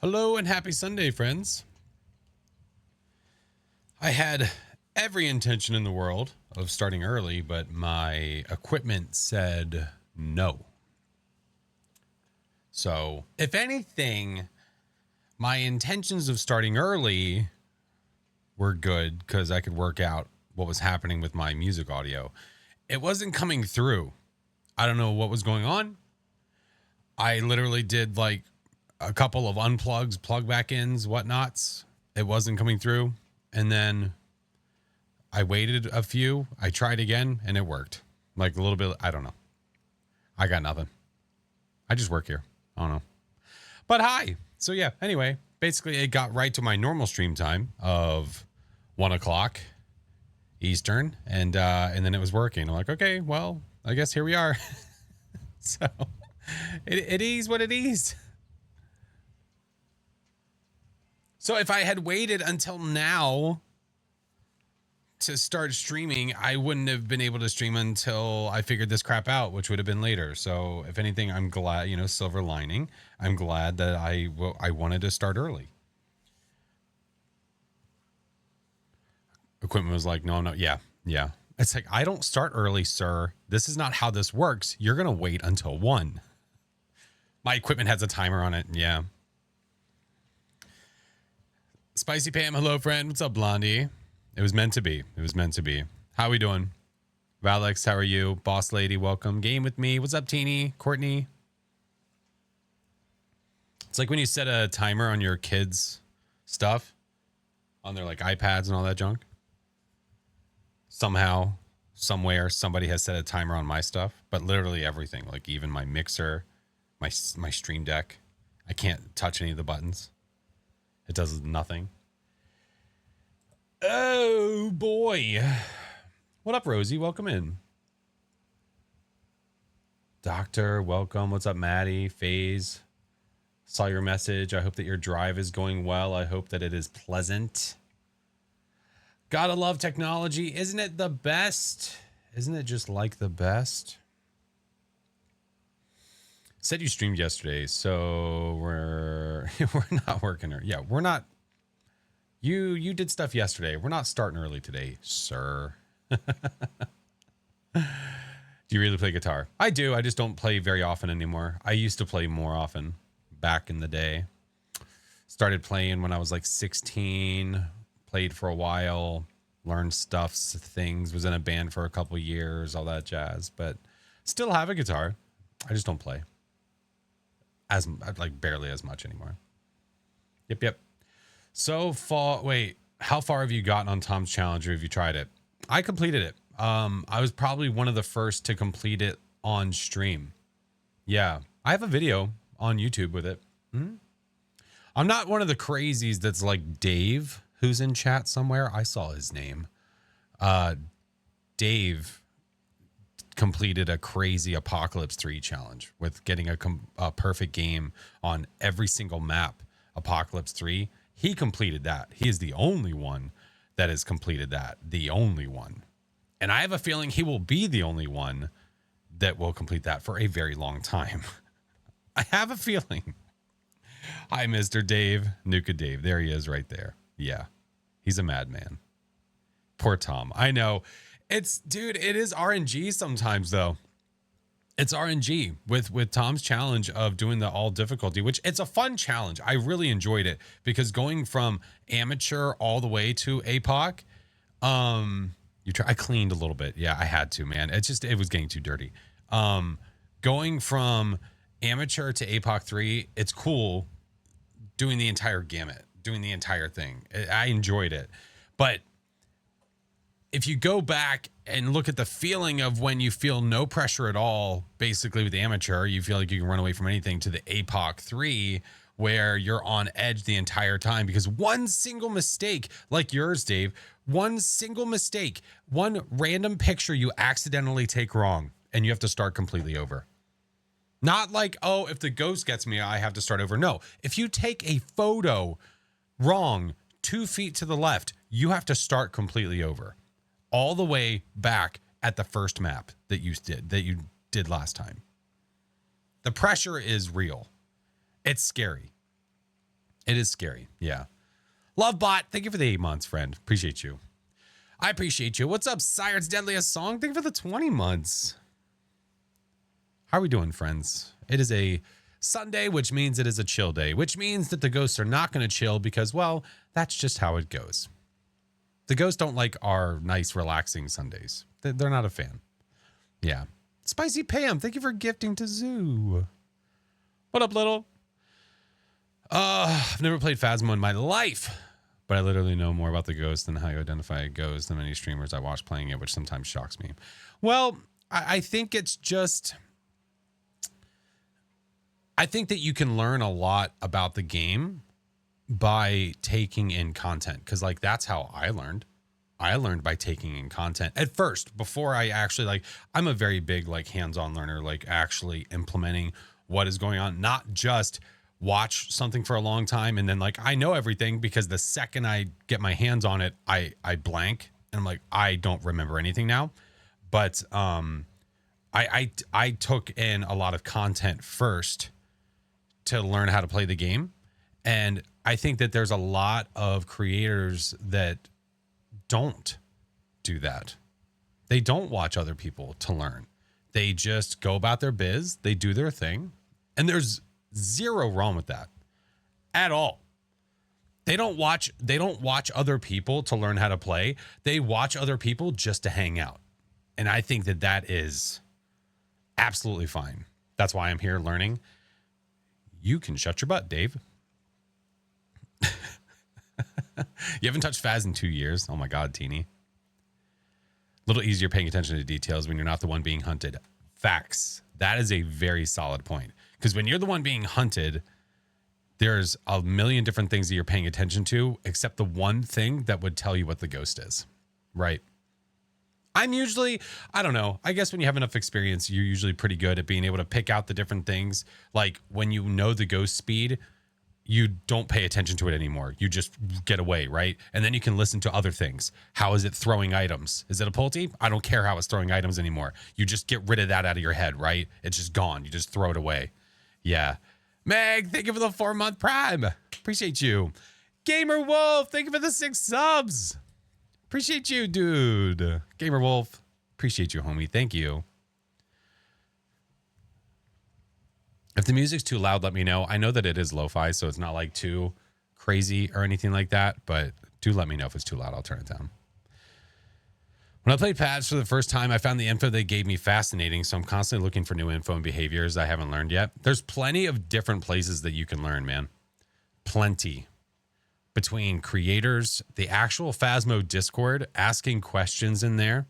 Hello and happy Sunday, friends. I had every intention in the world of starting early, but my equipment said no. So, if anything, my intentions of starting early were good because I could work out what was happening with my music audio. It wasn't coming through. I don't know what was going on. I literally did like a couple of unplugs, plug back ins, whatnots. It wasn't coming through. And then I waited a few. I tried again and it worked. Like a little bit. I don't know. I got nothing. I just work here. I don't know. But hi. So yeah, anyway, basically it got right to my normal stream time of 1 o'clock Eastern. And then it was working. I'm like, okay, well, I guess here we are. So it is what it is. So if I had waited until now to start streaming, I wouldn't have been able to stream until I figured this crap out, which would have been later. So if anything, I'm glad, silver lining. I'm glad that I wanted to start early. Equipment was like, no, I'm not. Yeah. It's like, I don't start early, sir. This is not how this works. You're going to wait until 1. My equipment has a timer on it. Yeah. Spicy Pam, hello, friend. What's up, Blondie? It was meant to be. It was meant to be. How we doing? Valix, how are you? Boss Lady, welcome. Game with me. What's up, Teeny? Courtney? It's like when you set a timer on your kids' stuff, on their like iPads and all that junk. Somehow, somewhere, somebody has set a timer on my stuff, but literally everything, like even my mixer, my Stream Deck. I can't touch any of the buttons. It does nothing. Oh boy. What up, Rosie? Welcome in. Doctor, welcome. What's up, Maddie? Phase. Saw your message. I hope that your drive is going well. I hope that it is pleasant. Gotta love technology. Isn't it the best? Isn't it just like the best? Said you streamed yesterday, so we're not working. Yeah, we're not. You did stuff yesterday. We're not starting early today, sir. Do you really play guitar? I do. I just don't play very often anymore. I used to play more often back in the day. Started playing when I was like 16. Played for a while. Learned things. Was in a band for a couple years. All that jazz. But still have a guitar. I just don't play. As like barely as much anymore. Yep. So far, wait, how far have you gotten on Tom's Challenge, or have you tried it? I completed it. I was probably one of the first to complete it on stream. Yeah, I have a video on YouTube with it. I'm not one of the crazies that's like Dave, who's in chat somewhere. I saw his name. Dave completed a crazy Apocalypse 3 challenge with getting a perfect game on every single map. Apocalypse 3. He completed that. He is the only one that has completed that. The only one. And I have a feeling he will be the only one that will complete that for a very long time. I have a feeling. Hi, Mr. Dave. Nuka Dave. There he is right there. Yeah. He's a madman. Poor Tom. I know. Dude, it is RNG sometimes, though. It's RNG with Tom's challenge of doing the all difficulty, which it's a fun challenge. I really enjoyed it because going from amateur all the way to APOC, I cleaned a little bit. Yeah, I had to, man. It was getting too dirty. Going from amateur to APOC 3, it's cool doing the entire gamut, doing the entire thing. I enjoyed it. But if you go back and look at the feeling of when you feel no pressure at all, basically with the amateur, you feel like you can run away from anything, to the APOC 3, where you're on edge the entire time because one single mistake, like yours, Dave, one single mistake, one random picture you accidentally take wrong and you have to start completely over. Not like, oh, if the ghost gets me, I have to start over. No, if you take a photo wrong 2 feet to the left, you have to start completely over. All the way back at the first map that you did last time. The pressure is real. It's scary. It is scary. Yeah. Lovebot, thank you for the 8 months, friend. Appreciate you. I appreciate you. What's up, Sire's Deadliest Song? Thank you for the 20 months. How are we doing, friends? It is a Sunday, which means it is a chill day, which means that the ghosts are not going to chill because, well, that's just how it goes. The ghosts don't like our nice, relaxing Sundays. They're not a fan. Yeah. Spicy Pam, thank you for gifting to Zoo. What up, little? I've never played Phasmo in my life, but I literally know more about the ghost than how you identify a ghost than many streamers I watch playing it, which sometimes shocks me. Well, I think it's just... I think that you can learn a lot about the game by taking in content, because like that's how I learned. I learned by taking in content at first before I actually I'm a very big hands-on learner, actually implementing what is going on, not just watch something for a long time and then I know everything, because the second I get my hands on it, I blank and I'm like, I don't remember anything now. But I took in a lot of content first to learn how to play the game. And I think that there's a lot of creators that don't do that. They don't watch other people to learn. They just go about their biz. They do their thing. And there's zero wrong with that at all. They don't watch other people to learn how to play. They watch other people just to hang out. And I think that that is absolutely fine. That's why I'm here learning. You can shut your butt, Dave. You haven't touched Phaz in 2 years. Oh my God, Teeny. A little easier paying attention to details when you're not the one being hunted. Facts. That is a very solid point. Because when you're the one being hunted, there's a million different things that you're paying attention to, except the one thing that would tell you what the ghost is. Right? I'm usually, I don't know, I guess when you have enough experience, you're usually pretty good at being able to pick out the different things. Like when you know the ghost speed, you don't pay attention to it anymore. You just get away, right? And then you can listen to other things. How is it throwing items? Is it a Pulte? I don't care how it's throwing items anymore. You just get rid of that out of your head, right? It's just gone. You just throw it away. Yeah. Meg, thank you for the 4-month prime. Appreciate you. Gamer Wolf, thank you for the 6 subs. Appreciate you, dude. Gamer Wolf, appreciate you, homie. Thank you. If the music's too loud, let me know. I know that it is lo-fi, so it's not too crazy or anything like that, but do let me know if it's too loud. I'll turn it down. When I played Phaz for the first time, I found the info they gave me fascinating, so I'm constantly looking for new info and behaviors I haven't learned yet. There's plenty of different places that you can learn, man. Plenty. Between creators, the actual Phasmo Discord, asking questions in there.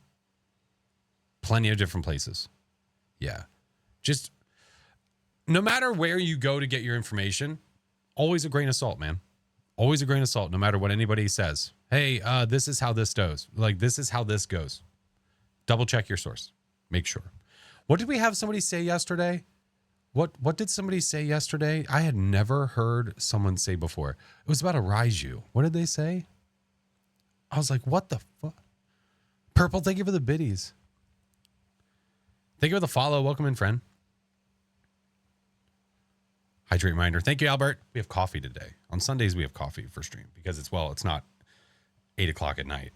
Plenty of different places. Yeah. Just... no matter where you go to get your information, always a grain of salt, man. Always a grain of salt, no matter what anybody says. Hey, this is how this goes. This is how this goes. Double check your source. Make sure. What did we have somebody say yesterday? What did somebody say yesterday? I had never heard someone say before. It was about a Raiju. What did they say? I was like, what the fuck? Purple, thank you for the biddies. Thank you for the follow. Welcome in, friend. Hydrate reminder. Thank you, Albert. We have coffee today. On Sundays, we have coffee for stream because it's not 8 o'clock at night.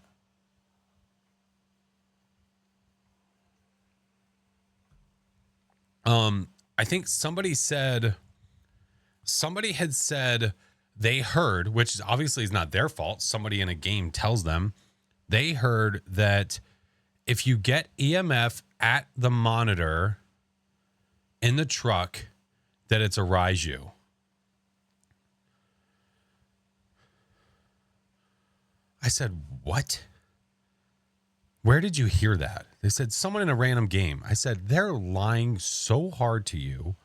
I think somebody had said they heard, which obviously is not their fault. Somebody in a game tells them they heard that if you get EMF at the monitor in the truck, that it's a Raiju. I said, what? Where did you hear that? They said someone in a random game. I said, they're lying so hard to you.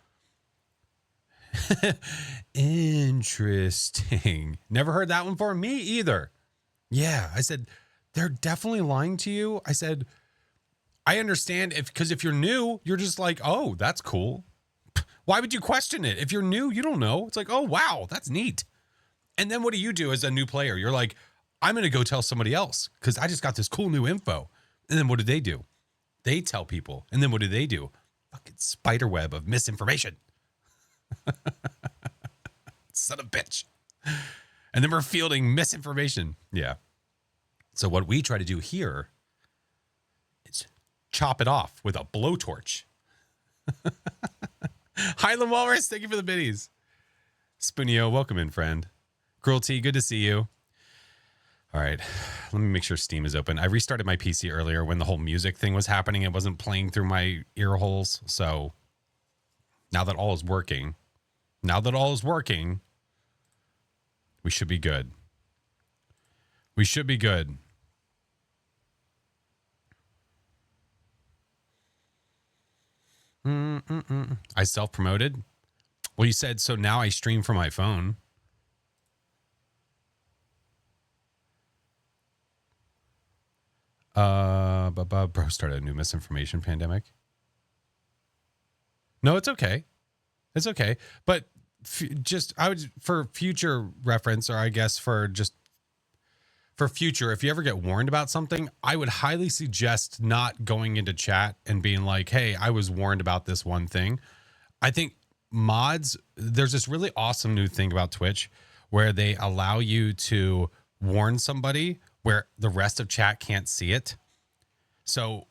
Interesting. Never heard that one before. Me either. Yeah. I said, they're definitely lying to you. I said, I understand because if you're new, you're just like, oh, that's cool. Why would you question it? If you're new, you don't know. It's like, oh, wow, that's neat. And then what do you do as a new player? You're like, I'm going to go tell somebody else because I just got this cool new info. And then what do? They tell people. And then what do? Fucking spider web of misinformation. Son of a bitch. And then we're fielding misinformation. Yeah. So what we try to do here is chop it off with a blowtorch. Highland Walrus, thank you for the biddies. Spoonio, welcome in, friend. Cruelty, good to see you. All right, let me make sure Steam is open. I restarted my PC earlier when the whole music thing was happening. It wasn't playing through my ear holes. So now that all is working, we should be good. We should be good. I self-promoted. Well, you said, so now I stream from my phone. Bro started a new misinformation pandemic. No, it's okay. It's okay. But for future reference, or I guess for future, if you ever get warned about something, I would highly suggest not going into chat and being like, hey, I was warned about this one thing. I think mods, there's this really awesome new thing about Twitch where they allow you to warn somebody where the rest of chat can't see it. So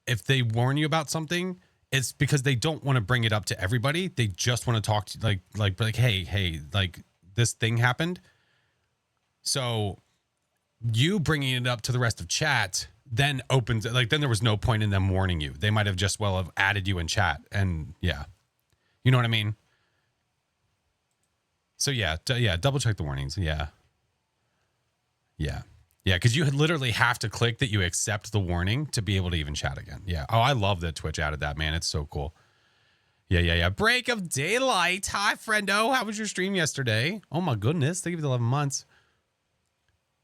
if they warn you about something, it's because they don't want to bring it up to everybody. They just want to talk to like, hey, like this thing happened. So you bringing it up to the rest of chat then opens it. Like then there was no point in them warning you. They might have just have added you in chat. And yeah, you know what I mean? So yeah, double check the warnings. Yeah. Because you literally have to click that you accept the warning to be able to even chat again. Yeah. Oh, I love that Twitch added that, man. It's so cool. Yeah. Break of daylight. Hi, friendo. How was your stream yesterday? Oh my goodness. Thank you for the 11 months.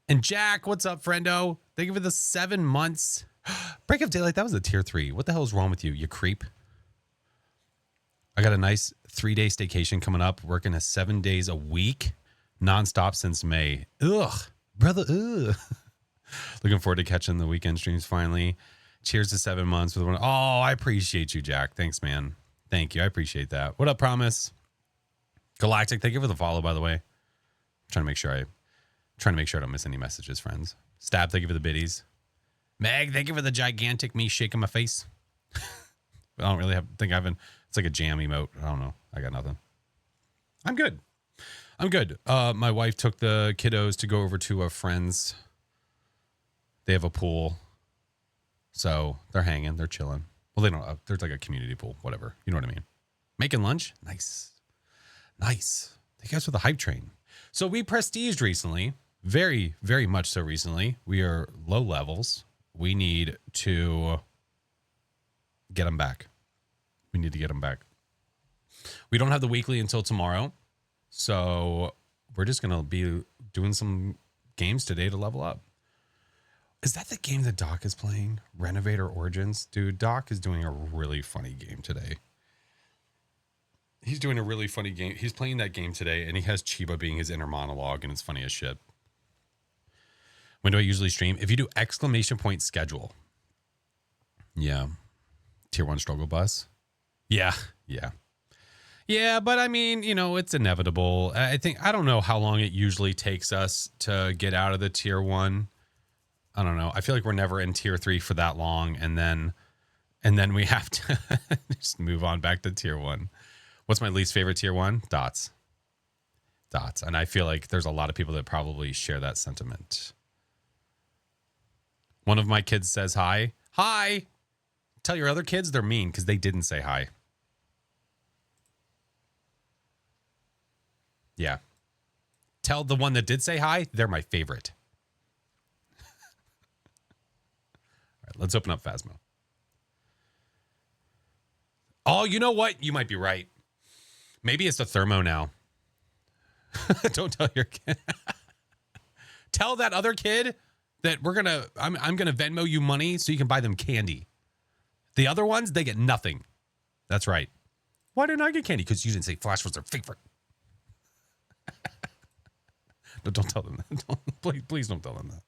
And Jack, what's up, friendo? Thank you for the 7 months. Break of daylight. That was a tier 3. What the hell is wrong with you? You creep. I got a nice 3-day staycation coming up, working 7 days a week, nonstop since May. Ugh. Brother, ugh. Looking forward to catching the weekend streams finally. Cheers to 7 months with one. Oh, I appreciate you, Jack. Thanks, man. Thank you. I appreciate that. What up, Promise? Galactic, thank you for the follow, by the way. Trying to make sure I don't miss any messages, friends. Stab, thank you for the biddies. Meg, thank you for the gigantic me shaking my face. I don't really it's like a jam emote. I don't know. I got nothing. I'm good. My wife took the kiddos to go over to a friend's. They have a pool. So they're hanging. They're chilling. Well, they don't. There's like a community pool. Whatever. You know what I mean? Making lunch? Nice. Thank you guys for the hype train. So we prestiged recently. Very, very much so recently. We are low levels. We need to get them back. We don't have the weekly until tomorrow. So we're just going to be doing some games today to level up. Is that the game that Doc is playing? Renovator Origins? Dude, Doc is doing a really funny game today. He's doing a really funny game. He's playing that game today, and he has Chiba being his inner monologue, and it's funny as shit. When do I usually stream? If you do exclamation point schedule. Yeah. Tier 1 struggle bus. Yeah. Yeah. Yeah, but I mean, you know, it's inevitable. I don't know how long it usually takes us to get out of the tier 1. I don't know. I feel like we're never in tier 3 for that long. And then we have to just move on back to tier 1. What's my least favorite tier 1? Dots. And I feel like there's a lot of people that probably share that sentiment. One of my kids says hi. Hi. Tell your other kids they're mean because they didn't say hi. Yeah. Tell the one that did say hi, they're my favorite. All right, let's open up Phasmo. Oh, you know what? You might be right. Maybe it's the thermo now. Don't tell your kid. Tell that other kid that I'm gonna Venmo you money so you can buy them candy. The other ones, they get nothing. That's right. Why didn't I get candy? Because you didn't say Flash was their favorite. No, don't tell them that. Please don't tell them that.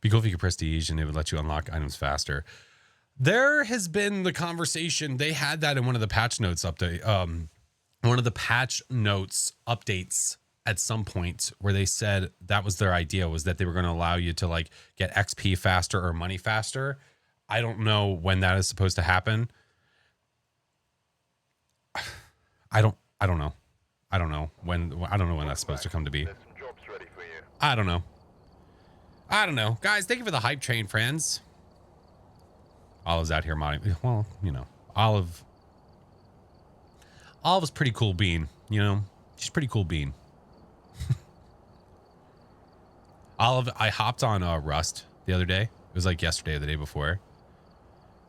Be cool if you could prestige and it would let you unlock items faster. There has been the conversation. They had that in one of the patch notes update. One of the patch notes updates at some point where they said that was their idea, was that they were going to allow you to like get XP faster or money faster. I don't know when that is supposed to happen. I don't know. I don't know when that's supposed to come to be. I don't know. Guys, thank you for the hype train, friends. Olive's out here modding. Well, you know, Olive's pretty cool bean, you know. She's pretty cool bean. Olive, I hopped on Rust the other day. It was like yesterday or the day before.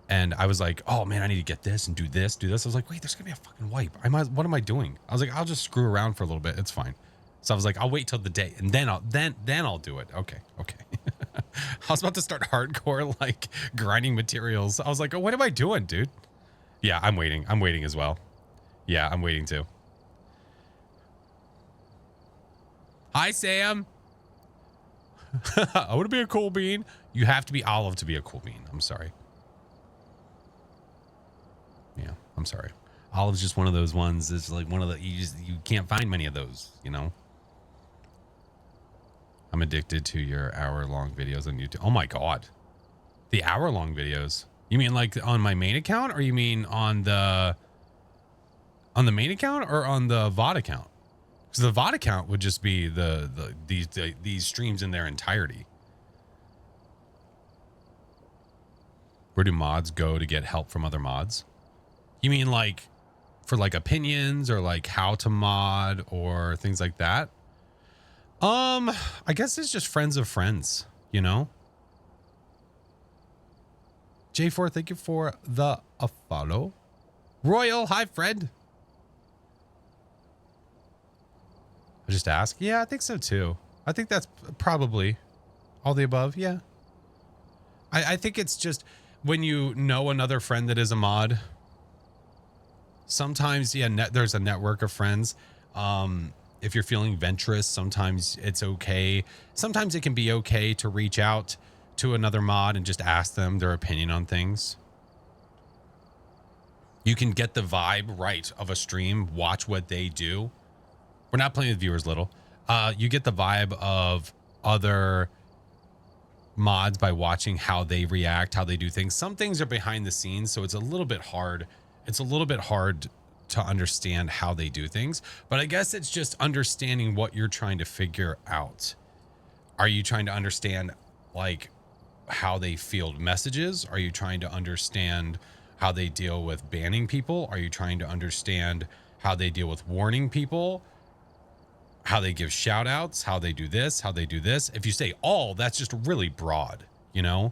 And I was like, oh man, I need to get this and do this. I was like, wait, there's gonna be a fucking wipe. What am I doing? I was like, I'll just screw around for a little bit. It's fine. So I was like, I'll wait till the day and then I'll do it. Okay. I was about to start hardcore like grinding materials. I was like, oh, what am I doing, dude? Yeah, I'm waiting. I'm waiting as well. Yeah, I'm waiting too. Hi, Sam. I want to be a cool bean. You have to be Olive to be a cool bean. I'm sorry. Yeah, I'm sorry. Olive's just one of those ones. It's like one of the you can't find many of those, you know. I'm addicted to your hour-long videos on YouTube. Oh my god, the hour-long videos. You mean like on my main account, or you mean on the main account, or on the VOD account? Because the VOD account would just be these streams in their entirety. Where do mods go to get help from other mods? You mean like for like opinions or like how to mod or things like that? I guess it's just friends of friends, you know? J4, thank you for the follow. Royal, hi, Fred. I just ask. Yeah, I think so too. I think that's probably all the above. Yeah. I think it's just when you know another friend that is a mod. Sometimes, yeah, there's a network of friends. If you're feeling venturous, sometimes it's okay. Sometimes it can be okay to reach out to another mod and just ask them their opinion on things. You can get the vibe right of a stream, watch what they do. We're not playing with viewers, little. You get the vibe of other mods by watching how they react, how they do things. Some things are behind the scenes, so it's a little bit hard. It's a little bit hard to understand how they do things, but I guess it's just understanding what you're trying to figure out. Are you trying to understand like how they field messages? Are you trying to understand how they deal with banning people? Are you trying to understand how they deal with warning people? How they give shout outs, how they do this, how they do this. If you say all, that's just really broad, you know?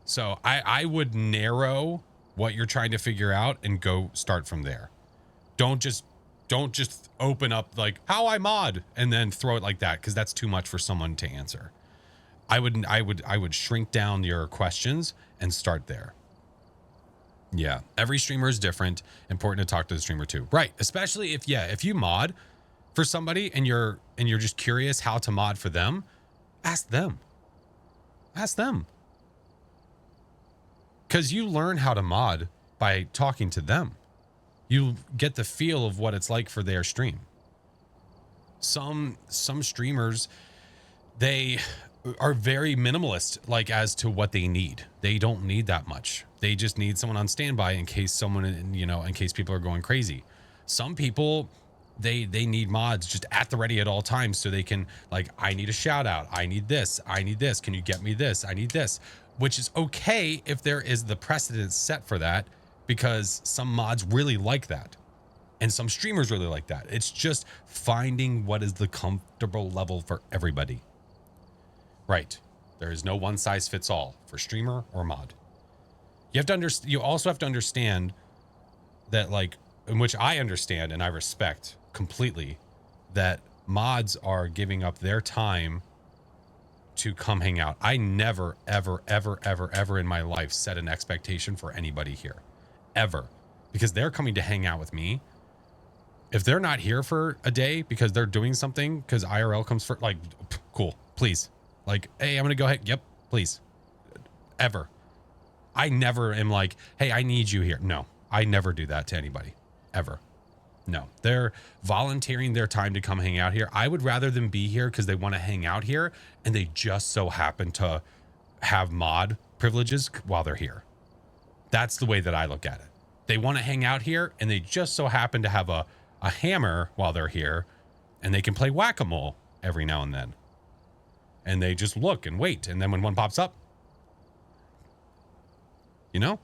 So I would narrow what you're trying to figure out and go start from there. Don't just open up like how I mod and then throw it like that, because that's too much for someone to answer. I would shrink down your questions and start there. Yeah. Every streamer is different. Important to talk to the streamer too. Right. Especially if you mod for somebody and you're just curious how to mod for them, ask them. Ask them. Because you learn how to mod by talking to them. You get the feel of what it's like for their stream. Some streamers, they are very minimalist, like as to what they need. They don't need that much. They just need someone on standby in case in case people are going crazy. Some people, they need mods just at the ready at all times so they can, like, I need a shout out. I need this. Can you get me this? I need this, which is okay if there is the precedent set for that, because some mods really like that. And some streamers really like that. It's just finding what is the comfortable level for everybody. Right. There is no one size fits all for streamer or mod. You also have to understand that, like, in which I understand and I respect completely, that mods are giving up their time to come hang out. I never, ever, ever, ever, ever in my life set an expectation for anybody here. Ever. Because they're coming to hang out with me. If they're not here for a day because they're doing something, because IRL comes first, like, cool, please. Like, hey, I'm going to go ahead. Yep, please. Ever. I never am like, hey, I need you here. No, I never do that to anybody. Ever. No. They're volunteering their time to come hang out here. I would rather them be here because they want to hang out here and they just so happen to have mod privileges while they're here. That's the way that I look at it. They want to hang out here and they just so happen to have a hammer while they're here, and they can play whack-a-mole every now and then. And they just look and wait, and then when one pops up, yeah.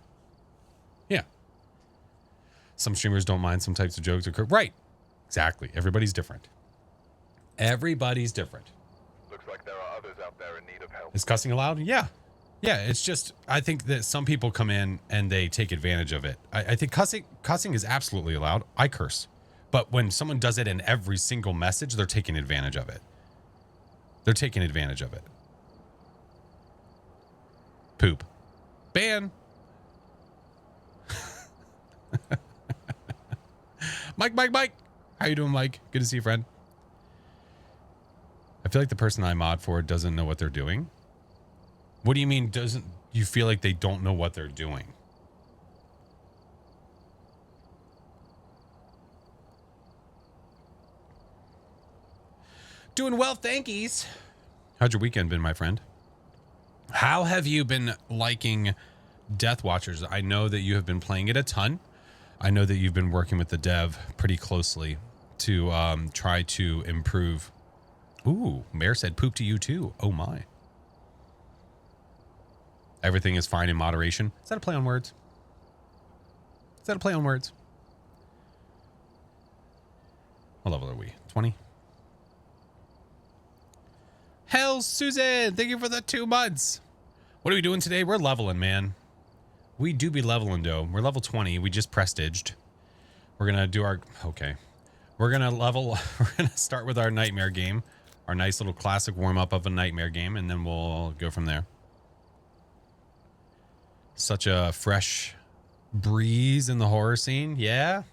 Some streamers don't mind some types of jokes occur. Right. Exactly. Everybody's different. Everybody's different. Looks like there are others out there in need of help. Is cussing allowed? Yeah. Yeah, it's just, I think that some people come in and they take advantage of it. I think cussing is absolutely allowed. I curse. But when someone does it in every single message, they're taking advantage of it. They're taking advantage of it. Poop. Ban. Mike. How you doing, Mike? Good to see you, friend. I feel like the person I mod for doesn't know what they're doing. What do you mean doesn't you feel like they don't know what they're doing? Doing well, thankies. How's your weekend been, my friend? How have you been liking Death Watchers? I know that you have been playing it a ton. I know that you've been working with the dev pretty closely to try to improve. Ooh, Mayor said poop to you too. Oh my. Everything is fine in moderation. Is that a play on words? What level are we? 20? Hell, Susan, thank you for the 2 months. What are we doing today? We're leveling, man. We do be leveling, though. We're level 20. We just prestiged. We're going to do our... Okay. We're going to level... We're going to start with our nightmare game. Our nice little classic warm-up of a nightmare game, and then we'll go from there. Such a fresh breeze in the horror scene. Yeah.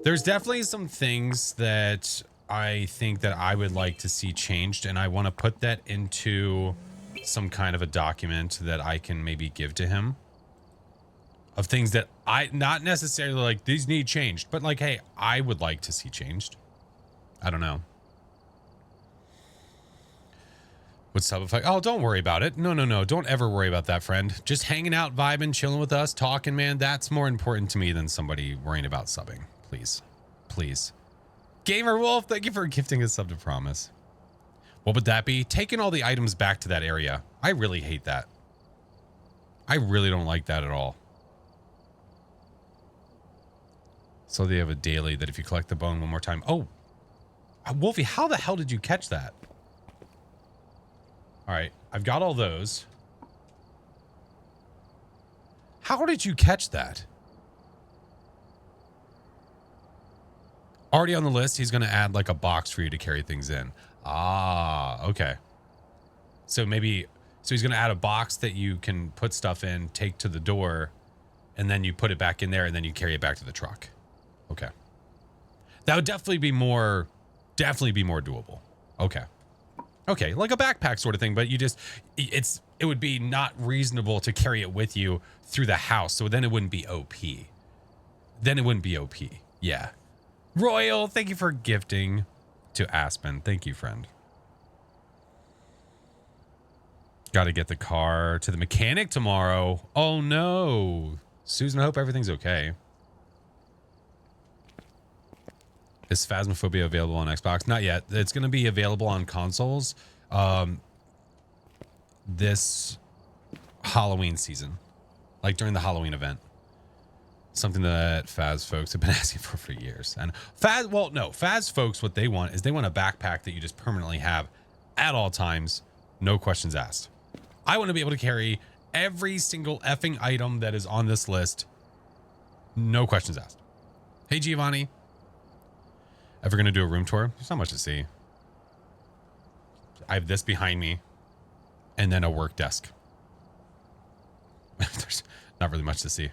There's definitely some things that I think that I would like to see changed, and I want to put that into some kind of a document that I can maybe give to him, of things that I not necessarily like these need changed, but like, hey, I would like to see changed. I don't know. What's up? If oh, don't worry about it. No. Don't ever worry about that, friend. Just hanging out, vibing, chilling with us, talking, man. That's more important to me than somebody worrying about subbing. Please. Gamer Wolf, thank you for gifting a sub to Promise. What would that be? Taking all the items back to that area. I really hate that. I really don't like that at all. So they have a daily that if you collect the bone one more time. Oh, Wolfie, how the hell did you catch that? All right, I've got all those. How did you catch that? Already on the list, he's going to add like a box for you to carry things in. Ah, okay. So he's going to add a box that you can put stuff in, take to the door, and then you put it back in there, and then you carry it back to the truck. Okay. That would definitely be more doable. Okay. Okay, like a backpack sort of thing, but it would be not reasonable to carry it with you through the house, so then it wouldn't be OP. Yeah. Royal, thank you for gifting to Aspen. Thank you, friend. Got to get the car to the mechanic tomorrow. Oh, no. Susan, I hope everything's okay. Is Phasmophobia available on Xbox? Not yet. It's going to be available on consoles this Halloween season, like during the Halloween event. Something that Phas folks have been asking for years. And Phas folks, what they want is they want a backpack that you just permanently have at all times, no questions asked. I want to be able to carry every single effing item that is on this list, no questions asked. Hey, Giovanni. Ever going to do a room tour? There's not much to see. I have this behind me and then a work desk. There's not really much to see.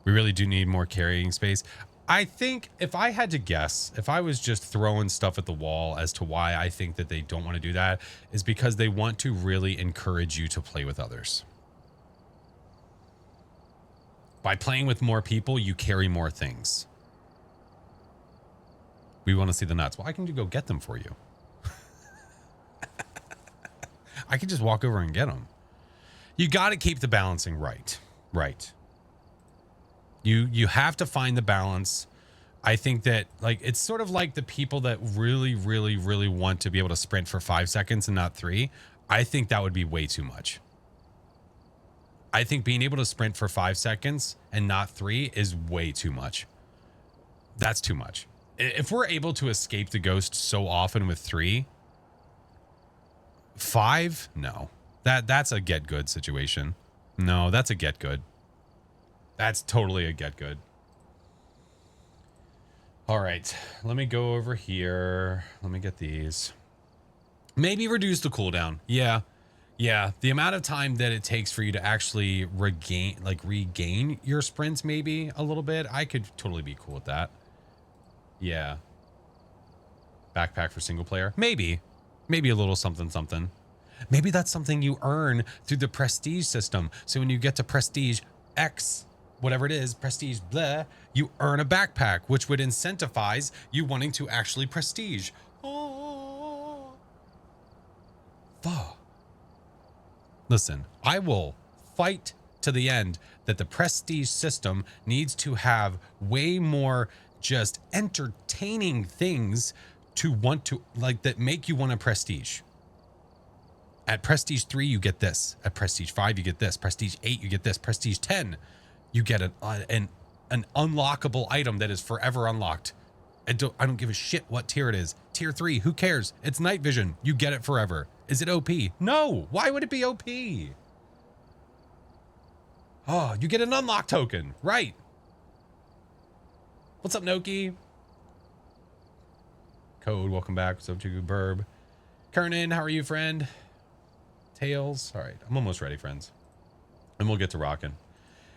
We really do need more carrying space. I think if I had to guess, if I was just throwing stuff at the wall as to why I think that they don't want to do that, is because they want to really encourage you to play with others. By playing with more people, you carry more things. We want to see the nuts. Well, I can go get them for you. I can just walk over and get them. You got to keep the balancing right. Right. You have to find the balance. I think that, like, it's sort of like the people that really, really, really want to be able to sprint for 5 seconds and not 3. I think that would be way too much. I think being able to sprint for 5 seconds and not 3 is way too much. That's too much. If we're able to escape the ghost so often with 3, 5, no. That's a get good situation. No, that's a get good. That's totally a get good. All right, let me go over here. Let me get these. Maybe reduce the cooldown. Yeah. The amount of time that it takes for you to actually regain your sprints, maybe a little bit. I could totally be cool with that. Yeah. Backpack for single player. Maybe a little something. Maybe that's something you earn through the prestige system. So when you get to prestige X, whatever it is, prestige blah, you earn a backpack, which would incentivize you wanting to actually prestige. Oh. Fuck. Listen, I will fight to the end that the prestige system needs to have way more just entertaining things to want to, like, that make you want to prestige. At prestige 3, you get this. At prestige 5, you get this. Prestige 8, you get this. Prestige 10, you get an unlockable item that is forever unlocked. I don't give a shit what tier it is. Tier 3, who cares? It's night vision. You get it forever. Is it OP? No. Why would it be OP? Oh, you get an unlock token. Right. What's up, Noki? Code, welcome back. What's up, Chigu Burb? Kernan, how are you, friend? Tails. All right, I'm almost ready, friends. And we'll get to rocking.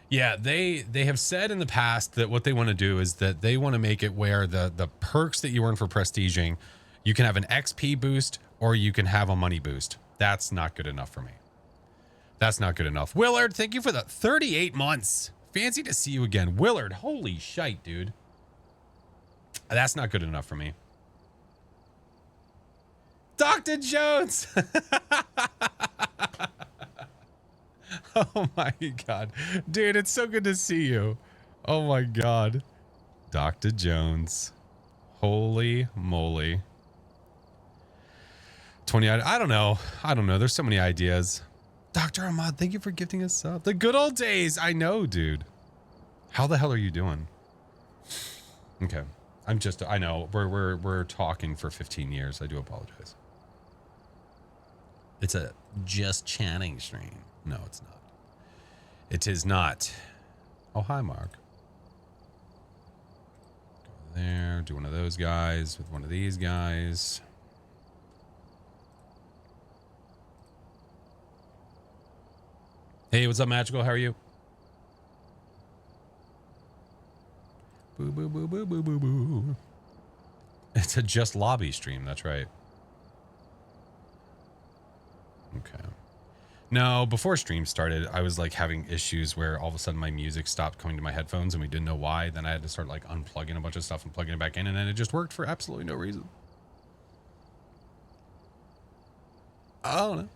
Yeah, they have said in the past that what they want to do is that they want to make it where the perks that you earn for prestiging, you can have an XP boost or you can have a money boost. That's not good enough for me. That's not good enough. Willard, thank you for the 38 months. Fancy to see you again. Willard, holy shite, dude. That's not good enough for me. Dr. Jones. Oh my God. Dude, it's so good to see you. Oh my God. Dr. Jones. Holy moly. 20, I don't know. There's so many ideas. Dr. Ahmad, thank you for gifting us up. The good old days. I know, dude. How the hell are you doing? Okay. I know we're talking for 15 years. I do apologize. It's a just chatting stream. No, it's not. It is not. Oh, hi, Mark. Go there. Do one of those guys with one of these guys. Hey, what's up, Magical? How are you? Boo, boo, boo, boo, boo, boo, boo. It's a just lobby stream. That's right. Okay. No, before stream started, I was like having issues where all of a sudden my music stopped coming to my headphones and we didn't know why. Then I had to start like unplugging a bunch of stuff and plugging it back in, and then it just worked for absolutely no reason. I don't know.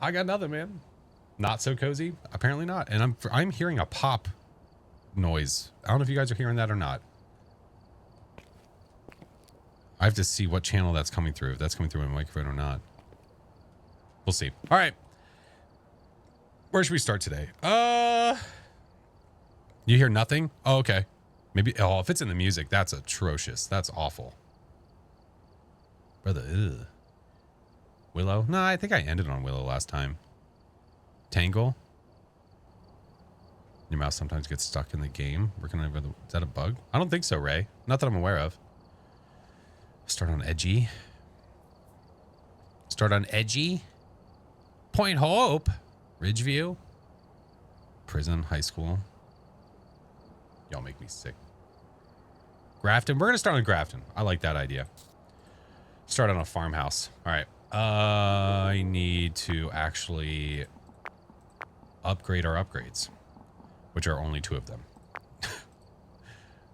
I got nothing, man. Not so cozy? Apparently not. And I'm hearing a pop noise. I don't know if you guys are hearing that or not. I have to see what channel that's coming through, if that's coming through my microphone or not. We'll see. All right. Where should we start today? You hear nothing? Oh, okay. Maybe, oh, if it's in the music, that's atrocious. That's awful. Brother, ugh. Willow? No, I think I ended on Willow last time. Tangle? Your mouse sometimes gets stuck in the game. Working over the, is that a bug? I don't think so, Ray. Not that I'm aware of. Start on edgy. Start on edgy. Point Hope. Ridgeview. Prison, high school. Y'all make me sick. Grafton. We're going to start on Grafton. I like that idea. Start on a farmhouse. All right. I need to actually upgrade our upgrades, which are only 2 of them.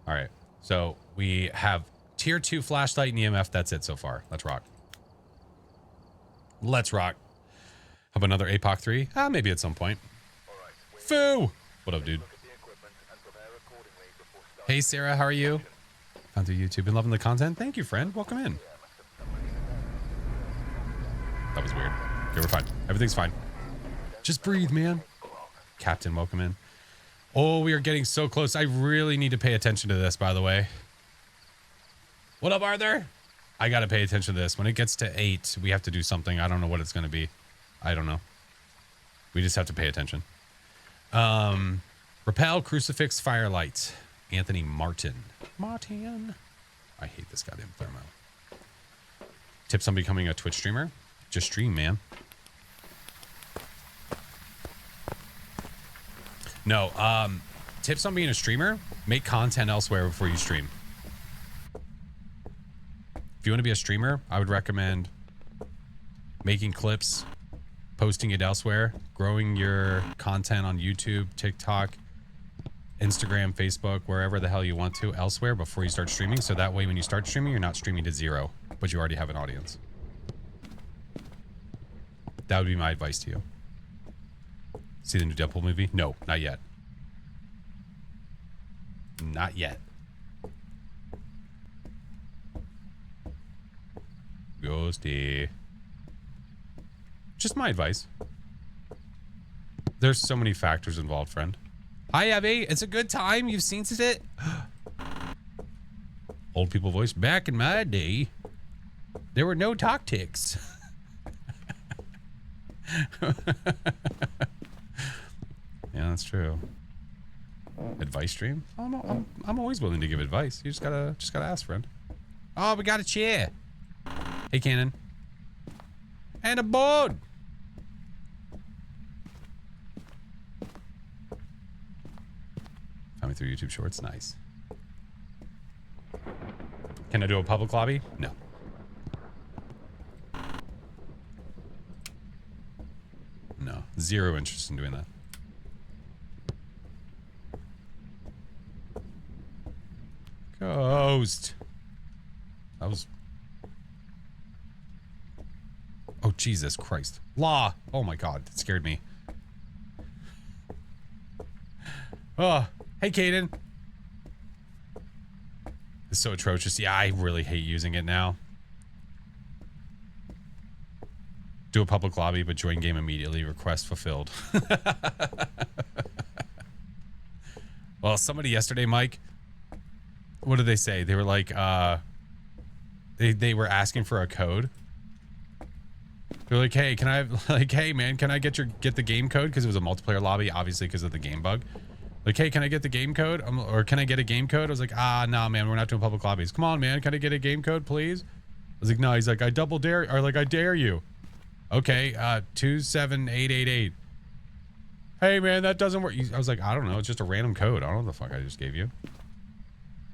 All right. So we have tier 2 flashlight and EMF. That's it so far. Let's rock. Let's rock. How about another APOC 3? Maybe at some point. Foo! What up, dude? Hey, Sarah. How are you? Found through YouTube. Been loving the content. Thank you, friend. Welcome in. That was weird. Okay, we're fine. Everything's fine. Just breathe, man. Captain, welcome in. Oh, we are getting so close. I really need to pay attention to this, by the way. What up, Arthur? I got to pay attention to this. When it gets to 8, we have to do something. I don't know what it's going to be. I don't know. We just have to pay attention. Repel, Crucifix, Firelight. Anthony Martin. Martin. I hate this goddamn thermo. Tips on becoming a Twitch streamer. Just stream, man. No, tips on being a streamer, make content elsewhere before you stream. If you want to be a streamer, I would recommend making clips, posting it elsewhere, growing your content on YouTube, TikTok, Instagram, Facebook, wherever the hell you want to elsewhere before you start streaming. So that way when you start streaming, you're not streaming to 0, but you already have an audience. That would be my advice to you. See the new Deadpool movie? No, not yet. Not yet. Ghosty. Just my advice. There's so many factors involved, friend. Hi, Abby. It's a good time. You've seen it. Old people voice. Back in my day, there were no talk ticks. Yeah, that's true. Advice stream? I'm always willing to give advice. You just gotta ask, friend. Oh, we got a chair. Hey, Cannon. And a board. Found me through YouTube Shorts. Nice. Can I do a public lobby? No. No. 0 interest in doing that. Ghost. That was... Oh, Jesus Christ. Law. Oh, my God. That scared me. Oh. Hey, Caden. It's so atrocious. Yeah, I really hate using it now. Do a public lobby, but join game immediately. Request fulfilled. Well, somebody yesterday, Mike... What did they say? They were like, they were asking for a code. They're like, hey, can I, like, hey, man, can I get the game code? Because it was a multiplayer lobby, obviously, because of the game bug. Like, hey, can I get the game code? Or can I get a game code? I was like, nah, man, we're not doing public lobbies. Come on, man, can I get a game code, please? I was like, no. He's like, I double dare, or like, I dare you. Okay, 27888. Hey man, that doesn't work. I was like, I don't know. It's just a random code. I don't know what the fuck I just gave you.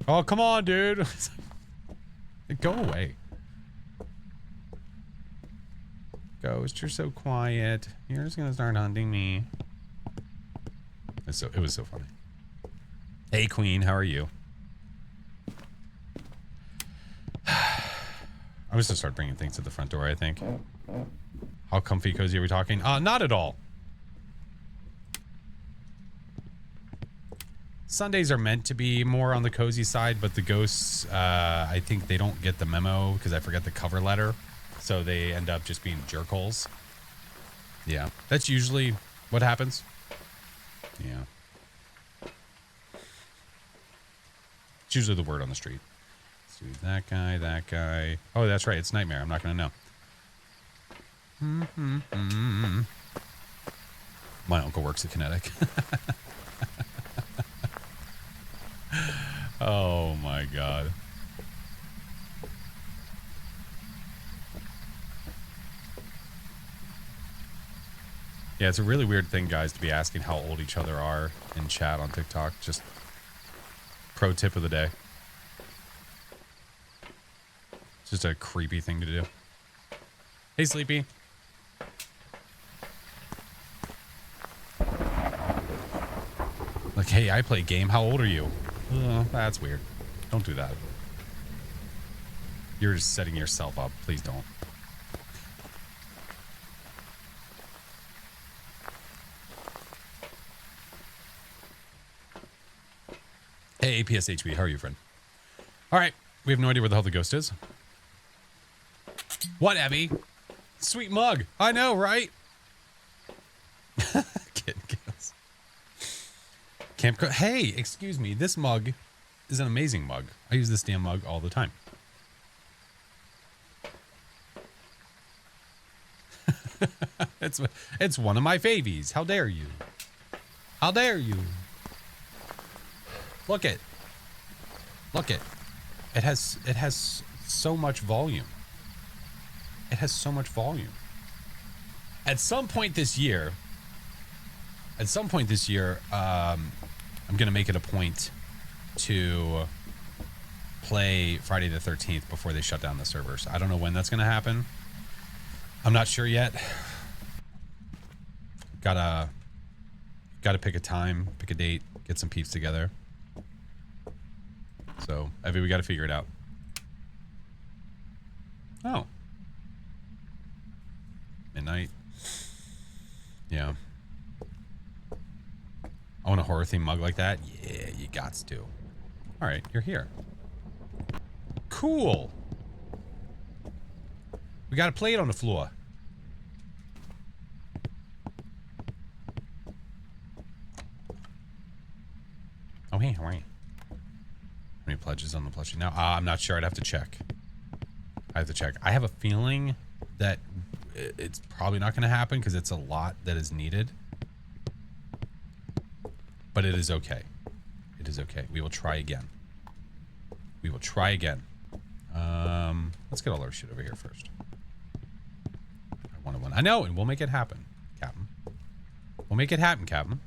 Oh, come on, dude. Go away. Ghost, you're so quiet. You're just gonna start hunting me. It was so funny. Hey, Queen, how are you? I'm just gonna start bringing things to the front door, I think. How comfy, cozy are we talking? Not at all. Sundays are meant to be more on the cozy side, but the ghosts, I think they don't get the memo because I forgot the cover letter. So they end up just being jerkholes. Yeah, that's usually what happens. Yeah. It's usually the word on the street. Let's do that guy, that guy. Oh, that's right. It's Nightmare. I'm not going to know. My uncle works at Kinetic. Oh my god. Yeah, it's a really weird thing, guys, to be asking how old each other are in chat on TikTok. Just pro tip of the day. It's just a creepy thing to do. Hey, Sleepy. Like, hey, I play game. How old are you? That's weird. Don't do that. You're just setting yourself up. Please don't. Hey, APSHB, how are you, friend? All right, we have no idea where the hell the ghost is. What, Abby? Sweet mug. I know, right? Camp. Hey, excuse me. This mug is an amazing mug. I use this damn mug all the time. It's one of my favies. How dare you? How dare you? Look it. Look it. It has so much volume. It has so much volume. At some point this year, I'm gonna make it a point to play Friday the 13th before they shut down the servers. I don't know when that's gonna happen. I'm not sure yet. Gotta pick a time, pick a date, get some peeps together. So, Evie, we gotta figure it out. Oh. Midnight. Yeah. I want a horror theme mug like that. Yeah, you gots to. All right, you're here. Cool. We got a plate on the floor. Oh, hey, how are you? How many pledges on the plushie now? I'm not sure. I'd have to check. I have to check. I have a feeling that it's probably not going to happen because it's a lot that is needed. But it is okay. It is okay. We will try again. We will try again. Let's get all our shit over here first. I know, and we'll make it happen, Captain. We'll make it happen, Captain.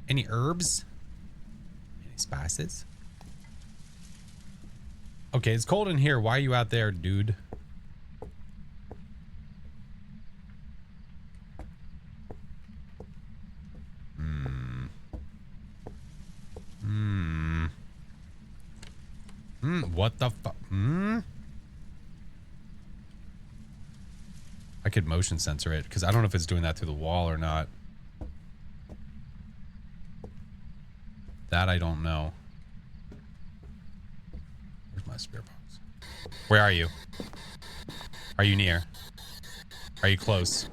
Any herbs? Any spices? Okay, it's cold in here. Why are you out there, dude? What the fuck? I could motion sensor it because I don't know if it's doing that through the wall or not. That I don't know. Where's my spirit box? Where are you? Are you near? Are you close?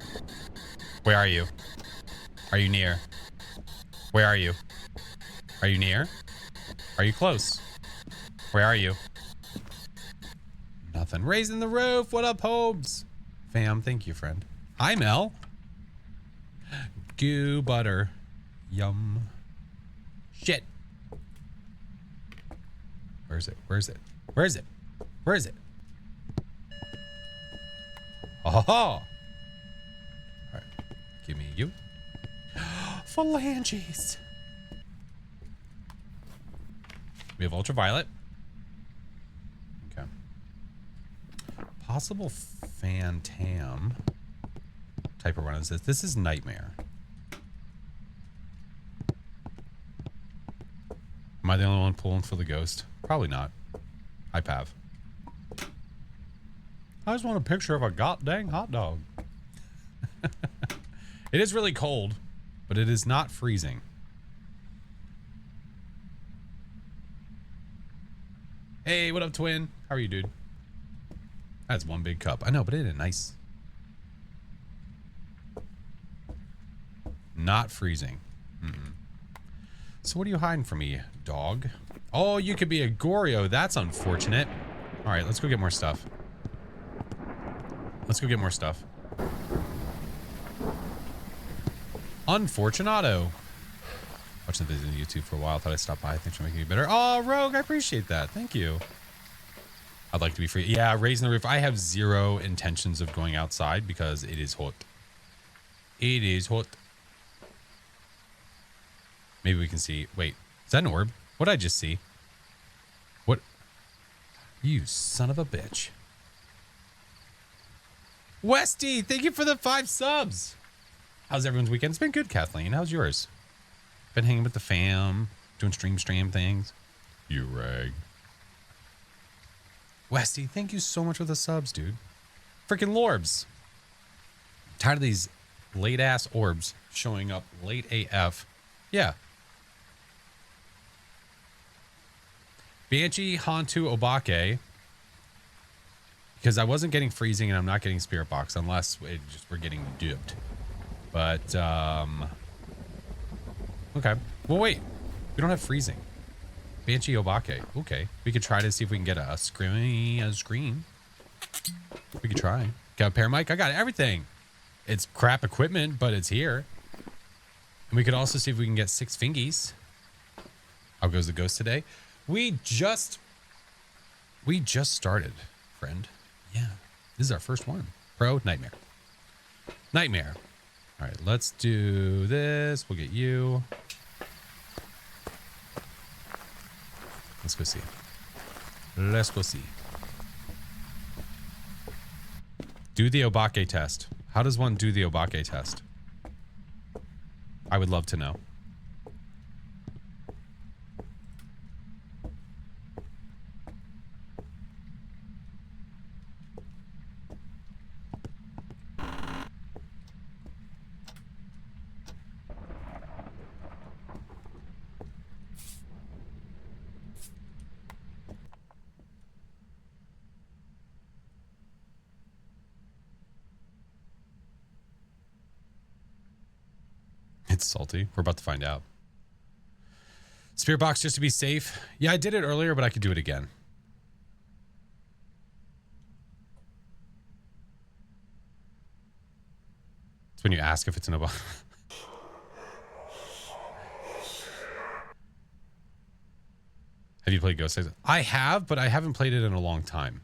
Where are you? Are you near? Where are you? Are you near? Are you close? Where are you? Nothing. Raising the roof. What up, Hobes? Fam, thank you, friend. Hi, Mel. Goo butter. Yum. Shit. Where is it? Where is it? Where is it? Where is it? Oh! All right. Give me you. Phalanges. We have ultraviolet. Okay. Possible phantom type of run is this. This is nightmare. Am I the only one pulling for the ghost? Probably not. Hi, Pav. I just want a picture of a god-dang hot dog. It is really cold, but it is not freezing. Hey, what up, twin? How are you, dude? That's one big cup. I know, but it is nice. Not freezing. Mm-mm. So what are you hiding from me, dog? Oh, you could be a Goryo. That's unfortunate. All right, let's go get more stuff. Let's go get more stuff. Unfortunato. Watching the videos on YouTube for a while. Thought I'd stop by. Thanks for making me better. Oh, Rogue, I appreciate that. Thank you. I'd like to be free. Yeah, raising the roof. I have zero intentions of going outside because it is hot. It is hot. Maybe we can see. Wait, is that an orb? What did I just see? What? You son of a bitch. Westy, thank you for the 5 subs. How's everyone's weekend? It's been good, Kathleen. How's yours? Been hanging with the fam, doing stream things. You rag. Westy, thank you so much for the subs, dude. Freaking Lorbs. Tired of these late-ass orbs showing up late AF. Yeah. Banshee, Hantu, Obake. Because I wasn't getting freezing and I'm not getting Spirit Box unless we're getting duped. But, okay. Well, wait. We don't have freezing. Banshee, Obake. Okay. We could try to see if we can get a screen. We could try. Got a paramic? I got everything. It's crap equipment, but it's here. And we could also see if we can get 6 fingies. How goes the ghost today? We just started, friend. Yeah. This is our first one. Pro Nightmare. Nightmare. All right, let's do this. We'll get you. Let's go see. Let's go see. Do the Obake test. How does one do the Obake test? I would love to know. It's salty. We're about to find out. Spirit box just to be safe. Yeah, I did it earlier, but I could do it again. It's when you ask if it's an Obake. Have you played Ghost Days? I have, but I haven't played it in a long time.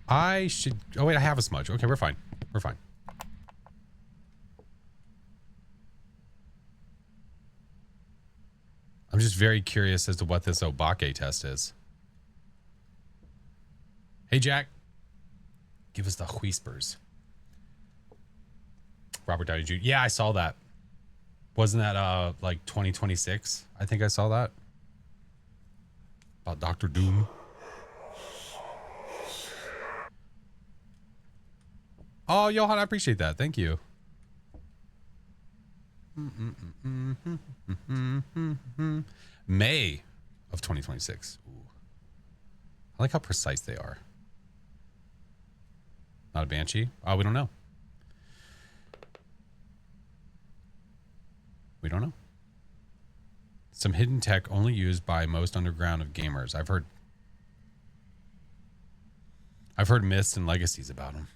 I should... Oh, wait, I have a smudge. Okay, we're fine. We're fine. I'm just very curious as to what this Obake test is. Hey, Jack. Give us the whispers. Robert Downey Jr. Yeah, I saw that. Wasn't that, like, 2026? I think I saw that. About Dr. Doom. Oh, Johan, I appreciate that. Thank you. May of 2026. Ooh. I like how precise they are. Not a Banshee? Oh, we don't know. We don't know. Some hidden tech only used by most underground of gamers. I've heard myths and legacies about them.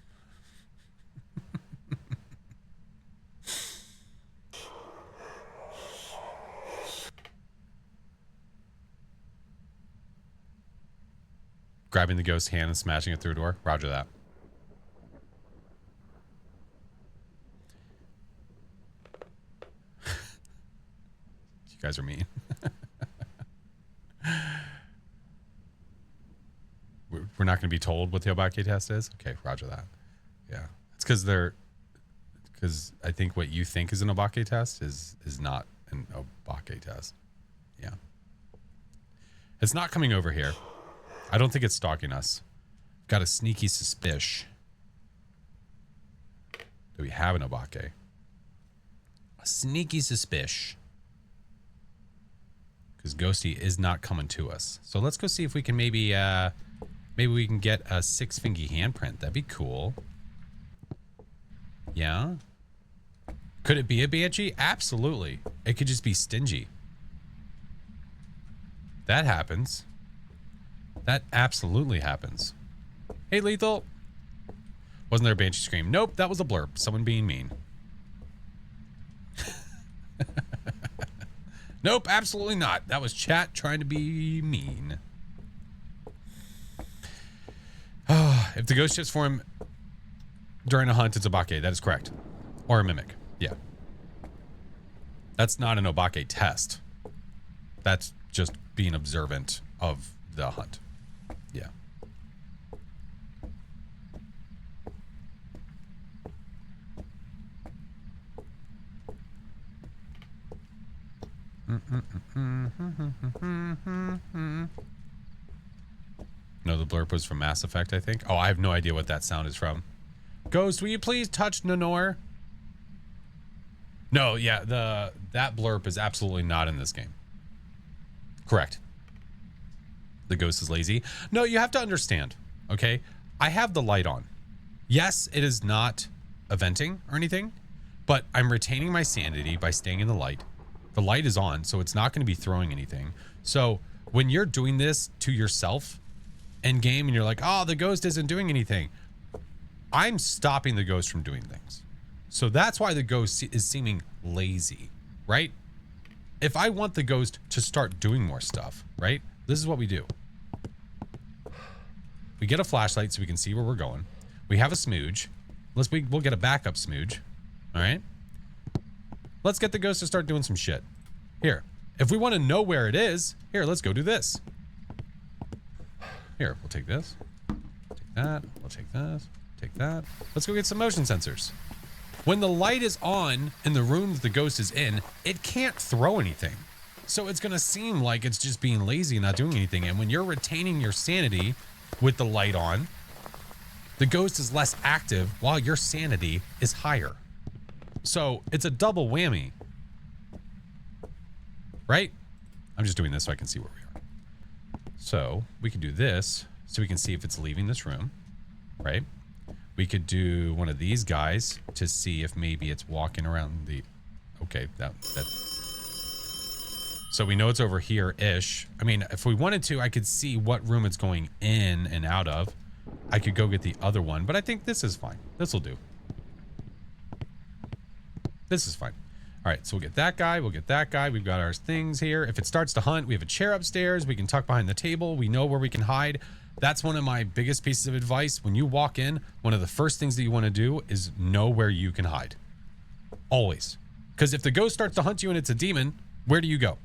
Grabbing the ghost's hand and smashing it through a door. Roger that. You guys are mean. We're not going to be told what the Obake test is? Okay, roger that. Yeah. It's because I think what you think is an Obake test is not an Obake test. Yeah. It's not coming over here. I don't think it's stalking us. Got a sneaky suspicion that we have an Obake. A sneaky suspicion. Because Ghosty is not coming to us. So let's go see if we can maybe we can get a 6-finger handprint. That'd be cool. Yeah. Could it be a banshee? Absolutely. It could just be stingy. That happens. That absolutely happens. Hey, Lethal. Wasn't there a banshee scream? Nope, that was a blurb. Someone being mean. Nope, absolutely not. That was chat trying to be mean. If the ghost shifts form during a hunt, it's a Obake. That is correct. Or a mimic. Yeah. That's not an Obake test. That's just being observant of the hunt. Yeah. No, the blurb was from Mass Effect, I think. Oh, I have no idea what that sound is from. Ghost, will you please touch Nanor? No, yeah, that blurb is absolutely not in this game. Correct. The ghost is lazy. No, you have to understand, okay? I have the light on. Yes, it is not eventing or anything, but I'm retaining my sanity by staying in the light. The light is on, so it's not going to be throwing anything. So when you're doing this to yourself in game and you're like, oh, the ghost isn't doing anything, I'm stopping the ghost from doing things. So that's why the ghost is seeming lazy, right? If I want the ghost to start doing more stuff, right? This is what we do. We get a flashlight so we can see where we're going. We have a smooge. We'll get a backup smooge. All right. Let's get the ghost to start doing some shit. Here, if we want to know where it is, here, let's go do this. Here, we'll take this. Take that. We'll take this. Take that. Let's go get some motion sensors. When the light is on in the room that the ghost is in, it can't throw anything. So it's going to seem like it's just being lazy and not doing anything. And when you're retaining your sanity with the light on, the ghost is less active while your sanity is higher. So it's a double whammy. Right? I'm just doing this so I can see where we are. So we can do this so we can see if it's leaving this room. Right? We could do one of these guys to see if maybe it's walking around the... Okay, that... So we know it's over here-ish. I mean, if we wanted to, I could see what room it's going in and out of. I could go get the other one, but I think this is fine. This will do. This is fine. All right, so we'll get that guy. We'll get that guy. We've got our things here. If it starts to hunt, we have a chair upstairs. We can tuck behind the table. We know where we can hide. That's one of my biggest pieces of advice. When you walk in, one of the first things that you want to do is know where you can hide. Always. Because if the ghost starts to hunt you and it's a demon, where do you go?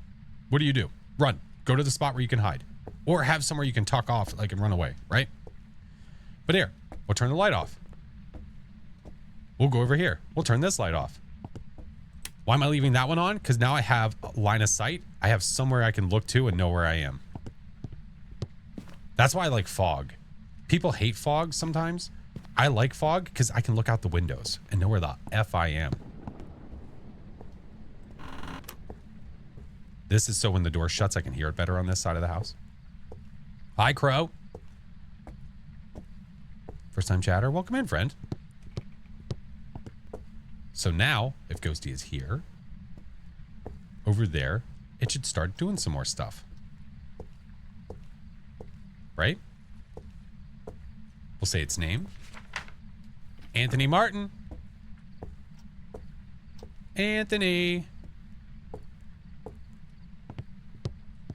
What do? Run. Go to the spot where you can hide. Or have somewhere you can tuck off, like, and run away, right? But here, we'll turn the light off. We'll go over here. We'll turn this light off. Why am I leaving that one on? Because now I have a line of sight. I have somewhere I can look to and know where I am. That's why I like fog. People hate fog sometimes. I like fog because I can look out the windows and know where the F I am. This is so when the door shuts, I can hear it better on this side of the house. Hi, Crow. First time chatter. Welcome in, friend. So now, if Ghosty is here, over there, it should start doing some more stuff. Right? We'll say its name. Anthony Martin. Anthony.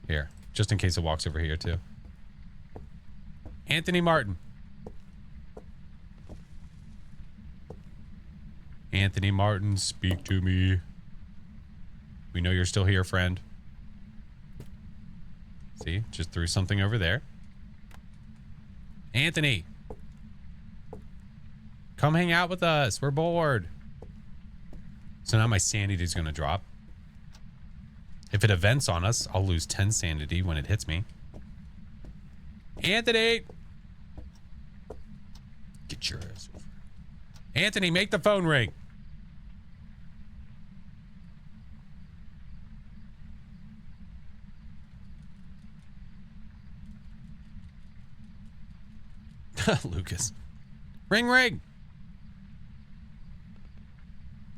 Here, just in case it walks over here too. Anthony Martin. Anthony Martin, speak to me. We know you're still here, friend. See, just threw something over there. Anthony, come hang out with us. We're bored. So now my sanity is going to drop. If it events on us, I'll lose 10 sanity when it hits me. Anthony! Get your ass over. Anthony, make the phone ring. Lucas. Ring, ring.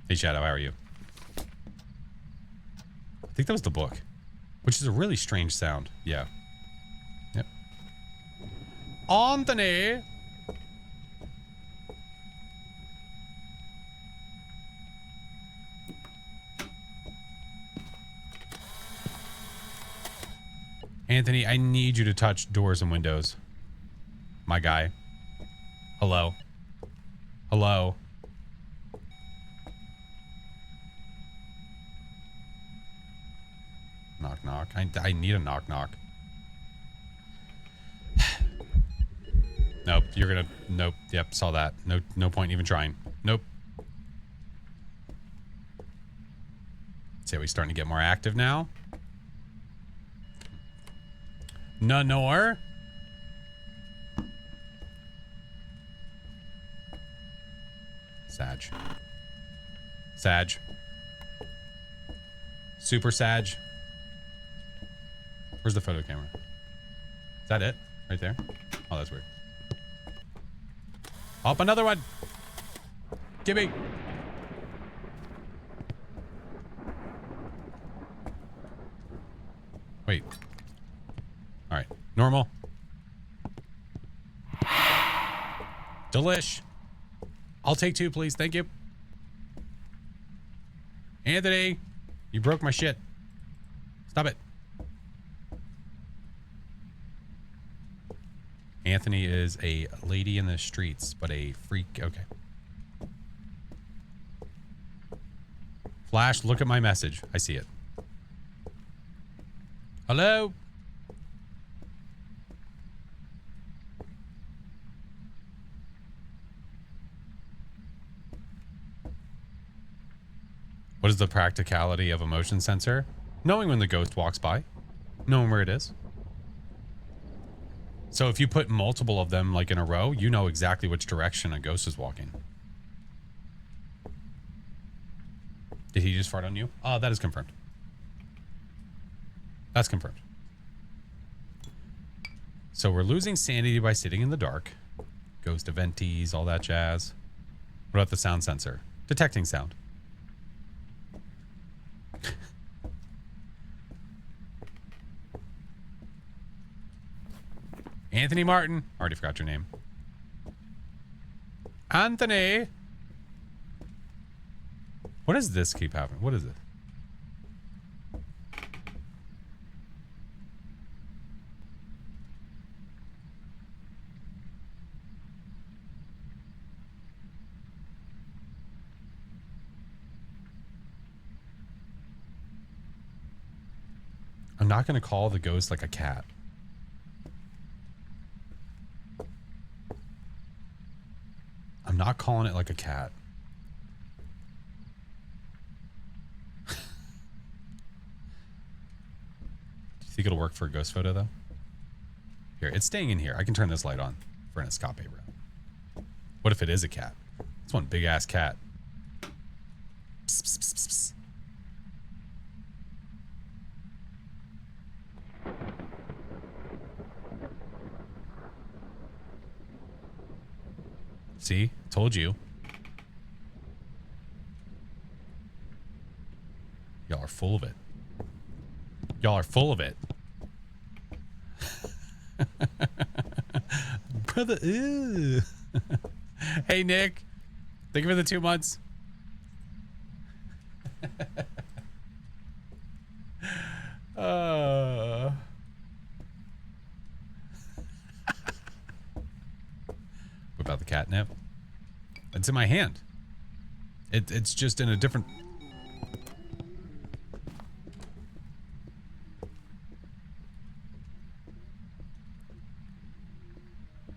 Hey, Shadow, how are you? I think that was the book, which is a really strange sound. Yeah. Yep. Anthony. Anthony, I need you to touch doors and windows. My guy. Hello. Hello. Knock, knock. I need a knock, knock. Nope. You're gonna... Nope. Yep. Saw that. No point even trying. Nope. See how he's starting to get more active now? Nor. Sag. Sag. Super Sag. Where's the photo camera? Is that it? Right there? Oh, that's weird. Up another one. Gimme. Wait. All right. Normal. Delish. I'll take 2, please. Thank you. Anthony, you broke my shit. Stop it. Anthony is a lady in the streets, but a freak. Okay. Flash, look at my message. I see it. Hello? What is the practicality of a motion sensor? Knowing when the ghost walks by. Knowing where it is. So if you put multiple of them like in a row, you know exactly which direction a ghost is walking. Did he just fart on you? Oh, that is confirmed. That's confirmed. So we're losing sanity by sitting in the dark. Ghost eventees, all that jazz. What about the sound sensor? Detecting sound. Anthony Martin. Already forgot your name. Anthony. What does this keep happening? What is it? I'm not going to call the ghost like a cat. I'm not calling it like a cat. Do you think it'll work for a ghost photo, though? Here, it's staying in here. I can turn this light on for an escape room. What if it is a cat? It's one big-ass cat. Psst, psst, psst, psst, psst. See? Told you. Y'all are full of it. Y'all are full of it. Brother, ew. Hey, Nick. Thank you for the 2 months. catnip. It's in my hand. It's just in a different...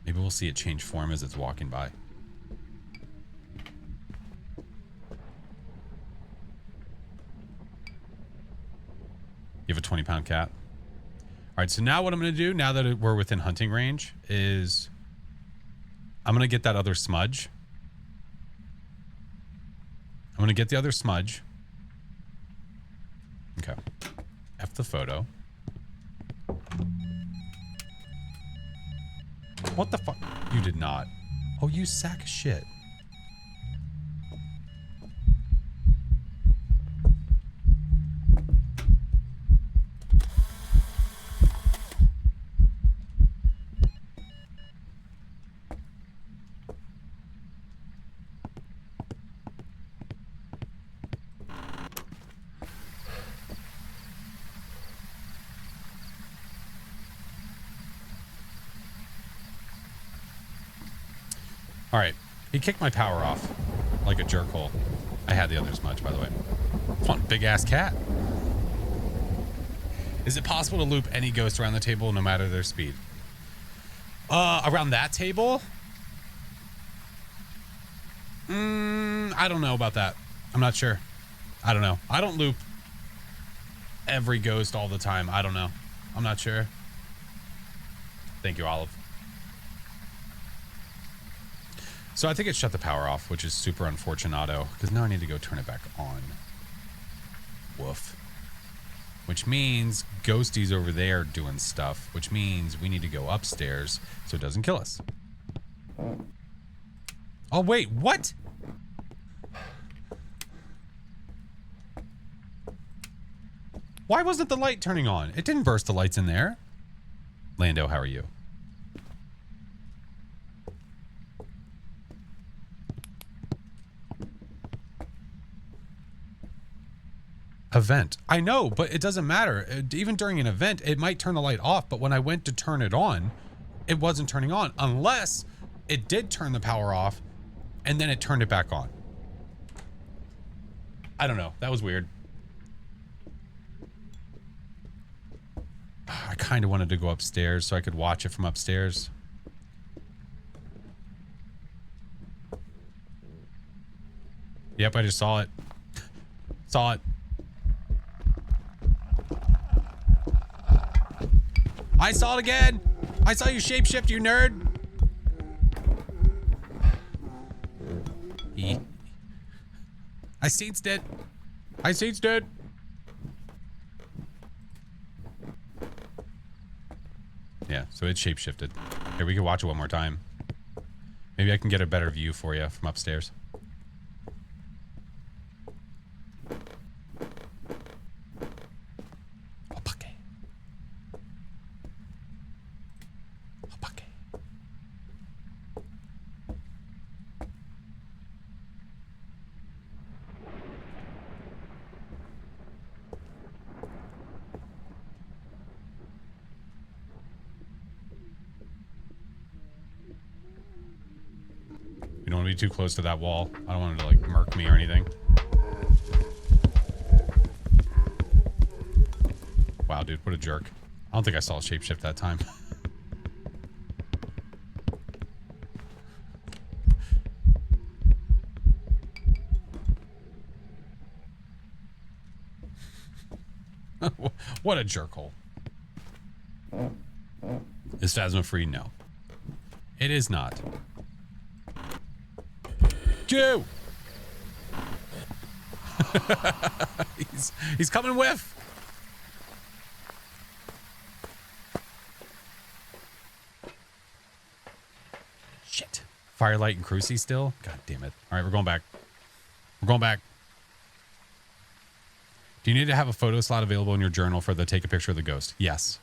Maybe we'll see it change form as it's walking by. You have a 20-pound cat. All right, so now what I'm going to do, now that we're within hunting range, is I'm going to get that other smudge. I'm going to get the other smudge. Okay. F the photo. What the fuck? You did not. Oh, you sack of shit. All right, he kicked my power off like a jerkhole. I had the other smudge, by the way. Fun, big ass cat. Is it possible to loop any ghost around the table no matter their speed? Around that table? I don't know about that. I'm not sure. I don't know. I don't loop every ghost all the time. I don't know. I'm not sure. Thank you, Olive. So I think it shut the power off, which is super unfortunato, because now I need to go turn it back on. Woof. Which means Ghosty's over there doing stuff, which means we need to go upstairs so it doesn't kill us. Oh, wait, what? Why wasn't the light turning on? It didn't burst the lights in there. Lando, how are you? Event. I know, but it doesn't matter. Even during an event, it might turn the light off, but when I went to turn it on, it wasn't turning on unless it did turn the power off and then it turned it back on. I don't know. That was weird. I kind of wanted to go upstairs so I could watch it from upstairs. Yep, I just saw it. Saw it. I saw it again. I saw you shapeshift, you nerd. I seen it. I seen it. Yeah, so it shapeshifted. Here, we can watch it one more time. Maybe I can get a better view for you from upstairs. You don't want to be too close to that wall. I don't want it to like murk me or anything. Wow, dude, what a jerk. I don't think I saw a shapeshift that time. What a jerkhole. Is Phasma free? No. It is not. Jew! he's coming with. Shit. Firelight and Cruci still? God damn it. All right, we're going back. We're going back. Do you need to have a photo slot available in your journal for the take a picture of the ghost? Yes.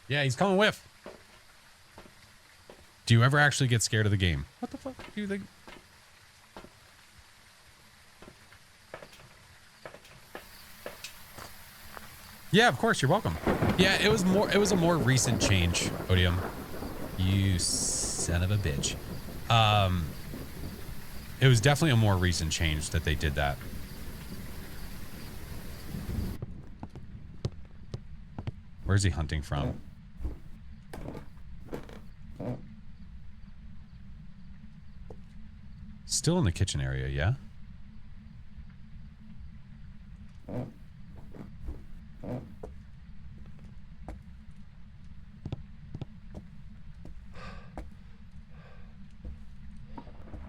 Yeah, he's coming with. Do you ever actually get scared of the game? What the fuck do you think? Yeah, of course, you're welcome. Yeah, it was a more recent change, Odium. You son of a bitch. It was definitely a more recent change that they did that. Where's he hunting from? Still in the kitchen area, yeah?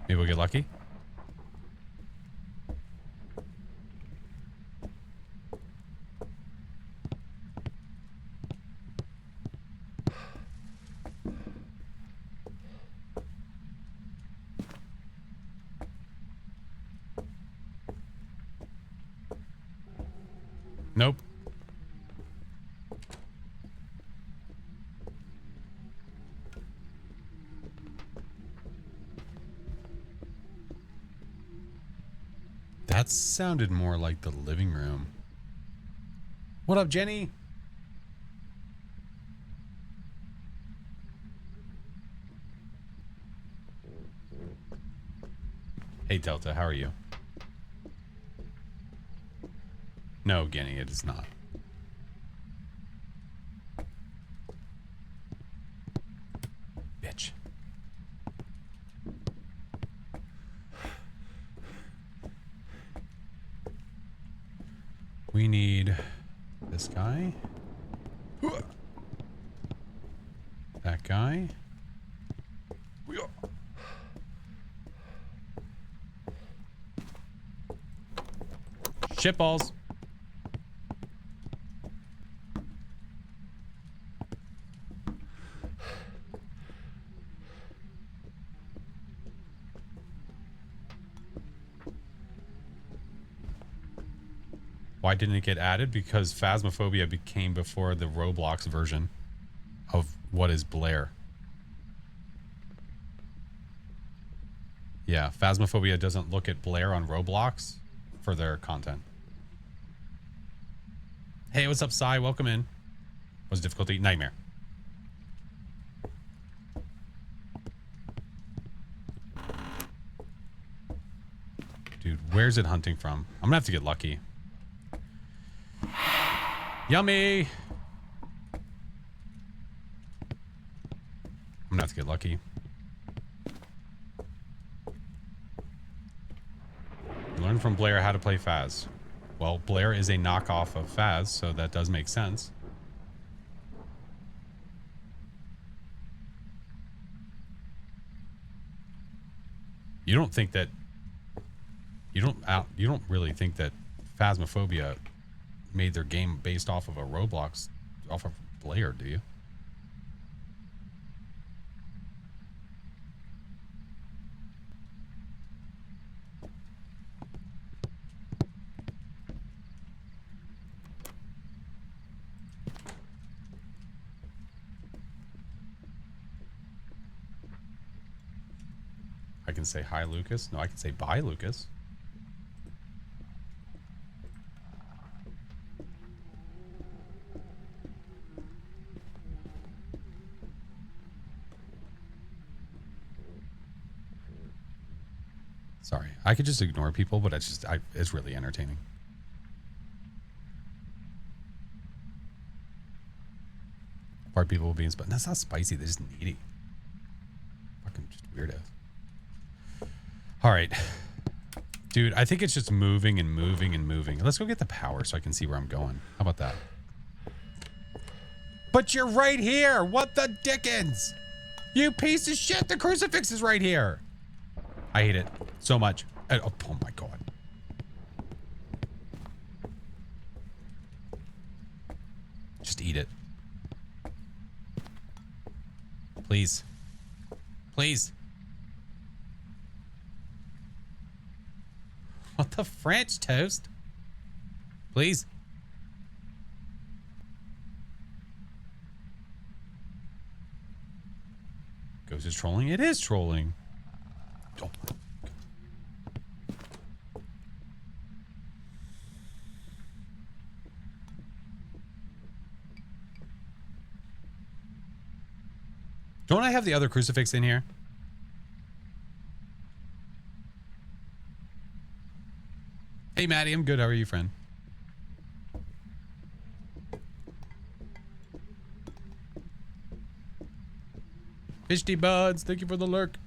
Maybe we'll get lucky. Nope. That sounded more like the living room. What up, Jenny? Hey, Delta, how are you? No, Guinea, it is not. Bitch. We need this guy. That guy. Shitballs. Why didn't it get added? Because Phasmophobia became before the Roblox version of what is Blair. Yeah, Phasmophobia doesn't look at Blair on Roblox for their content. Hey, what's up, Sai? Welcome in. What's difficulty? Nightmare. Dude, where's it hunting from? I'm gonna have to get lucky. Yummy! I'm gonna have to get lucky. Learn from Blair how to play Phas. Well, Blair is a knockoff of Phas, so that does make sense. You don't think that... You don't really think that Phasmophobia made their game based off of a Roblox, off of Blair, do you? I can say hi, Lucas. No, I can say bye, Lucas. Sorry, I could just ignore people, but it's really entertaining. Part people will be in, but that's not spicy. They're just needy. Fucking just weirdos. All right, dude. I think it's just moving and moving and moving. Let's go get the power so I can see where I'm going. How about that? But you're right here. What the dickens? You piece of shit. The crucifix is right here. I hate it so much. Oh my god. Just eat it. Please. Please. What the French toast? Please. Ghost is trolling? It is trolling. Oh. Don't I have the other crucifix in here? Hey, Maddie, I'm good. How are you, friend? Fishty buds, thank you for the lurk.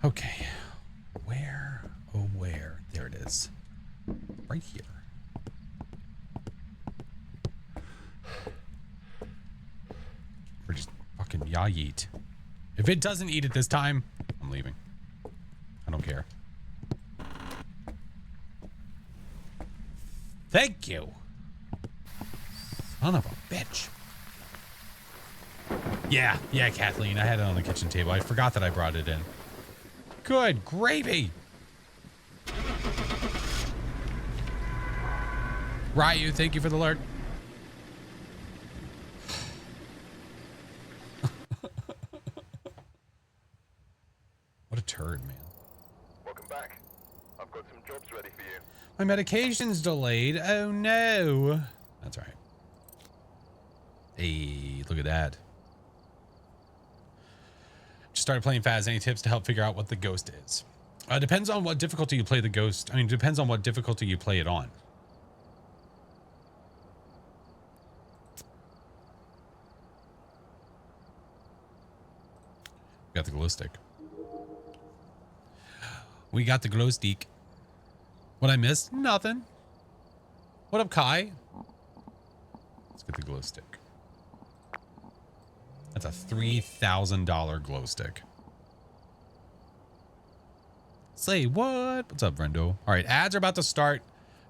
Okay. Where? Oh, where? There it is. Right here. We're just fucking yeet. If it doesn't eat it this time, I'm leaving. I don't care. Thank you. Son of a bitch. Yeah, Kathleen. I had it on the kitchen table. I forgot that I brought it in. Good gravy. Ryu, thank you for the alert. What a turd, man. Welcome back. I've got some jobs ready for you. My medication's delayed. Oh no. That's all right. Hey, look at that. Just started playing Phas. Any tips to help figure out what the ghost is? Depends on what difficulty you play the ghost. I mean, depends on what difficulty you play it on. Got the glow stick. We got the glow stick. What I missed? Nothing. What up, Kai? Let's get the glow stick. That's a $3,000 glow stick. Say what? What's up, Brendo? All right, ads are about to start.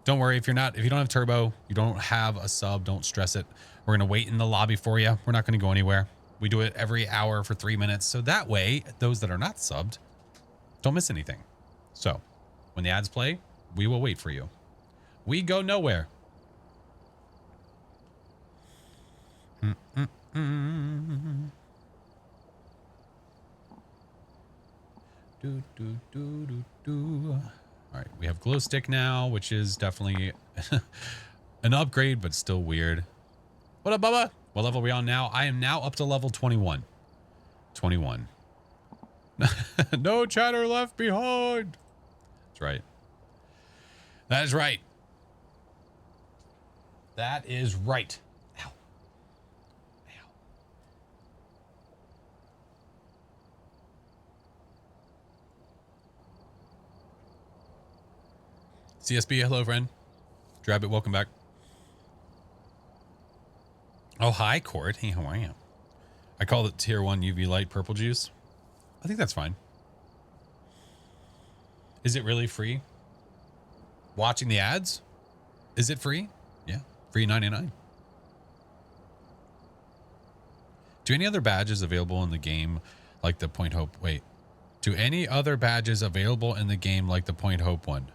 Don't worry if you don't have turbo, you don't have a sub, don't stress it. We're gonna wait in the lobby for you. We're not gonna go anywhere. We do it every hour for 3 minutes, so that way those that are not subbed don't miss anything. So when the ads play, we will wait for you. We go nowhere. All right, we have glow stick now, which is definitely an upgrade, but still weird. What up, Bubba? What level are we on now? I am now up to level 21. 21. No chatter left behind. That's right. That is right. That is right. Ow. Ow. CSB, hello, friend. Drab it, welcome back. Oh, hi, Court. Hey, how are you? I called it tier 1 UV light purple juice. I think that's fine. Is it really free? Watching the ads? Is it free? Yeah, free 99. Do any other badges available in the game like the Point Hope? Wait. Do any other badges available in the game like the Point Hope one?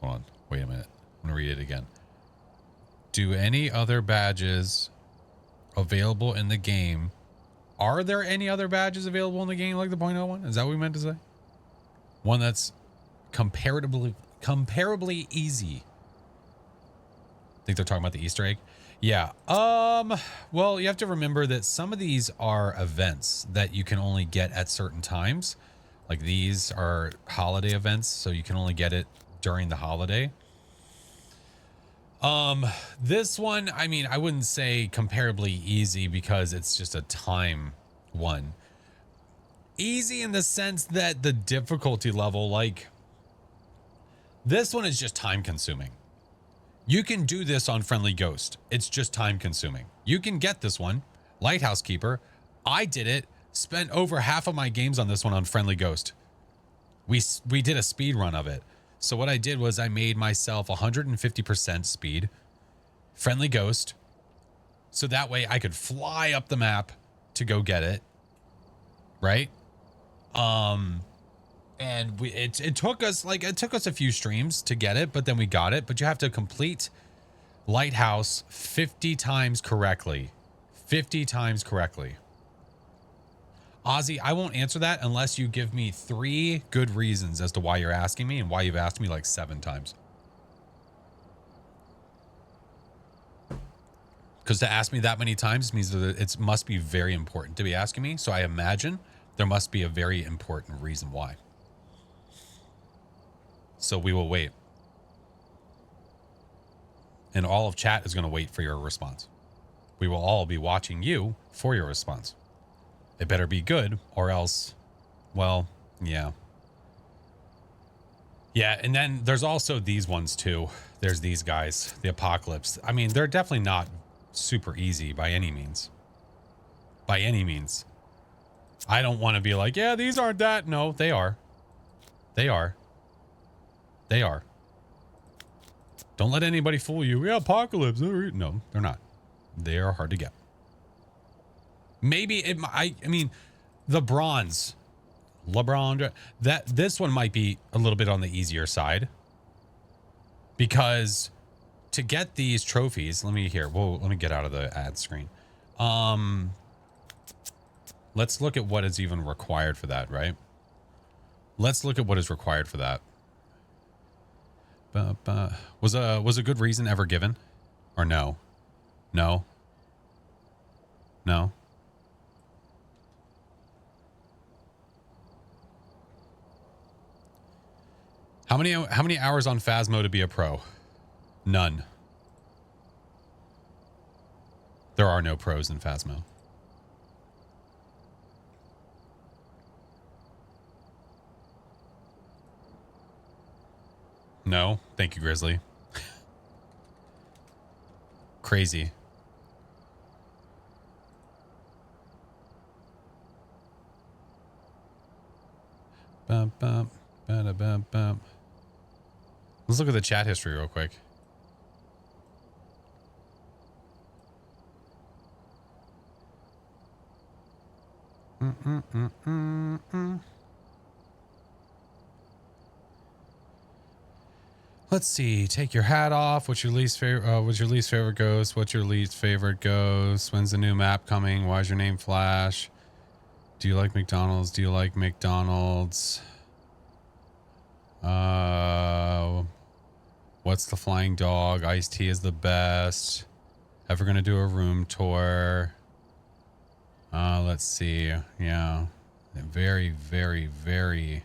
Hold on. Wait a minute. I'm going to read it again. Do any other badges available in the game? Are there any other badges available in the game like the .0 one? Is that what we meant to say? One that's comparably easy. I think they're talking about the Easter egg. Yeah. Well, you have to remember that some of these are events that you can only get at certain times. Like these are holiday events, so you can only get it during the holiday. This one, I mean, I wouldn't say comparably easy because it's just a time one. Easy in the sense that the difficulty level, like this one is just time consuming. You can do this on Friendly Ghost. It's just time consuming. You can get this one, Lighthouse Keeper. I did it, spent over half of my games on this one on Friendly Ghost. We did a speed run of it. So what I did was I made myself 150% speed, Friendly Ghost, so that way I could fly up the map to go get it, right? And it took us a few streams to get it, but then we got it. But you have to complete Lighthouse 50 times correctly. 50 times correctly. Ozzy, I won't answer that unless you give me 3 good reasons as to why you're asking me and why you've asked me like 7 times. Because to ask me that many times means that it must be very important to be asking me. So I imagine there must be a very important reason why. So we will wait. And all of chat is going to wait for your response. We will all be watching you for your response. It better be good or else, well, yeah. Yeah, and then there's also these ones too. There's these guys, the Apocalypse. I mean, they're definitely not super easy by any means. By any means. I don't want to be like, yeah, these aren't that. No, they are. They are. They are. Don't let anybody fool you. Yeah, Apocalypse. No, they're not. They are hard to get. Maybe it. I mean, the bronze, LeBron. This one might be a little bit on the easier side because to get these trophies, let me get out of the ad screen. Let's look at what is even required for that, right? Let's look at what is required for that. Was a good reason ever given? Or no? No? No? How many hours on Phasmo to be a pro? None. There are no pros in Phasmo. No, thank you, Grizzly. Crazy. Bum, bum, bada, bum, bum. Let's look at the chat history real quick. Let's see. Take your hat off. What's your least favorite? What's your least favorite ghost? What's your least favorite ghost? When's the new map coming? Why is your name Flash? Do you like McDonald's? Do you like McDonald's? What's the flying dog? Iced tea is the best. Ever gonna do a room tour? Let's see. Yeah, very, very, very,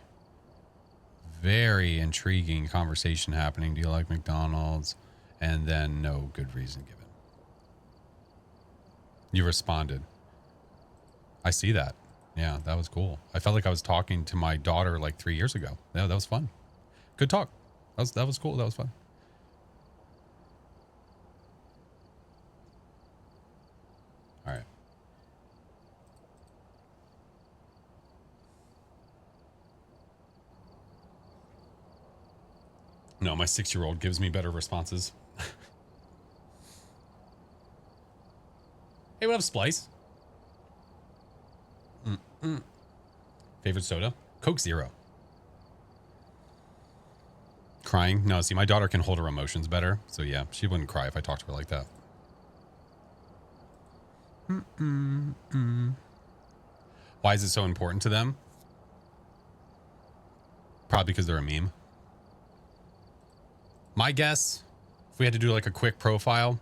very intriguing conversation happening. Do you like McDonald's? And then no good reason given. You responded. I see that. Yeah, that was cool. I felt like I was talking to my daughter like 3 years ago. Yeah, that was fun. Good talk. That was cool. That was fun. All right. No, my 6-year-old gives me better responses. Hey, what up, Splice? Favorite soda? Coke Zero. Crying? No, see, my daughter can hold her emotions better. So yeah, she wouldn't cry if I talked to her like that. Why is it so important to them? Probably because they're a meme. My guess, if we had to do like a quick profile,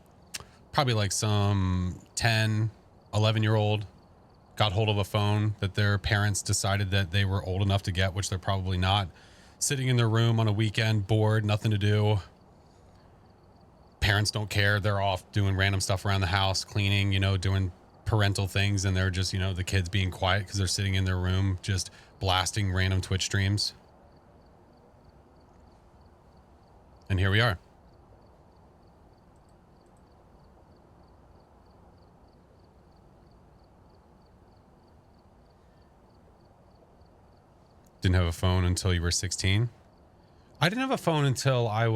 probably like some 10, 11-year-old got hold of a phone that their parents decided that they were old enough to get, which they're probably not. Sitting in their room on a weekend, bored, nothing to do. Parents don't care. They're off doing random stuff around the house, cleaning, you know, doing parental things. And they're just, you know, the kids being quiet because they're sitting in their room, just blasting random Twitch streams. And here we are. Didn't have a phone until you were 16. I didn't have a phone until I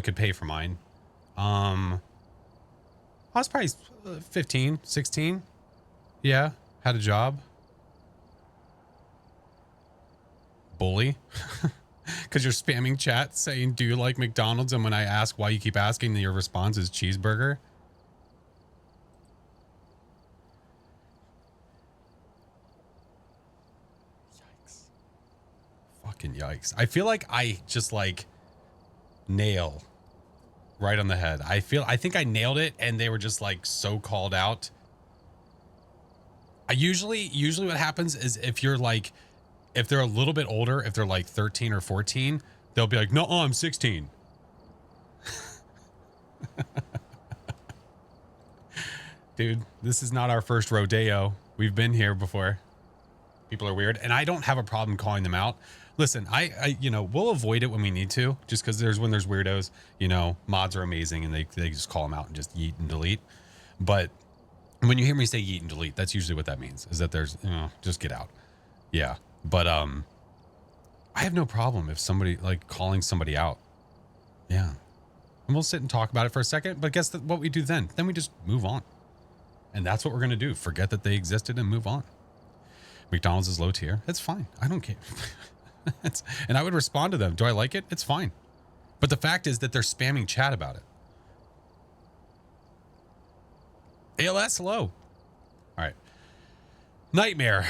could pay for mine. I was probably 15, 16. Yeah, had a job. Bully. Because you're spamming chat saying, do you like McDonald's? And when I ask why you keep asking, your response is cheeseburger. Fucking yikes. I feel like I just like nail right on the head. I think I nailed it and they were just like so called out. Usually what happens is if they're a little bit older, if they're like 13 or 14, they'll be like, no, I'm 16. Dude, this is not our first rodeo. We've been here before. People are weird, and I don't have a problem calling them out. Listen, I we'll avoid it when we need to, just because when there's weirdos, mods are amazing and they just call them out and just yeet and delete. But when you hear me say yeet and delete, that's usually what that means, is that there's, just get out. Yeah. But I have no problem if somebody like calling somebody out. Yeah. And we'll sit and talk about it for a second, but guess what we do then? Then we just move on. And that's what we're going to do. Forget that they existed and move on. McDonald's is low tier. It's fine. I don't care. And I would respond to them. Do I like it? It's fine. But the fact is that they're spamming chat about it. ALS, hello. All right. Nightmare.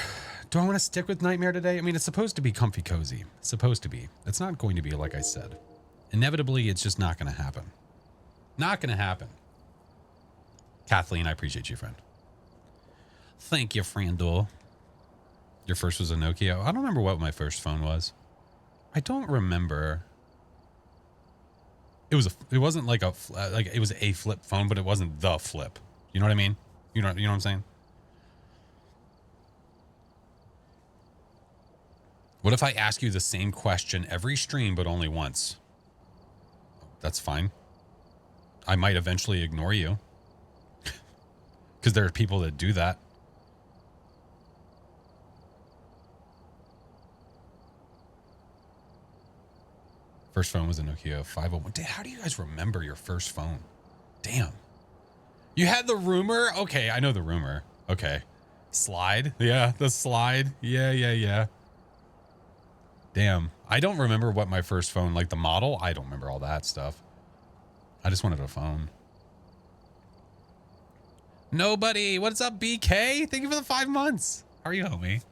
Do I want to stick with Nightmare today? I mean, it's supposed to be comfy cozy. It's supposed to be. It's not going to be like I said. Inevitably, it's just not going to happen. Not going to happen. Kathleen, I appreciate you, friend. Thank you, friendo. Your first was a Nokia? I don't remember what my first phone was. I don't remember. It wasn't like it was a flip phone, but it wasn't the flip. You know what I mean? You know what I'm saying? What if I ask you the same question every stream, but only once? That's fine. I might eventually ignore you. Because there are people that do that. First phone was a Nokia 501. Damn, how do you guys remember your first phone? Damn. You had the rumor? Okay, I know the rumor. Okay. Slide? Yeah, the slide. Yeah. Damn. I don't remember what my first phone, like the model. I don't remember all that stuff. I just wanted a phone. Nobody. What's up, BK? Thank you for the 5 months. How are you, homie?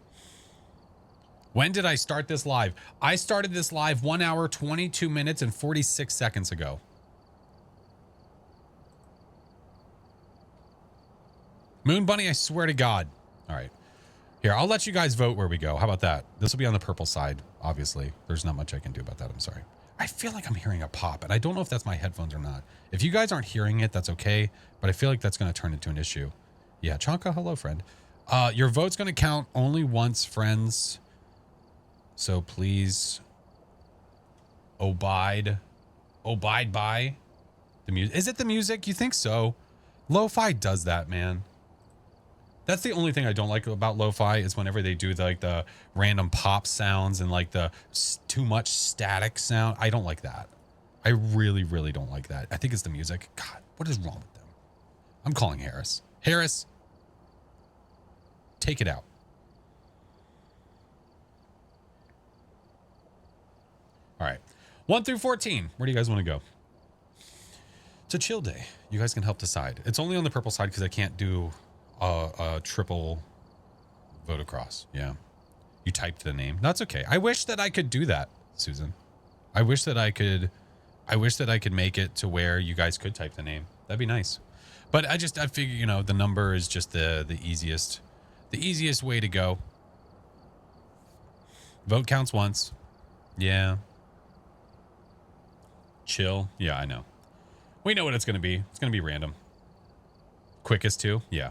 When did I start this live? I started this live 1 hour, 22 minutes, and 46 seconds ago. Moon Bunny, I swear to God. All right. Here, I'll let you guys vote where we go. How about that? This will be on the purple side, obviously. There's not much I can do about that. I'm sorry. I feel like I'm hearing a pop, and I don't know if that's my headphones or not. If you guys aren't hearing it, that's okay, but I feel like that's going to turn into an issue. Yeah, Chanka, hello, friend. Your vote's going to count only once, friends. So please abide by the music. Is it the music? You think so? Lo-fi does that, man. That's the only thing I don't like about lo-fi is whenever they do the random pop sounds and like the too much static sound. I don't like that. I really, really don't like that. I think it's the music. God, what is wrong with them? I'm calling Harris. Harris, take it out. All right. 1 through 14. Where do you guys want to go? It's a chill day. You guys can help decide. It's only on the purple side because I can't do a triple vote across. Yeah. You typed the name. That's okay. I wish that I could do that, Susan. I wish that I could make it to where you guys could type the name. That'd be nice. But I figure, the number is just the easiest way to go. Vote counts once. Yeah. Chill. Yeah, I know. We know what it's going to be. It's going to be random. Quickest too? Yeah.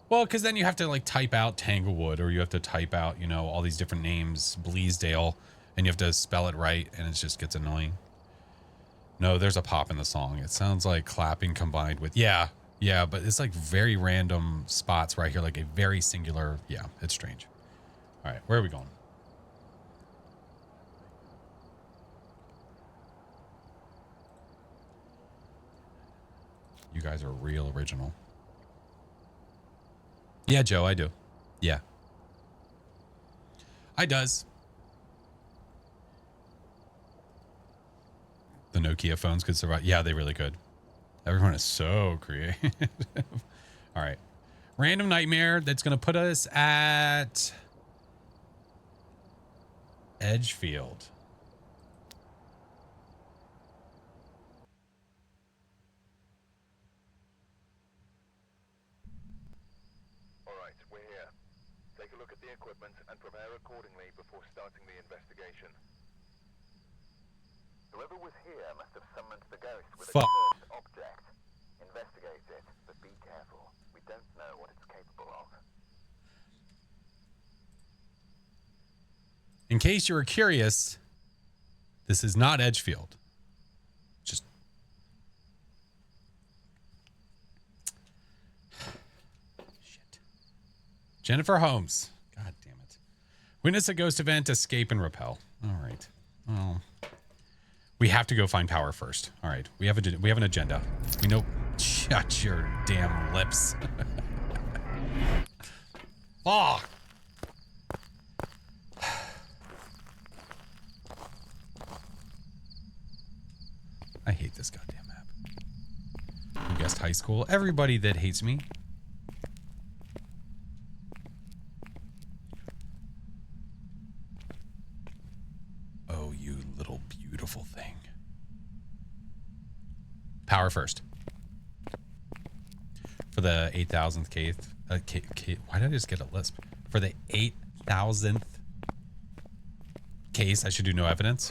Well, because then you have to type out Tanglewood, or you have to type out, all these different names, Bleasdale, and you have to spell it right, and it just gets annoying. No, there's a pop in the song. It sounds like clapping combined with, yeah, but it's very random spots right here, like a very singular, yeah, it's strange. All right, where are we going? You guys are real original. Yeah, Joe, I do. Yeah. I does. The Nokia phones could survive. Yeah, they really could. Everyone is so creative. All right. Random nightmare that's going to put us at Edgefield. Alright, we're here. Take a look at the equipment and prepare accordingly before starting the investigation. Whoever was here must have summoned the ghost with a cursed object. Investigate it, but be careful. We don't know what it's capable of. In case you were curious, this is not Edgefield. Just shit. Jennifer Holmes. God damn it. Witness a ghost event, escape and repel. All right. Well, we have to go find power first. All right. We have an agenda. We know. Shut your damn lips. Oh. I hate this goddamn map. You guessed high school. Everybody that hates me. Oh, you little beautiful thing. Power first. For the 8,000th case. Why did I just get a lisp? For the 8,000th case, I should do no evidence.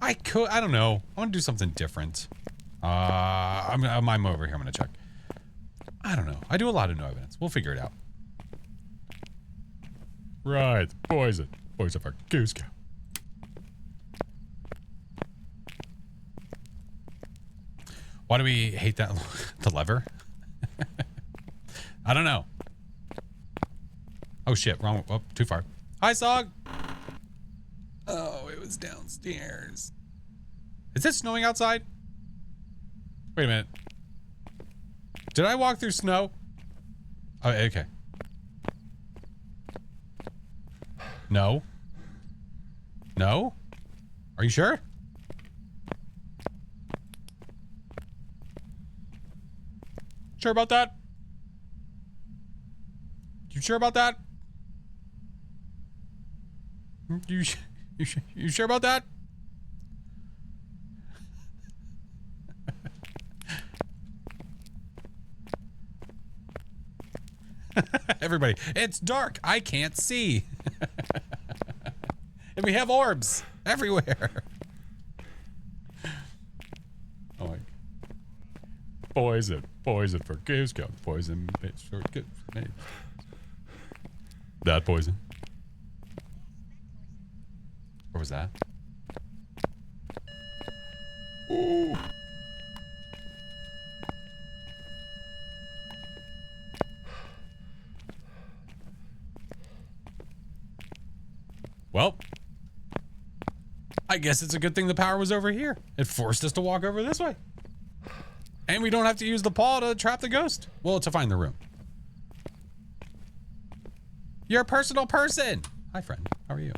I don't know. I want to do something different. I'm over here. I'm going to check. I don't know. I do a lot of no evidence. We'll figure it out. Right. Poison. Poison for goose cow. Why do we hate that? The lever? I don't know. Oh, shit. Wrong. Oh, too far. Hi, Sog. Oh, it was downstairs. Is it snowing outside? Wait a minute. Did I walk through snow? Oh, okay. No. No? Are you sure? Sure about that? You sure about that? You sure about that? Everybody, it's dark. I can't see. And we have orbs everywhere. Oh my. Poison. Poison for goose goat. Poison for goose. That poison. What was that? Ooh. Well, I guess it's a good thing the power was over here. It forced us to walk over this way. And we don't have to use the paw to trap the ghost. Well, to find the room. You're a personal person. Hi, friend. How are you?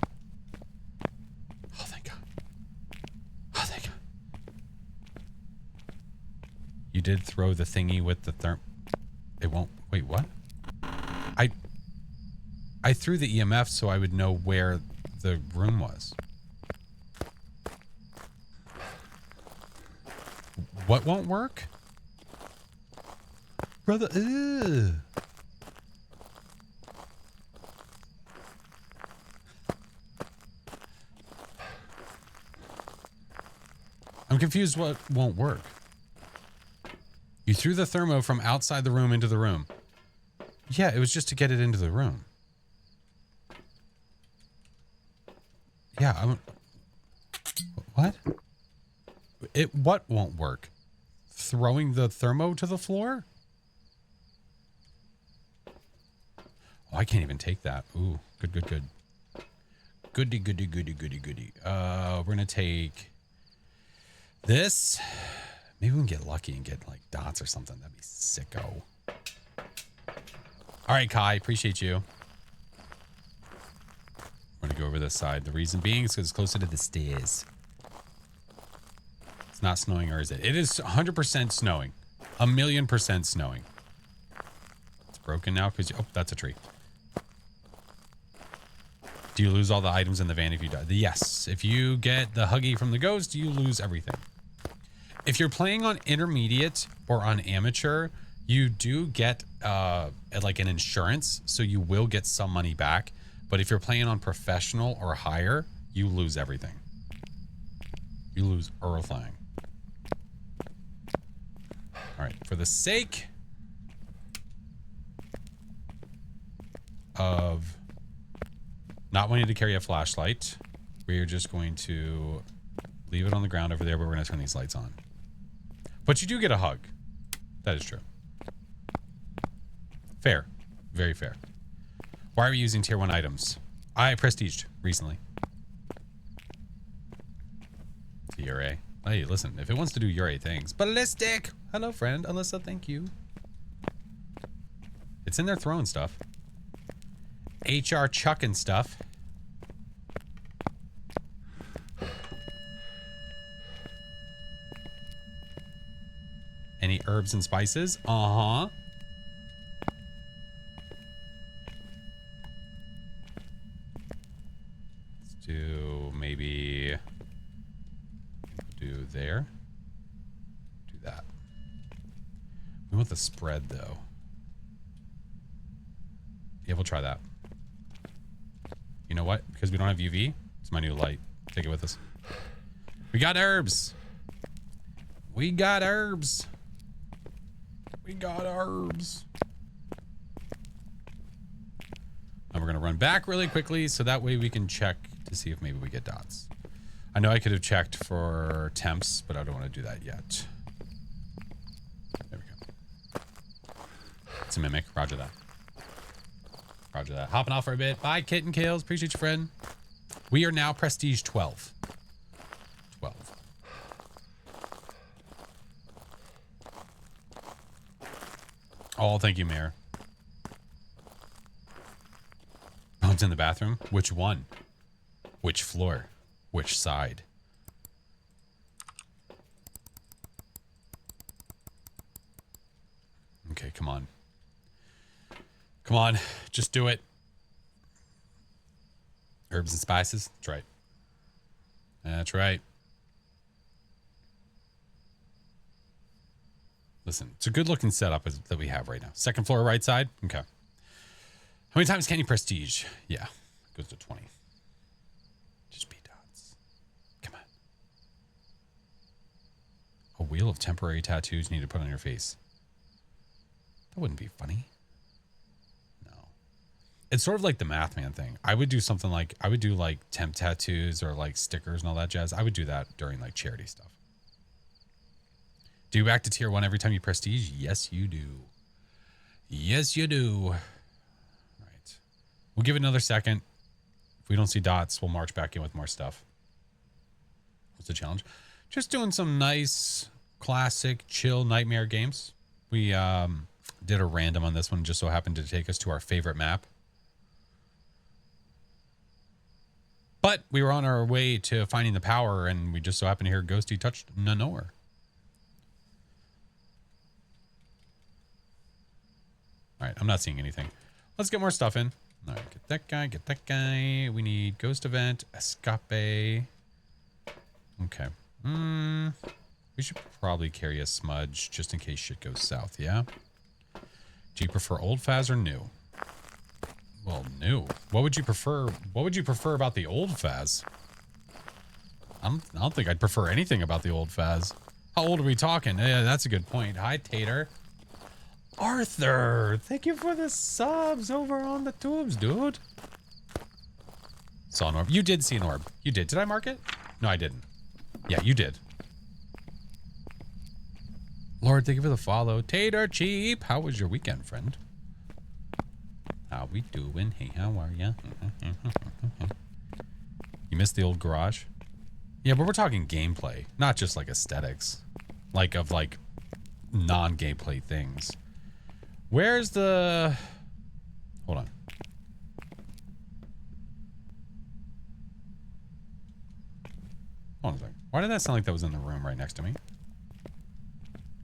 Oh, thank God. Oh, thank God. You did throw the thingy with the It won't. Wait, what? I threw the EMF so I would know where the room was. What won't work? Brother, ugh. I'm confused what won't work. You threw the thermo from outside the room into the room. Yeah, it was just to get it into the room. Yeah, what? What won't work? Throwing the thermo to the floor? Oh, I can't even take that. Ooh, good, good, good. Goody, goody, goody, goody, goody. We're gonna take this. Maybe we can get lucky and get like dots or something. That'd be sicko. All right, Kai, appreciate you. We're gonna go over this side. The reason being is because it's closer to the stairs. It's not snowing, or is it? It is 100% snowing. 1,000,000% snowing. It's broken now because oh, that's a tree. Do you lose all the items in the van if you die? Yes. If you get the Huggy from the ghost, you lose everything. If you're playing on intermediate or on amateur, you do get like an insurance, so you will get some money back. But if you're playing on professional or higher, you lose everything. You lose everything. All right, for the sake of not wanting to carry a flashlight, we're just going to leave it on the ground over there, but we're going to turn these lights on. But you do get a hug. That is true. Fair. Very fair. Why are we using tier 1 items? I prestiged recently. Yurei. Hey, listen, if it wants to do Yurei things. Ballistic! Hello, friend. Alyssa, thank you. It's in there throwing stuff. HR chucking stuff. Any herbs and spices? Uh-huh. Let's do maybe do there. Do that. We want the spread though. Yeah, we'll try that. You know what? Because we don't have UV, it's my new light. Take it with us. We got herbs. We got herbs. We got herbs. And we're going to run back really quickly so that way we can check to see if maybe we get dots. I know I could have checked for temps, but I don't want to do that yet. There we go. It's a mimic. Roger that. Roger that. Hopping off for a bit. Bye, Kitten Kales. Appreciate you, friend. We are now Prestige 12. 12. Oh, thank you, Mayor. Oh, it's in the bathroom? Which one? Which floor? Which side? Okay, come on. Come on, just do it. Herbs and spices? That's right. That's right. Listen, it's a good looking setup that we have right now. Second floor, right side? Okay. How many times can you prestige? Yeah, goes to 20. Just be dots. Come on. A wheel of temporary tattoos you need to put on your face. That wouldn't be funny. No. It's sort of like the Math Man thing. I would do something like, I would do like temp tattoos or like stickers and all that jazz. I would do that during like charity stuff. Do you back to tier 1 every time you prestige? Yes, you do. Yes, you do. Right. We'll give it another second. If we don't see dots, we'll march back in with more stuff. What's the challenge? Just doing some nice, classic, chill nightmare games. We did a random on this one, just so happened to take us to our favorite map. But we were on our way to finding the power, and we just so happened to hear Ghosty touched Nanor. All right, I'm not seeing anything. Let's get more stuff in. All right, get that guy, get that guy. We need ghost event, escape. Okay. We should probably carry a smudge just in case shit goes south, yeah? Do you prefer old Phaz or new? Well, new. What would you prefer? What would you prefer about the old Phaz? I don't think I'd prefer anything about the old Phaz. How old are we talking? Yeah, that's a good point. Hi, Tater. Arthur, thank you for the subs over on the tubes, dude. Saw an orb. You did see an orb. You did. Did I mark it? No, I didn't. Yeah, you did. Lord, thank you for the follow. Tater Cheap, how was your weekend, friend? How we doing? Hey, how are ya? You missed the old garage? Yeah, but we're talking gameplay, not just like aesthetics. Like of like non-gameplay things. Where's the... Hold on. Hold on a second. Why did that sound like that was in the room right next to me?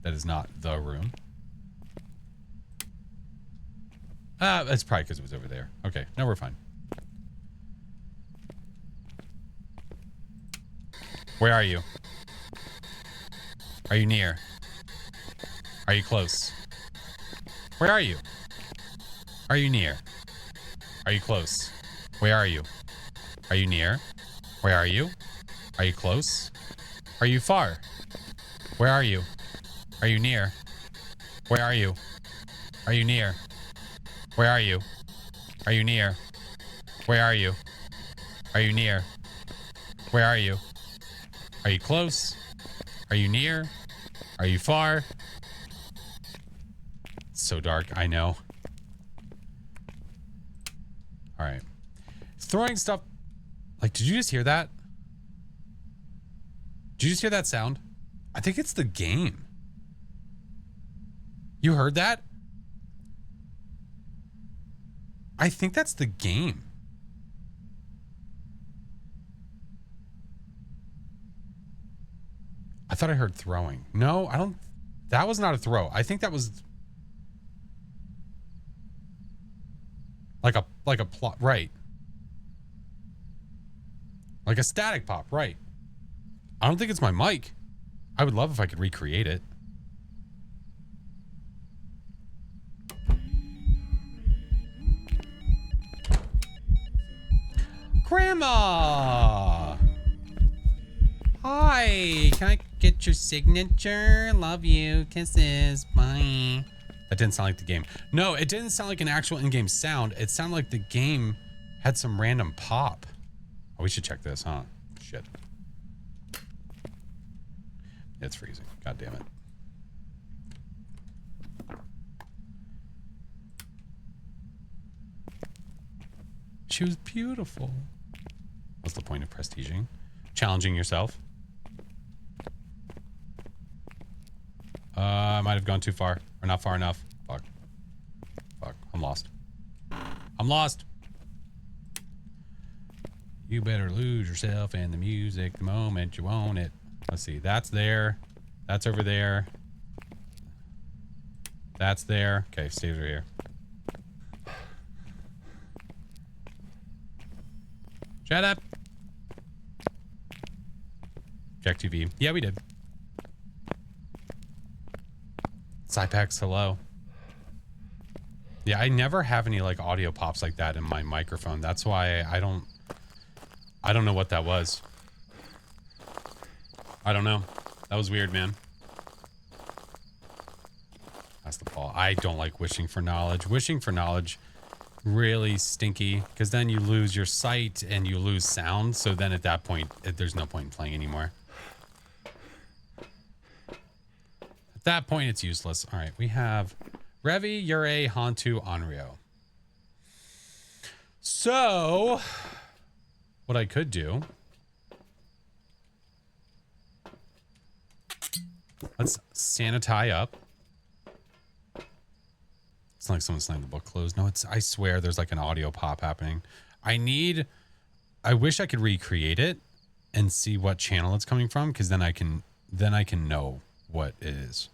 That is not the room. That's probably because it was over there. Okay, now we're fine. Where are you? Are you near? Are you close? Where are you? Are you near? Are you close? Where are you? Are you near? Where are you? Are you close? Are you far? Where are you? Are you near? Where are you? Are you near? Where are you? Are you near? Where are you? Are you near? Where are you? Are you close? Are you near? Are you far? It's so dark, I know. All right. Throwing stuff. Like, did you just hear that? Did you just hear that sound? I think it's the game. You heard that? I think that's the game. I thought I heard throwing. No, I don't. That was not a throw. I think that was like a plot, right? Like a static pop, right? I don't think it's my mic. I would love if I could recreate it. Grandma! Hi! Can I get your signature? Love you. Kisses. Bye. That didn't sound like the game. No, it didn't sound like an actual in-game sound. It sounded like the game had some random pop. Oh, we should check this, huh? Shit. It's freezing. God damn it. She was beautiful. What's the point of prestiging? Challenging yourself? I might have gone too far. Or not far enough. Fuck. Fuck. I'm lost. I'm lost. You better lose yourself in the music the moment you want it. Let's see. That's there. That's over there. That's there. Okay, stay over here. Shut up. Check TV. Yeah, we did. Cypax, hello. Yeah, I never have any like audio pops like that in my microphone. That's why I don't know what that was. I don't know. That was weird, man. That's the ball. I don't like wishing for knowledge. Wishing for knowledge, really stinky, because then you lose your sight and you lose sound. So then at that point, there's no point in playing anymore. At that point, it's useless. All right, we have Revi, Yurei, Hantu, Onryo. So, what I could do... Let's sanitize up. It's not like someone slammed the book closed. No, it's, I swear there's like an audio pop happening. I wish I could recreate it and see what channel it's coming from, because then I can know what it is.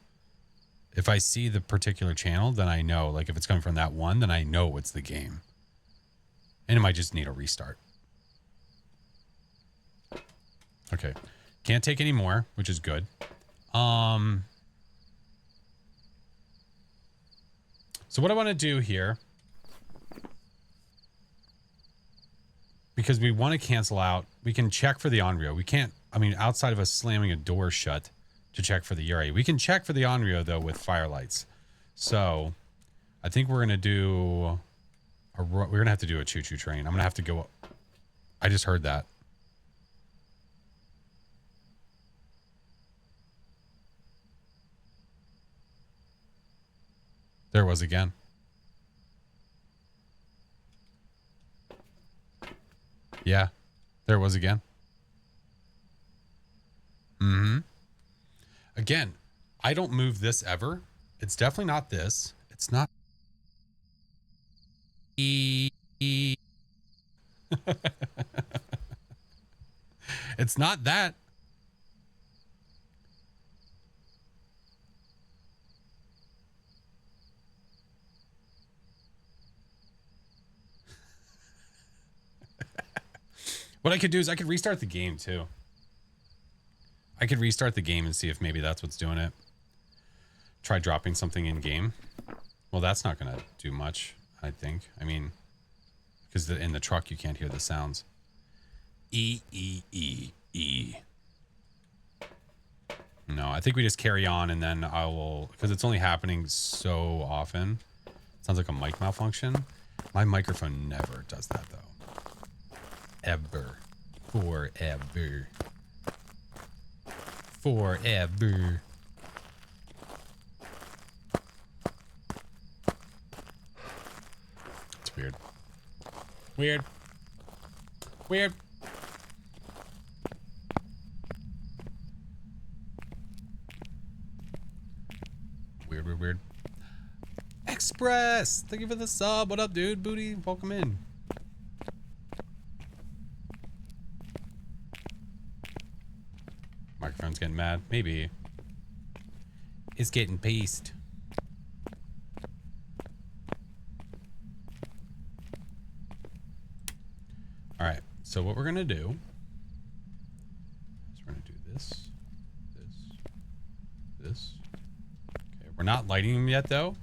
If I see the particular channel, then I know, like if it's coming from that one, then I know it's the game. And it might just need a restart. Okay. Can't take any more, which is good. So what I want to do here, because we want to cancel out, we can check for the Onryo. We can't, I mean, outside of us slamming a door shut to check for the Yurei. We can check for the Onryo, though, with firelights. So I think we're going to do, we're going to have to do a choo-choo train. I'm going to have to go, I just heard that. There it was again. Yeah, there it was again. Mm-hmm. Again, I don't move this ever. It's definitely not this. It's not. It's not that. What I could do is I could restart the game too. I could restart the game and see if maybe that's what's doing it. Try dropping something in game. Well, that's not gonna do much, I think. I mean, because in the truck you can't hear the sounds. E, E, E, E. No, I think we just carry on and then I will, because it's only happening so often. Sounds like a mic malfunction. My microphone never does that though. Ever. Forever. Forever. It's weird. Weird. Weird. Weird, weird, weird. Express! Thank you for the sub. What up, dude? Booty, welcome in. Microphone's getting mad. Maybe. It's getting paced. Alright, so what we're gonna do is we're gonna do this, this. Okay, we're not lighting them yet though.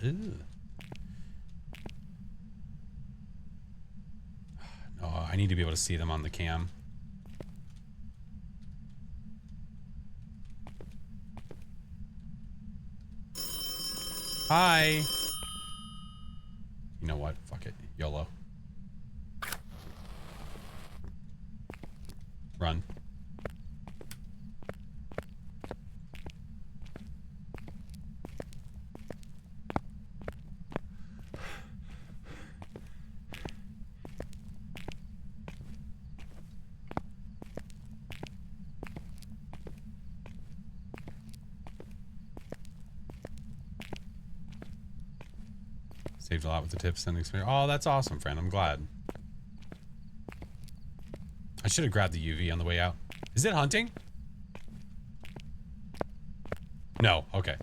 Ew. No, I need to be able to see them on the cam. Hi. You know what? Fuck it. YOLO. Run. Saved a lot with the tips and experience. Oh, that's awesome, friend. I'm glad. I should have grabbed the UV on the way out. Is it hunting? No. Okay.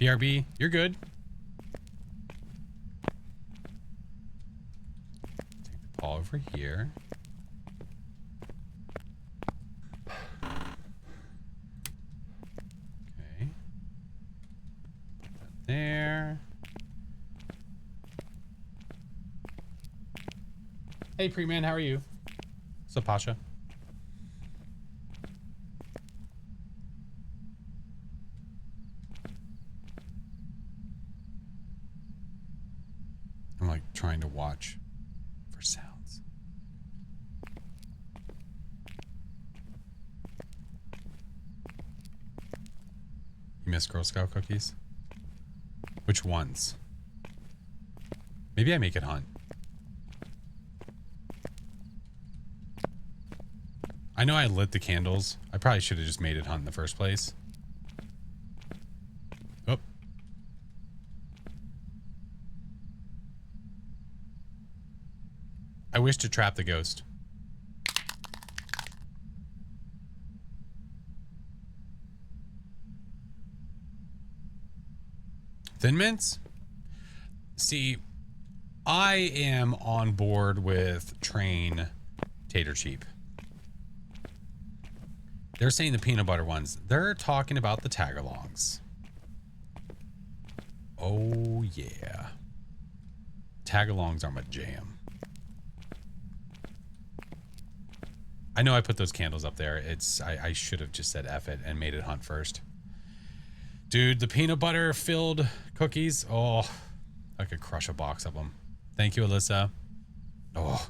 BRB, you're good. Take the paw over here. Okay. Put that there. Hey, Pre-Man, how are you? What's up, Pasha? I'm like trying to watch for sounds. You miss Girl Scout cookies? Which ones? Maybe I make it hunt. I know I lit the candles. I probably should have just made it hunt in the first place. Oh. I wish to trap the ghost. Thin Mints? See, I am on board with Train Tater Cheap. They're saying the peanut butter ones. They're talking about the tagalongs. Oh, yeah. Tagalongs are my jam. I know I put those candles up there. I should have just said F it and made it hunt first. Dude, the peanut butter filled cookies. Oh, I could crush a box of them. Thank you, Alyssa. Oh,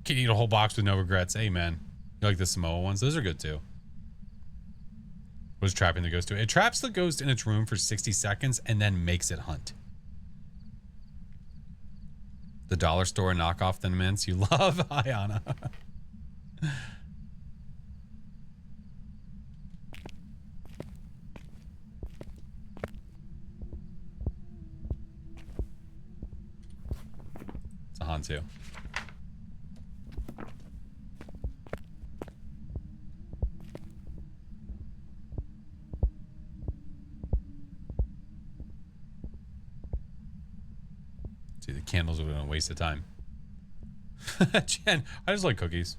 can eat a whole box with no regrets. Amen. You like the Samoa ones? Those are good too. What does trapping the ghost do? It traps the ghost in its room for 60 seconds and then makes it hunt. The dollar store knockoff Thin Mints you love. Hi, Anna. It's a hunt too. See, the candles would have been a waste of time. Jen, I just like cookies.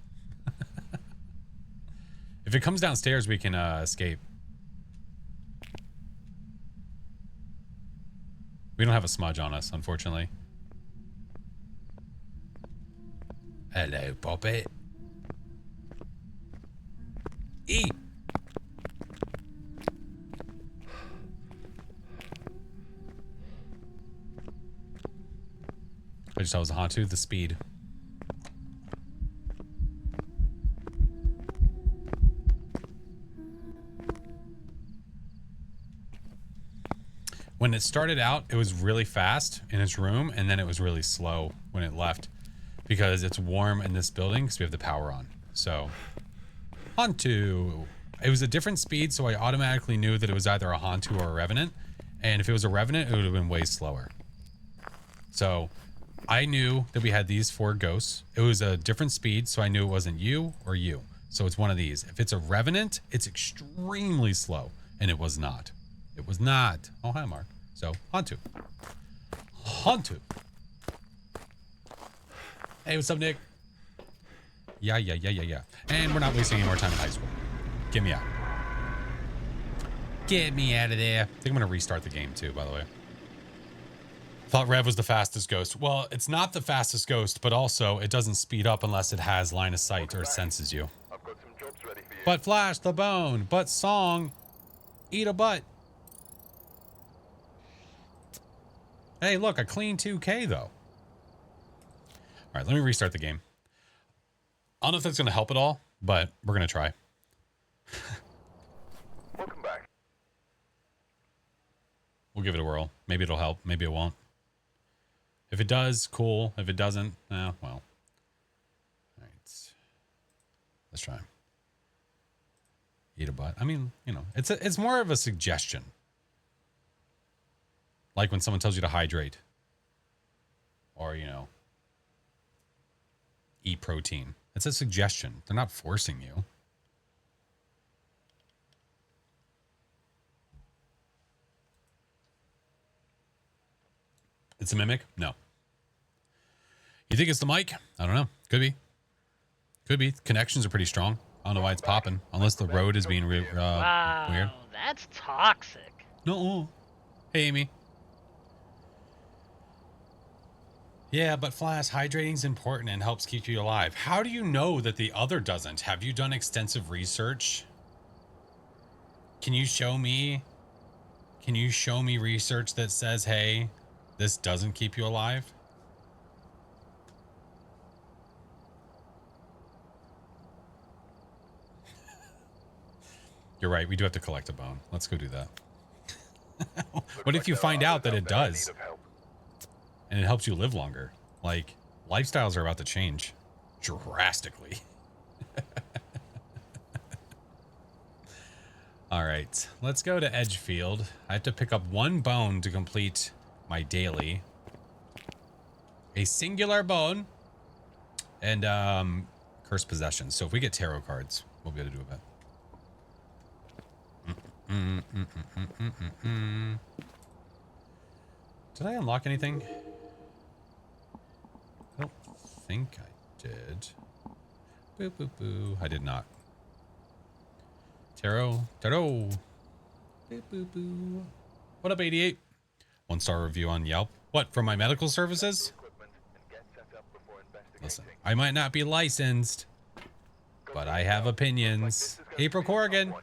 If it comes downstairs, we can escape. We don't have a smudge on us, unfortunately. Hello, Poppy. E. I just thought it was a Hantu, the speed. When it started out, it was really fast in its room, and then it was really slow when it left because it's warm in this building because we have the power on. So, Hantu. It was a different speed, so I automatically knew that it was either a Hantu or a Revenant. And if it was a Revenant, it would have been way slower. So, I knew that we had these 4 ghosts. It was a different speed, so I knew it wasn't you or you. So it's one of these. If it's a Revenant, it's extremely slow, and it was not. It was not. Oh, hi, Mark. So, Hantu. Hantu. Hey, what's up, Nick? Yeah. And we're not wasting any more time in high school. Get me out. Get me out of there. I think I'm going to restart the game, too, by the way. Thought Rev was the fastest ghost. Well, it's not the fastest ghost, but also it doesn't speed up unless it has line of sight or senses you. I've got some jobs ready for you. But Flash, the bone. But song. Eat a butt. Hey, look, a clean 2K, though. All right, let me restart the game. I don't know if that's going to help at all, but we're going to try. Welcome back. We'll give it a whirl. Maybe it'll help. Maybe it won't. If it does, cool. If it doesn't, well. All right. Let's try. Eat a butt. I mean, you know, it's more of a suggestion. Like when someone tells you to hydrate. Or, you know, eat protein. It's a suggestion. They're not forcing you. It's a mimic? No. You think it's the mic? I don't know. Could be. Could be. Connections are pretty strong. I don't know why it's popping. Unless the road is being weird. Wow, that's toxic. No. Hey, Amy. Yeah, but Flash, hydrating's important and helps keep you alive. How do you know that the other doesn't? Have you done extensive research? Can you show me? Can you show me research that says, hey, this doesn't keep you alive? You're right. We do have to collect a bone. Let's go do that. What if you find out that it does? And it helps you live longer? Like, lifestyles are about to change drastically. All right, let's go to Edgefield. I have to pick up 1 bone to complete my daily. A singular bone. And cursed possession. So if we get tarot cards, we'll be able to do a bit. Did I unlock anything? I don't think I did. Boo, boo, boo. I did not. Tarot. Boo, boo, boo. What up, 88? 1-star review on Yelp. What, for my medical services? Listen, I might not be licensed, but I have opinions. April Corrigan.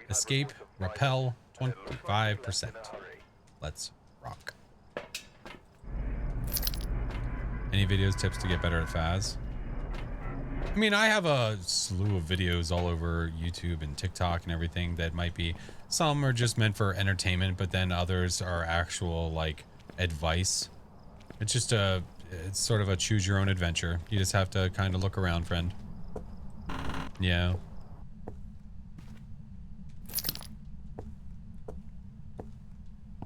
Escape, repel, 25%. Let's rock. Any videos, tips to get better at Phas? I mean, I have a slew of videos all over YouTube and TikTok and everything that might be, some are just meant for entertainment, but then others are actual, like, advice. It's just it's sort of a choose your own adventure. You just have to kind of look around, friend. Yeah.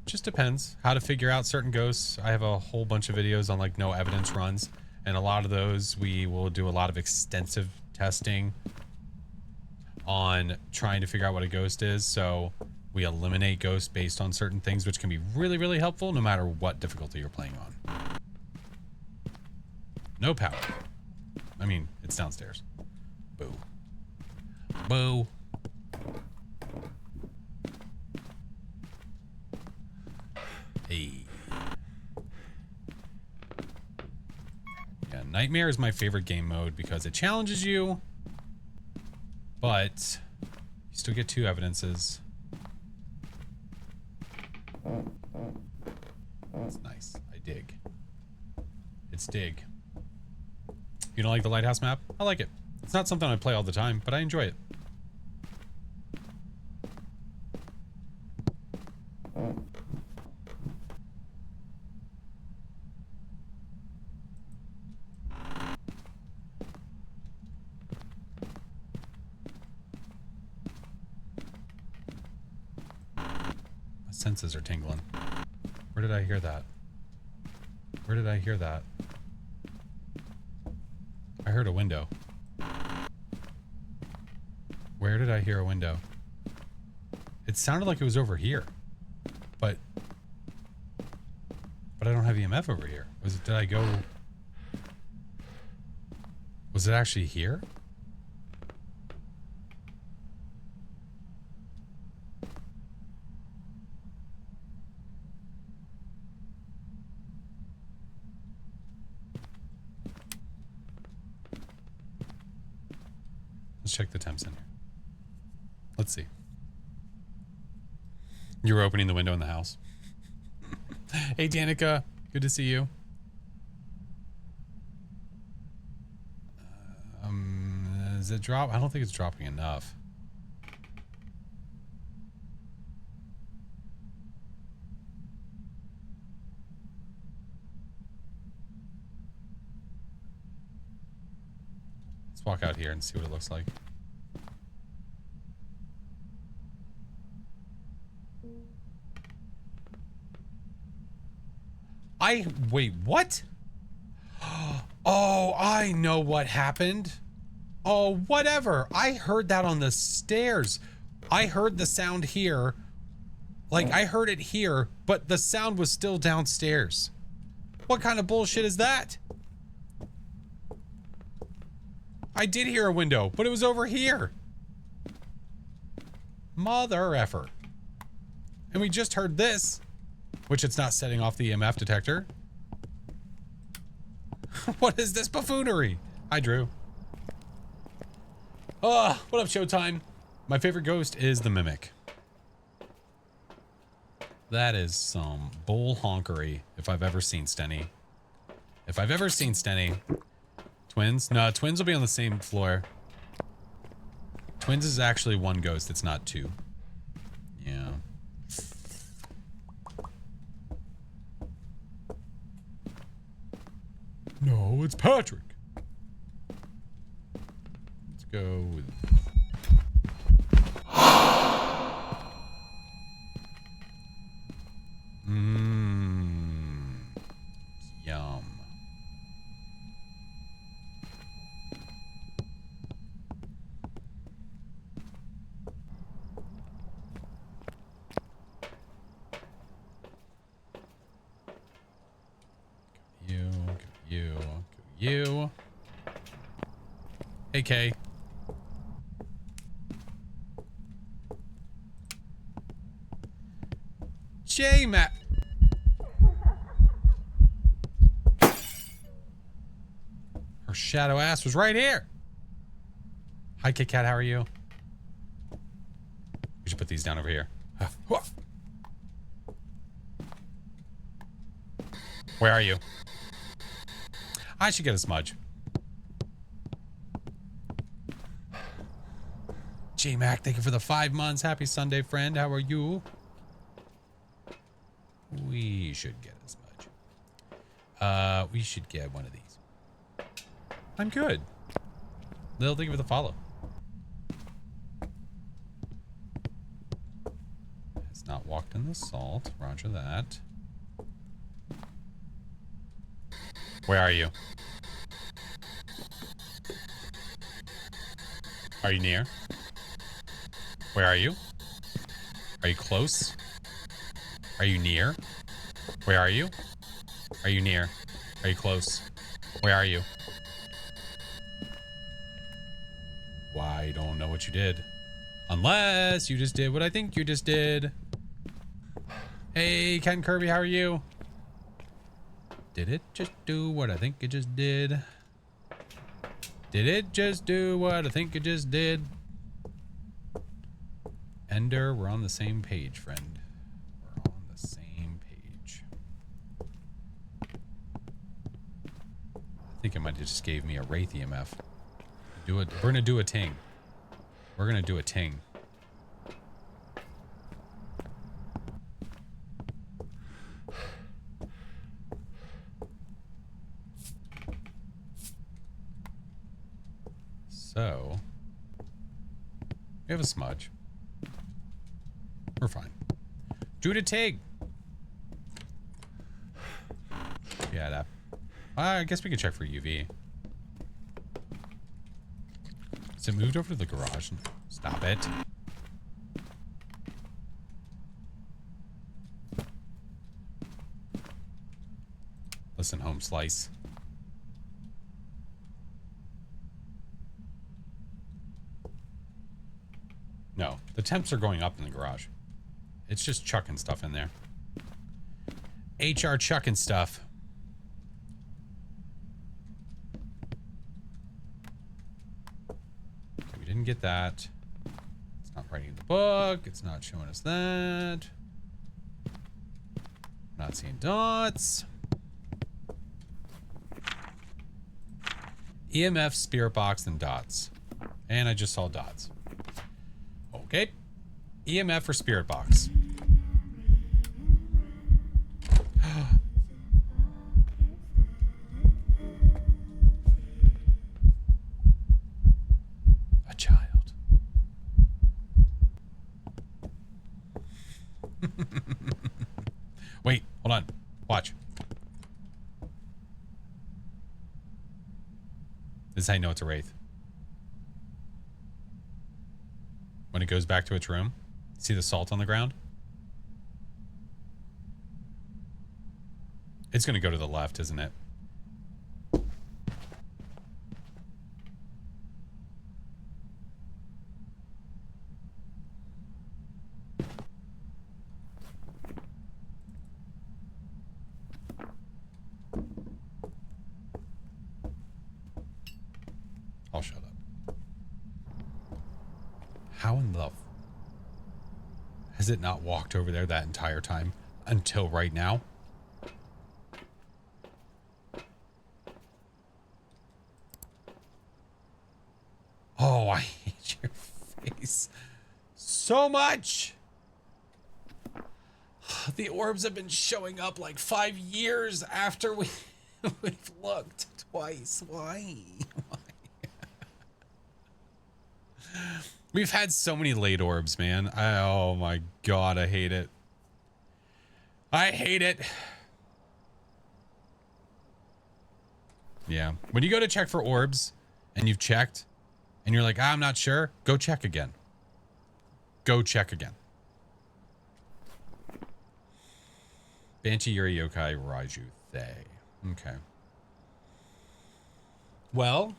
Just depends how to figure out certain ghosts. I have a whole bunch of videos on like no evidence runs, and a lot of those we will do a lot of extensive testing on trying to figure out what a ghost is. So we eliminate ghosts based on certain things, which can be really, really helpful no matter what difficulty you're playing on. No power. I mean, it's downstairs. Boo. Boo. Hey. Yeah, Nightmare is my favorite game mode because it challenges you, but you still get 2 evidences. It's nice. I dig. It's dig. You don't like the lighthouse map? I like it. It's not something I play all the time, but I enjoy it. My senses are tingling. Where did I hear that? Where did I hear that? I heard a window. Where did I hear a window? It sounded like it was over here. But I don't have EMF over here. Did I go? Was it actually here? Let's check the temps in here. Let's see. You were opening the window in the house. Hey, Danica. Good to see you. Is it drop? I don't think it's dropping enough. Let's walk out here and see what it looks like. Wait, what? Oh, I know what happened. Oh, whatever. I heard that on the stairs. I heard the sound here. Like, I heard it here, but the sound was still downstairs. What kind of bullshit is that? I did hear a window, but it was over here. Mother effer. And we just heard this, which it's not setting off the EMF detector. What is this buffoonery? Hi, Drew. What up, Showtime? My favorite ghost is the Mimic. That is some bull honkery, if I've ever seen Stenny. If I've ever seen Stenny. Twins? No, twins will be on the same floor. Twins is actually 1 ghost, it's not 2. Yeah. No, it's Patrick. Let's go with... Yum. You. Hey, Kay. J-Mac. Her shadow ass was right here. Hi, Kit Kat. How are you? We should put these down over here. Where are you? I should get a smudge. J-Mac, thank you for the 5 months. Happy Sunday, friend. How are you? We should get a smudge. We should get one of these. I'm good. Lil, thank you for the follow. Has not walked in the salt. Roger that. Where are you? Are you near? Where are you? Are you close? Are you near? Where are you? Are you near? Are you close? Where are you? Why, I don't know what you did. Unless you just did what I think you just did. Hey, Ken Kirby, how are you? Did it just do what I think it just did? Did it just do what I think it just did? Ender, we're on the same page, friend. We're on the same page. I think it might have just gave me a Wraith EMF. Do it. We're gonna do a ting. We're gonna do a ting. So, we have a smudge. We're fine. Do the TIG. Yeah, that. I guess we can check for UV. Is it moved over to the garage? Stop it. Listen, home slice. No, the temps are going up in the garage. It's just chucking stuff in there. HR chucking stuff. Okay, we didn't get that. It's not writing in the book. It's not showing us that. Not seeing dots. EMF, spirit box, and dots. And I just saw dots. Okay. EMF for spirit box. A child. Wait, hold on. Watch. This is how you know it's a wraith. When it goes back to its room, see the salt on the ground? It's going to go to the left, isn't it? I'll shut up. How in the... Has it not walked over there that entire time until right now? Oh, I hate your face so much. The orbs have been showing up like 5 years after we've looked twice. Why? We've had so many late orbs, man. Oh my god, I hate it. I hate it. Yeah. When you go to check for orbs and you've checked and you're like, I'm not sure, go check again. Go check again. Banshee, Yuri, Yokai, Raiju, Thay. Okay. Well,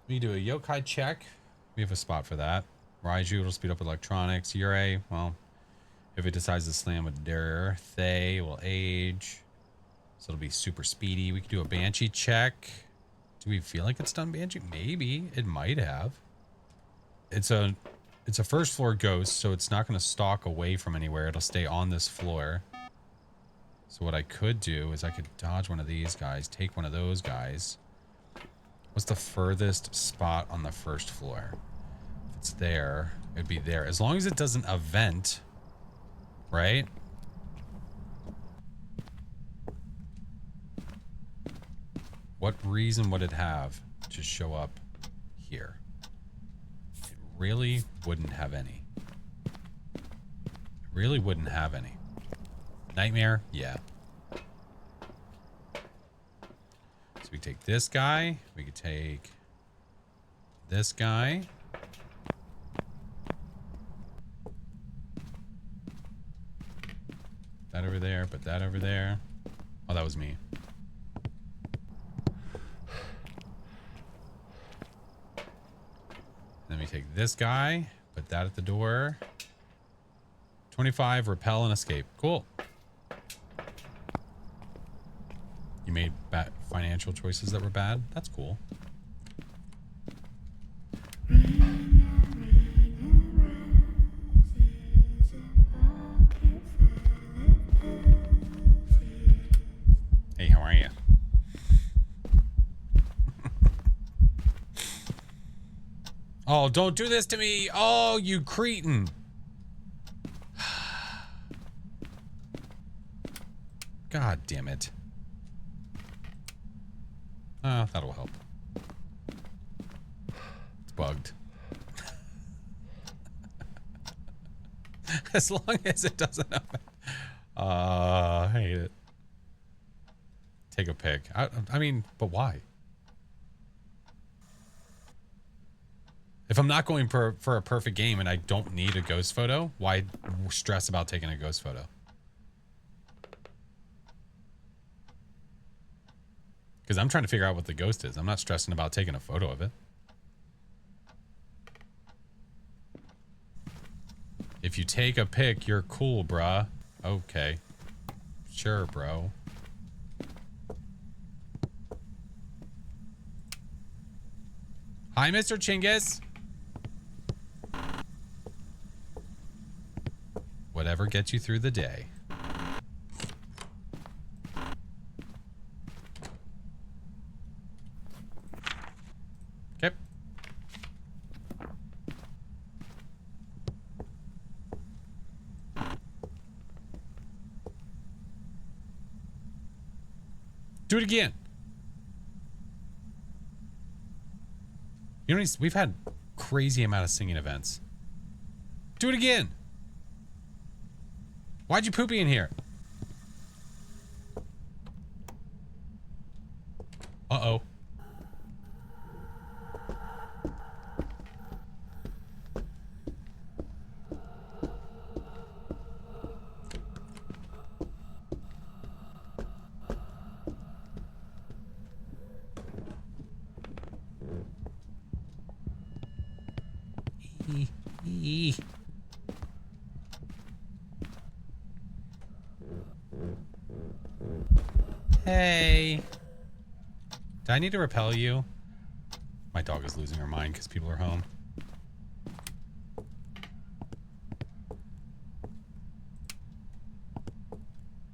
we do a Yokai check. We have a spot for that. Raiju, it'll speed up electronics. Yurei, well, if it decides to slam a Dare. Thay will age. So it'll be super speedy. We could do a Banshee check. Do we feel like it's done Banshee? Maybe. It might have. It's a first floor ghost, so it's not going to stalk away from anywhere. It'll stay on this floor. So what I could do is I could dodge one of these guys, take one of those guys. What's the furthest spot on the first floor? If it's there, it'd be there. As long as it doesn't event, right? What reason would it have to show up here? It really wouldn't have any. It really wouldn't have any. Nightmare? Yeah. So we take this guy. We could take this guy. That over there, put that over there. Oh, that was me. take this guy, put that at the door. 25, repel and escape. Cool. You made bad financial choices that were bad. That's cool. Hey, how are you? Oh, don't do this to me. Oh, you cretin. God damn it. Oh, that'll help. It's bugged. As long as it doesn't affect. I hate it. Take a pic. I mean, but why? If I'm not going for a perfect game and I don't need a ghost photo, why stress about taking a ghost photo? Because I'm trying to figure out what the ghost is. I'm not stressing about taking a photo of it. If you take a pic, you're cool, bruh. Okay. Sure, bro. Hi, Mr. Chinggis. Whatever gets you through the day. Okay. Do it again. You know, we've had crazy amount of singing events. Do it again. Why'd you poopy in here? Uh-oh. Hey. Do I need to repel you? My dog is losing her mind because people are home.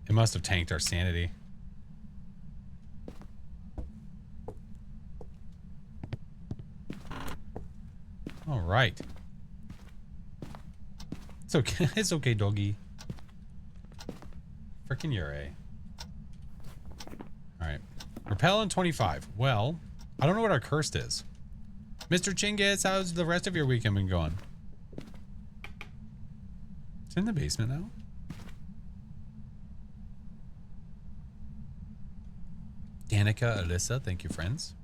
It must have tanked our sanity. All right. It's okay. It's okay, doggy. Frickin' Yuri. All right. Repel in 25. Well, I don't know what our cursed is. Mr. Chinggis, how's the rest of your weekend been going? It's in the basement now. Danica, Alyssa, thank you, friends.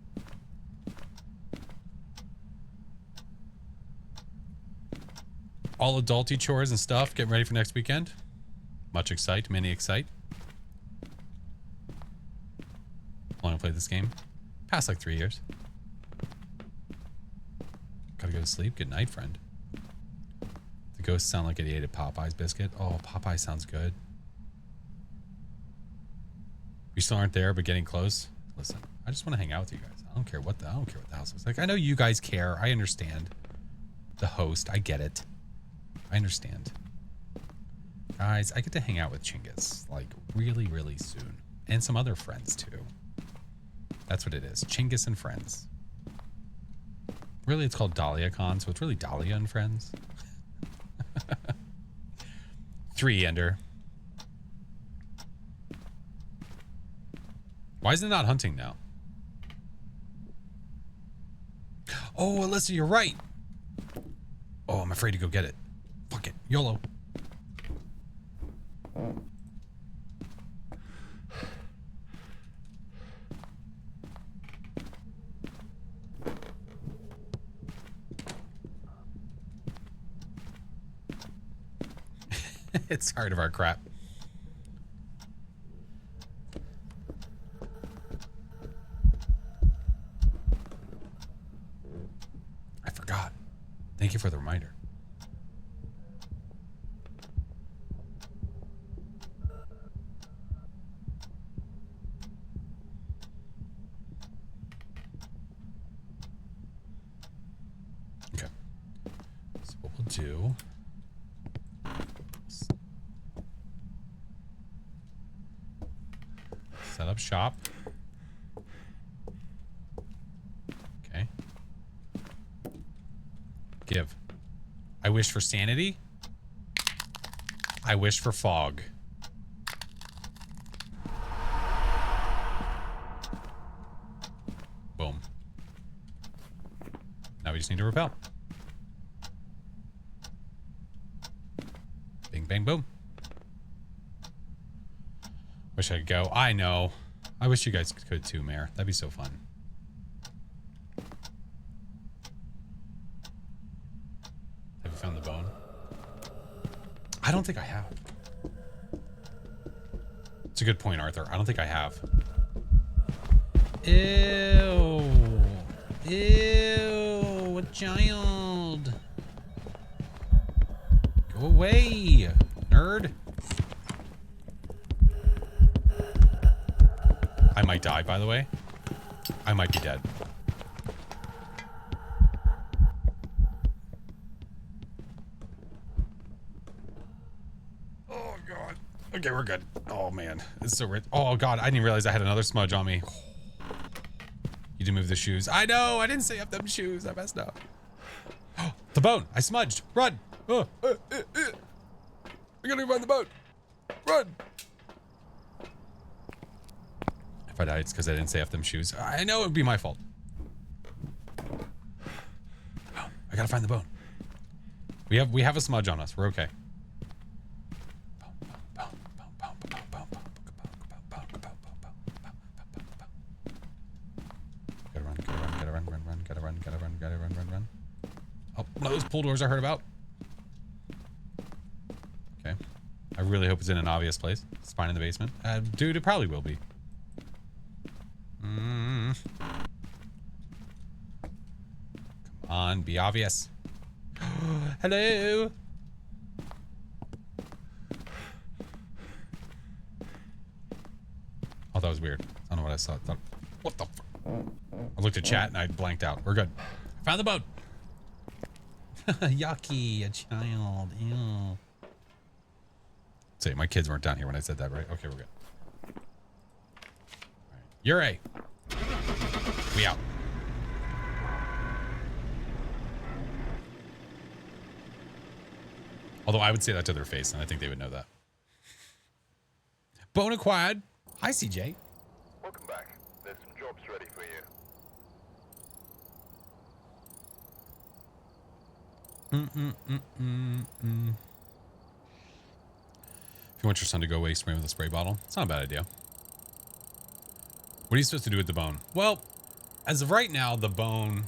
All adulty chores and stuff. Getting ready for next weekend. Much excite, many excite. How long I played this game? Past like 3 years. Gotta go to sleep. Good night, friend. The ghosts sound like he ate a Popeye's biscuit. Oh, Popeye sounds good. We still aren't there, but getting close. Listen, I just want to hang out with you guys. I don't care what the house looks like. I know you guys care. I understand. The host, I get it. I understand. Guys, I get to hang out with Chinggis like really, really soon. And some other friends too. That's what it is. Chinggis and friends. Really, it's called DahliaCon, so it's really Dahlia and friends. 3 Ender. Why is it not hunting now? Oh, Alyssa, you're right. Oh, I'm afraid to go get it. Fuck it. YOLO. It's tired of our crap. I forgot. Thank you for the reminder. Okay. So what we'll do... Set up shop. Okay. Give. I wish for sanity. I wish for fog. Boom. Now we just need to repel. Bing, bang, boom. Wish I could go. I know. I wish you guys could too, Mayor. That'd be so fun. Have you found the bone? I don't think I have. It's a good point, Arthur. I don't think I have. Ew. Ew. A child. Go away, nerd. I might die, by the way. I might be dead. Oh, God. Okay, we're good. Oh, man. It's so rich. Oh, God. I didn't realize I had another smudge on me. You didn't move the shoes. I know. I didn't say up them shoes. I messed up. The bone. I smudged. Run. I gotta find the boat. Run. If I died, it's because I didn't say F them shoes. I know it would be my fault. Oh, I gotta find the bone. We have a smudge on us. We're okay. Gotta run. Oh, no, those pool doors I heard about. Okay. I really hope it's in an obvious place. It's fine in the basement. Dude, it probably will be. Come on, be obvious. Hello. Oh, that was weird. I don't know what I saw. What the? I looked at chat and I blanked out. We're good. Found the boat. Yucky, a child. Ew. Say, my kids weren't down here when I said that, right? Okay, we're good. You're A. We out. Although I would say that to their face, and I think they would know that. Bone acquired. Hi, CJ. Welcome back. There's some jobs ready for you. If you want your son to go away, spray him with a spray bottle. It's not a bad idea. What are you supposed to do with the bone? Well, as of right now, the bone...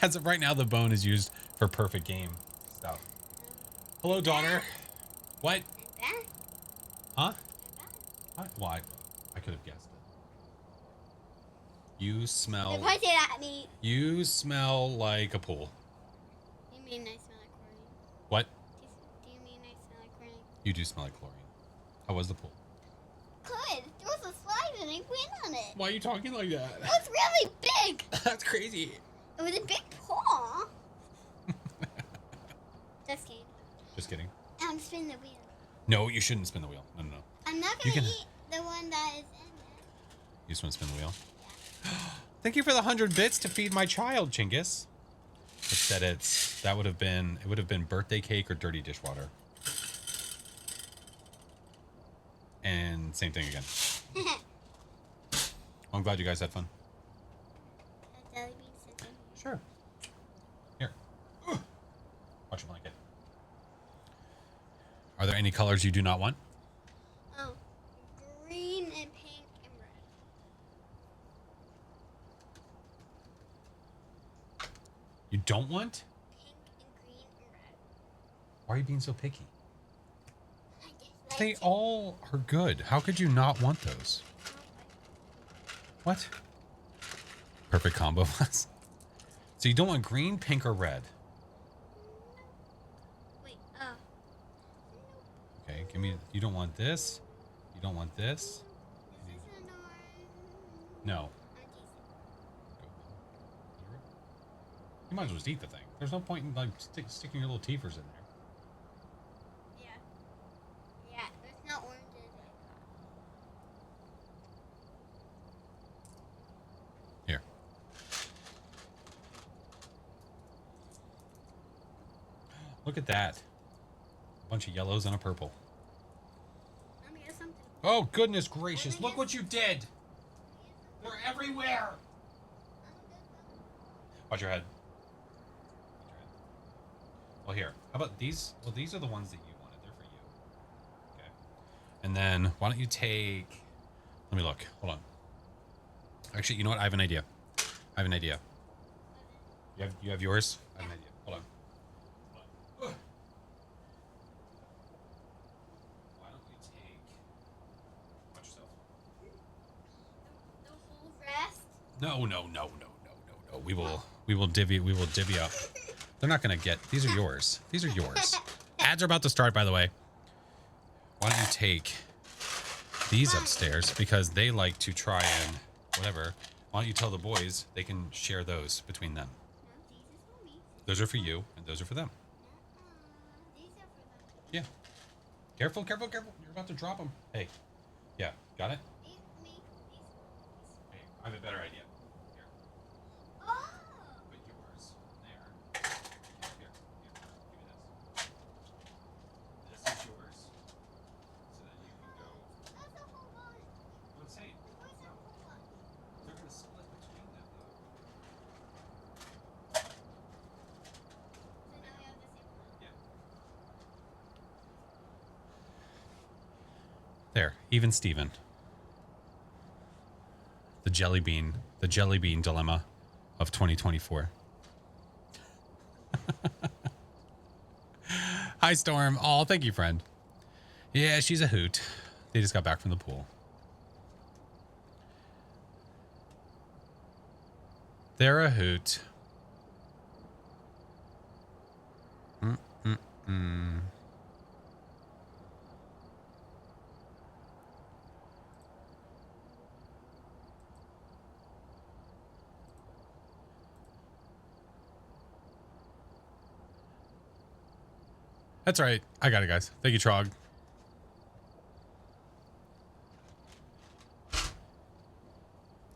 As of right now, the bone is used for perfect game stuff. Hello, daughter. What? Huh? What? Why? I could have guessed it. You smell... They're pointing at me. You smell like a pool. You mean I smell like chlorine? What? Do you mean I smell like chlorine? You do smell like chlorine. How was the pool? Good. There was a slide and I went on it. Why are you talking like that? It was really big. That's crazy. It was a big paw. Just kidding. Just kidding. I'm spinning the wheel. No, you shouldn't spin the wheel. No. I'm not You gonna can- eat the one that is in there. You just want to spin the wheel? Thank you for the 100 bits to feed my child, Chinggis. It said it would have been birthday cake or dirty dishwater. And same thing again. Well, I'm glad you guys had fun. Jelly bean sitting. Sure. Here. Watch your blanket. Are there any colors you do not want? Oh, green and pink and red. You don't want? Pink and green and red. Why are you being so picky? I just like They it. all are good. How could you not want those? What? Perfect combo. So you don't want green, pink, or red. Wait, Okay, give me. You don't want this. You don't want this. this is an orange. No. Decent. You might as well just eat the thing. There's no point in like sticking your little teethers in there. Yeah. Yeah, there's no oranges. Here. Look at that. A bunch of yellows and a purple. Let me get something. Oh, goodness gracious. Look what you did. They're everywhere. Watch your head. Well, here. How about these? Well, these are the ones that you wanted. They're for you. Okay. And then why don't you take... Let me look. Hold on. Actually, you know what? I have an idea. I have an idea. You have yours? I have an idea. Hold on. Hold on. Why don't you take... Watch yourself. The whole rest? No. We will divvy up. They're not gonna get. These are yours. These are yours. Ads are about to start, by the way. Why don't you take these upstairs because they like to try and whatever. Why don't you tell the boys they can share those between them? No, these is for me. Those are for you, and those are for them. These are for them. Yeah. Careful. You're about to drop them. Hey. Yeah. Got it. These, me. These. Hey, I have a better idea. Here. Oh! Put yours there. Here. Give me this. This is yours. So then you can go. That's a whole bunch. What's saying? Where's that whole bunch? They're gonna split between them though. So now we have the same one. Yeah. There, even Steven. The jelly bean dilemma of 2024. Hi, Storm. Oh, thank you, friend. Yeah, she's a hoot. They just got back from the pool. They're a hoot. Mm-mm-mm. That's right. I got it, guys. Thank you, Trog.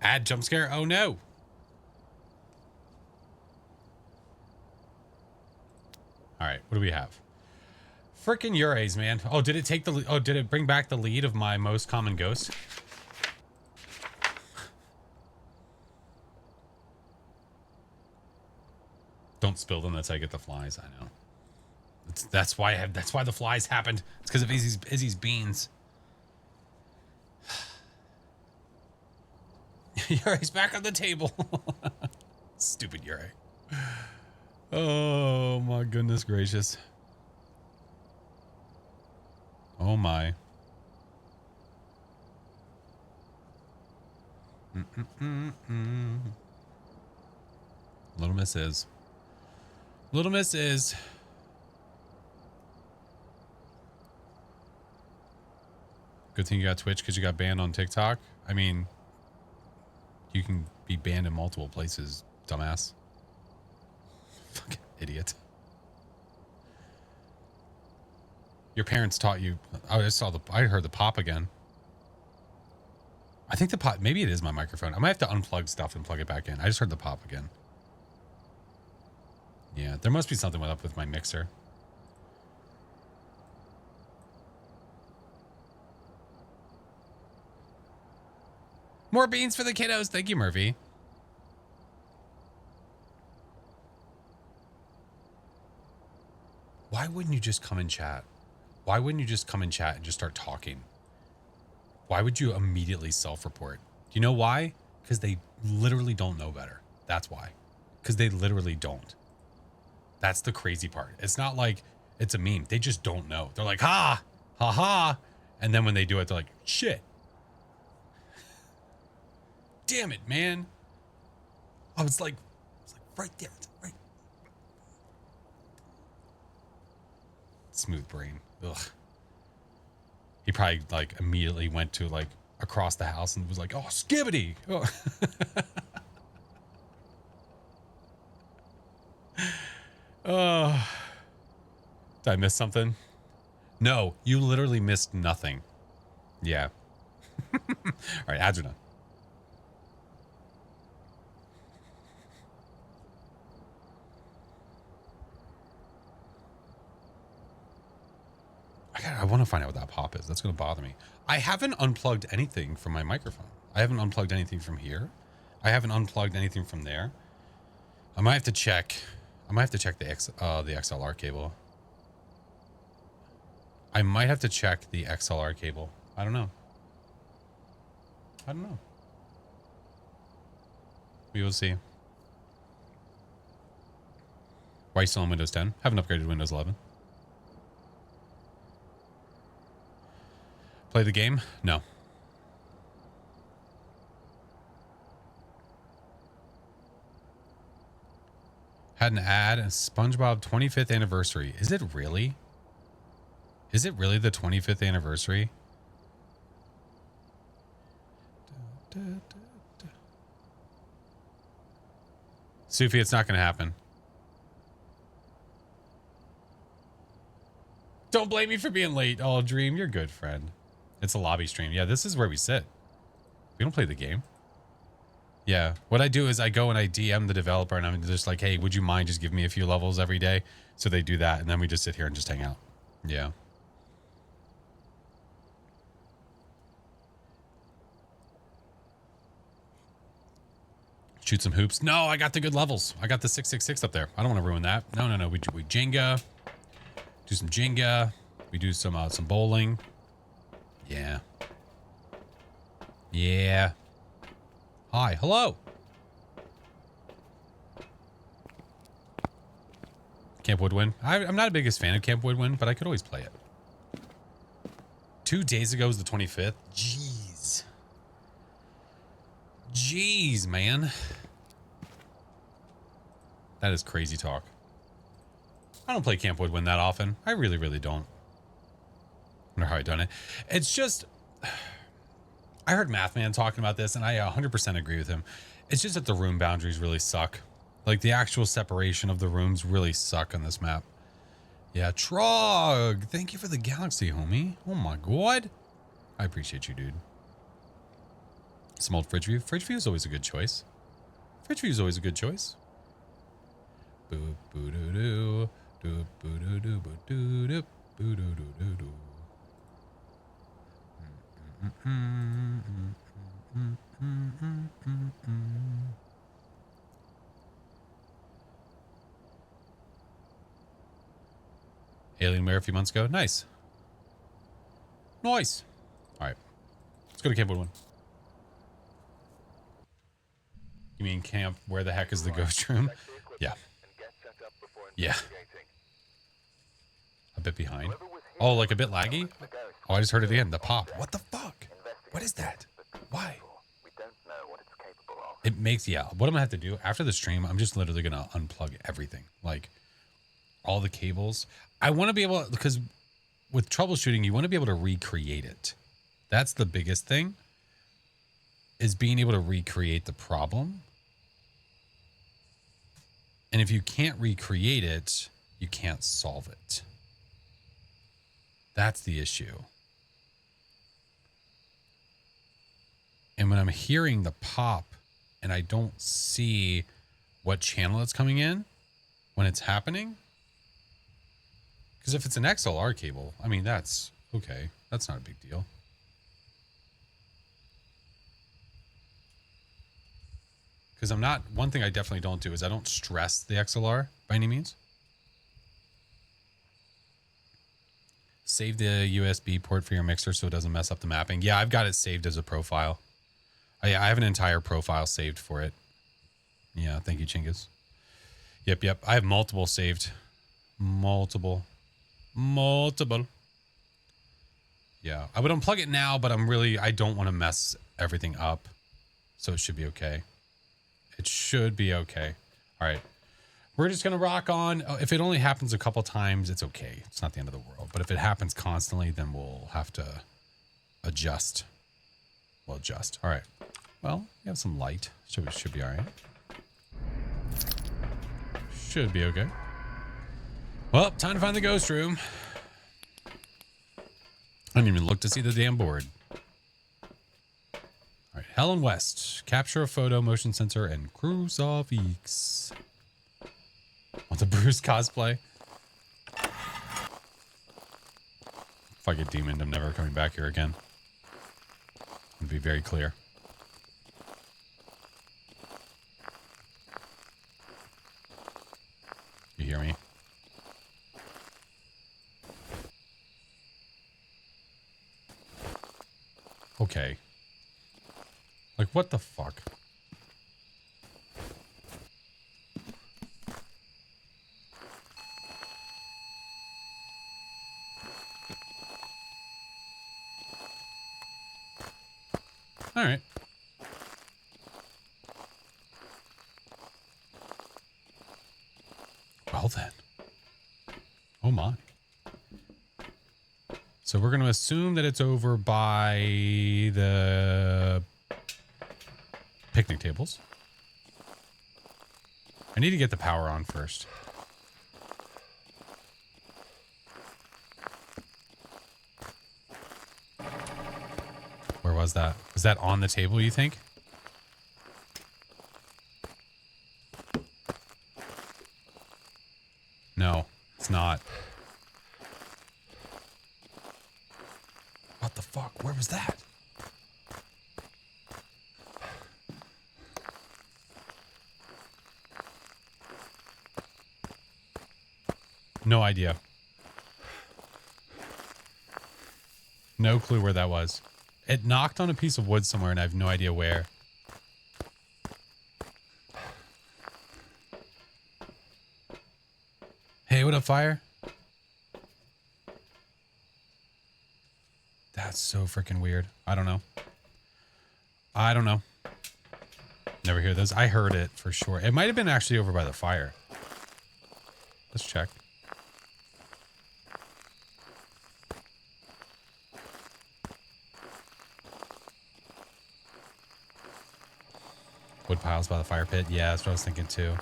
Add jump scare? Oh, no. All right. What do we have? Frickin' Urays, man. Oh, did it take the... Oh, did it bring back the lead of my most common ghost? Don't spill them. That's how I get the flies. I know. That's why the flies happened. It's because of Izzy's beans. Uray's back on the table. Stupid Uray. Oh my goodness gracious. Oh my. Little Miss is. Little Miss is. Good thing you got Twitch because you got banned on TikTok. I mean, you can be banned in multiple places, dumbass. Fucking idiot. Your parents taught you. I heard the pop again. I think the pop, maybe it is my microphone. I might have to unplug stuff and plug it back in. I just heard the pop again. Yeah, there must be something up with my mixer. More beans for the kiddos. Thank you, Murphy. Why wouldn't you just come and chat? Why wouldn't you just come and chat and just start talking? Why would you immediately self-report? Do you know why? Because they literally don't know better. That's why. Because they literally don't. That's the crazy part. It's not like it's a meme. They just don't know. They're like, ha, ha, ha. And then when they do it, they're like, shit. Damn it, man. I was like Right there. It's right. Smooth brain. Ugh. He probably like immediately went to like across the house and was like, oh, skibbity. Oh. Oh. Did I miss something? No, you literally missed nothing. Yeah. All right, ads are done. I want to find out what that pop is. That's going to bother me. I haven't unplugged anything from my microphone. I haven't unplugged anything from here. I haven't unplugged anything from there. I might have to check. I might have to check the XLR cable. I might have to check the XLR cable. I don't know. I don't know. We will see. Why are you still on Windows 10? Haven't upgraded to Windows 11. Play the game? No. Had an ad, a SpongeBob 25th anniversary. Is it really? Is it really the 25th anniversary? Sufi, it's not going to happen. Don't blame me for being late. Oh, Dream, you're good, friend. It's a lobby stream. Yeah, this is where we sit. We don't play the game. Yeah, what I do is I go and I DM the developer and I'm just like, hey, would you mind just giving me a few levels every day? So they do that and then we just sit here and just hang out. Yeah. Shoot some hoops. No, I got the good levels. I got the 666 up there. I don't want to ruin that. No. We Jenga. Do some Jenga. We do some bowling. Yeah. Yeah. Hi. Hello. Camp Woodwind. I'm not a biggest fan of Camp Woodwind, but I could always play it. 2 days ago was the 25th. Jeez. Jeez, man. That is crazy talk. I don't play Camp Woodwind that often. I really, really don't. I wonder how I done it. It's just... I heard Mathman talking about this, and I 100% agree with him. It's just that the room boundaries really suck. Like, the actual separation of the rooms really suck on this map. Yeah, Trog! Thank you for the galaxy, homie. Oh my god. I appreciate you, dude. Some old fridge view. Fridge view is always a good choice. Fridge view is always a good choice. Boop, boo doo doo. Doop, boo doo doo, boo doo doo. Boo doo doo doo doo. Alienware a few months ago. Nice. Nice. All right. Let's go to Camp Woodwind. You mean camp? Where the heck is the ghost room? Yeah. Yeah. A bit behind. Oh, like a bit laggy? Oh, I just heard it again. The pop. What the fuck? What is that? Why? It makes, yeah. What I'm gonna have to do after the stream, I'm just literally gonna unplug everything. Like all the cables. I want to be able, because with troubleshooting, you want to be able to recreate it. That's the biggest thing, is being able to recreate the problem. And if you can't recreate it, you can't solve it. That's the issue. And when I'm hearing the pop and I don't see what channel it's coming in when it's happening, because if it's an XLR cable, I mean, that's okay. That's not a big deal. Because I'm not, one thing I definitely don't do is I don't stress the XLR by any means. Save the USB port for your mixer so it doesn't mess up the mapping. Yeah, I've got it saved as a profile. I have an entire profile saved for it. Yeah, thank you, Chinggis. Yep. I have multiple saved. Multiple. Yeah, I would unplug it now, but I don't want to mess everything up. So it should be okay. It should be okay. All right. We're just going to rock on. Oh, if it only happens a couple times, it's okay. It's not the end of the world. But if it happens constantly, then we'll have to adjust. We'll adjust. All right. Well, we have some light. Should be all right. Should be okay. Well, time to find the ghost room. I didn't even look to see the damn board. All right. Helen West. Capture a photo, motion sensor, and crucifix. Want the Bruce cosplay? If I get demoned, I'm never coming back here again. To be very clear. You hear me? Okay. Like, what the fuck? All right. Well then. Oh my. So we're going to assume that it's over by the picnic tables. I need to get the power on first. Where was that? Was that on the table, you think? No, it's not. What the fuck? Where was that? No idea. No clue where that was. It knocked on a piece of wood somewhere and I have no idea where. Hey, what up, Fire? That's so freaking weird. I don't know. I don't know. Never hear those. I heard it for sure. It might have been actually over by the fire. Let's check. Wood piles by the fire pit. Yeah, that's what I was thinking too.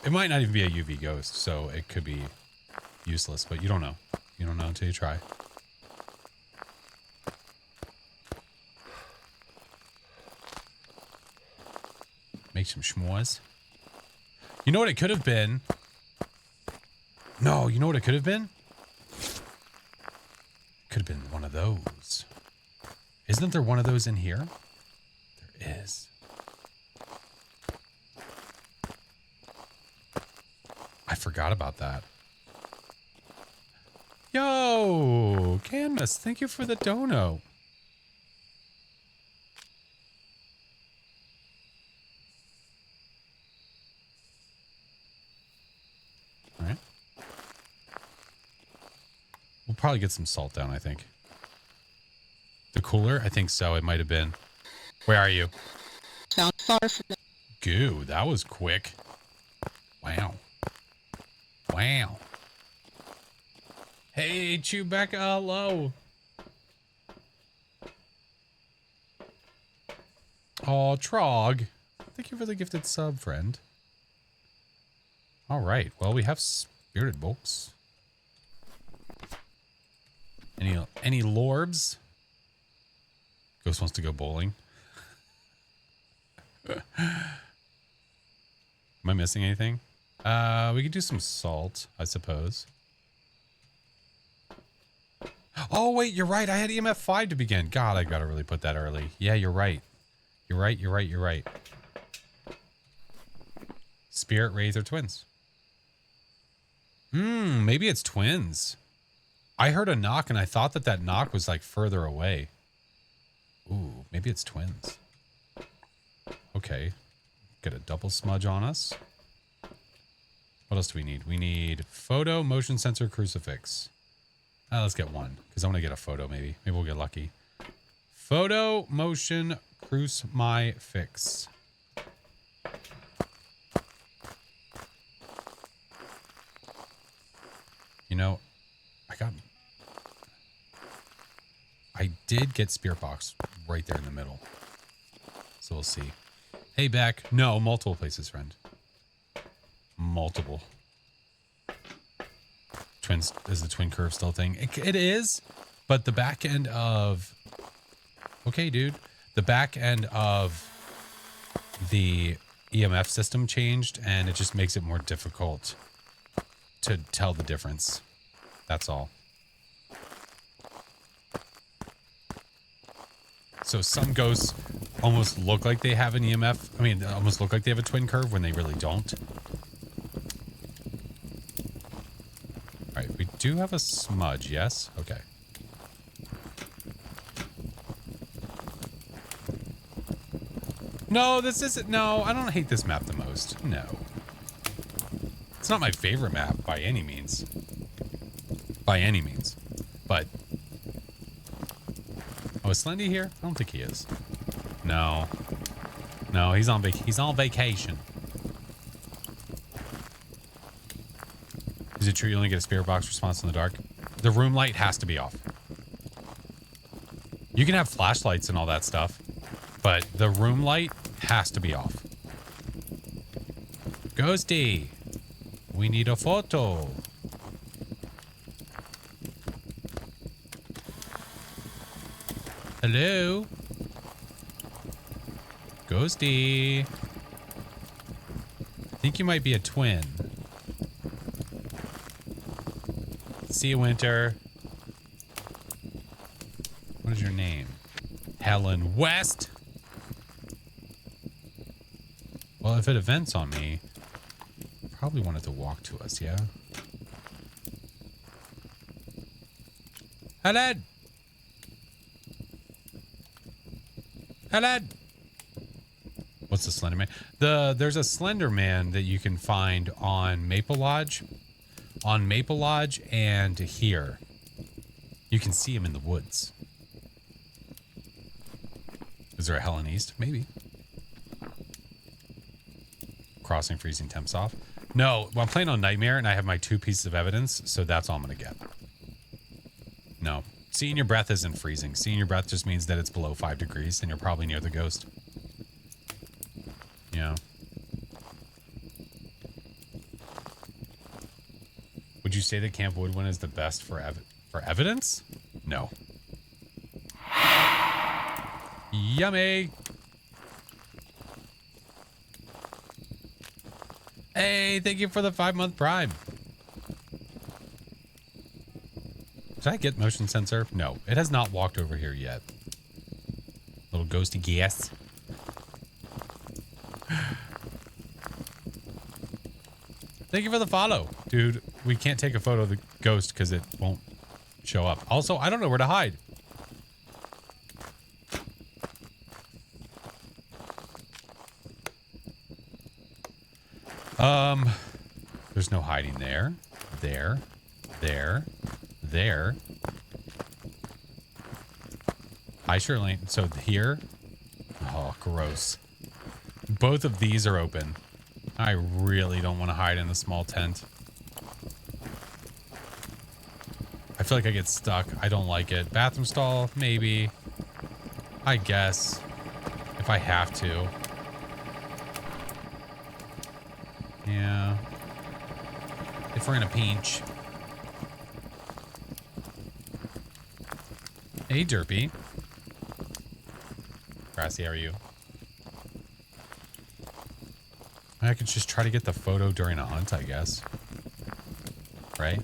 It might not even be a UV ghost, so it could be useless, but you don't know. You don't know until you try. Make some schmoes. You know what it could have been? No, you know what it could have been? Could have been one of those. Isn't there one of those in here? There is. I forgot about that. Yo, Canvas, thank you for the dono. All right. We'll probably get some salt down, I think. The cooler? I think so. It might have been. Where are you? Not far from the Goo, that was quick. Wow. Wow. Hey, Chewbacca, hello. Oh, Trog. Thank you for the gifted sub, friend. All right. Well, we have spirited books. Any lorbs? Ghost wants to go bowling. Am I missing anything? We could do some salt, I suppose. Oh, wait, you're right. I had EMF 5 to begin. God, I gotta really put that early. Yeah, you're right. You're right, you're right, you're right. Spirit, Wraith, or twins? Maybe it's twins. I heard a knock, and I thought that that knock was, like, further away. Ooh, maybe it's twins. Okay. Get a double smudge on us. What else do we need? We need photo, motion sensor, crucifix. Let's get one, because I want to get a photo, maybe. Maybe we'll get lucky. Photo, motion, cruce, my fix. know, I did get Spirit Box right there in the middle. So we'll see. Hey, Beck. No, multiple places, friend. Multiple. Twins, is the twin curve still a thing? It is, but the back end of... Okay, dude. The back end of the EMF system changed, and it just makes it more difficult to tell the difference. That's all. So some ghosts almost look like they have an EMF. I mean, almost look like they have a twin curve when they really don't. All right, we do have a smudge, yes? Okay. No, this isn't. No, I don't hate this map the most. No. It's not my favorite map by any means. By any means. But... Oh, is Slendy here? I don't think he is. No. No, he's on vacation. Is it true you only get a spirit box response in the dark? The room light has to be off. You can have flashlights and all that stuff, but the room light has to be off. Ghosty, we need a photo. Hello? Ghosty. I think you might be a twin. See you, Winter. What is your name? Helen West. Well, if it events on me, probably wanted to walk to us, yeah? Helen! Helen! What's the Slender Man? There's a Slender Man that you can find on Maple Lodge. On Maple Lodge and here. You can see him in the woods. Is there a Helen East? Maybe. Crossing freezing temps off. No, well, I'm playing on Nightmare and I have my 2 pieces of evidence, so that's all I'm going to get. No. Seeing your breath isn't freezing. Seeing your breath just means that it's below 5 degrees and you're probably near the ghost. Yeah. Would you say that Camp Woodwind is the best for evidence? No. Yummy. Hey, thank you for the 5-month Prime. Did I get motion sensor? No, it has not walked over here yet. Little ghosty gas. Thank you for the follow. Dude, we can't take a photo of the ghost because it won't show up. Also, I don't know where to hide. There's no hiding there. There. I surely ain't. So here. Oh, gross. Both of these are open. I really don't want to hide in a small tent. I feel like I get stuck. I don't like it. Bathroom stall, maybe. I guess. If I have to. Yeah. If we're in a pinch. Hey, Derpy. Grassy, how are you? I could just try to get the photo during a hunt, I guess. Right?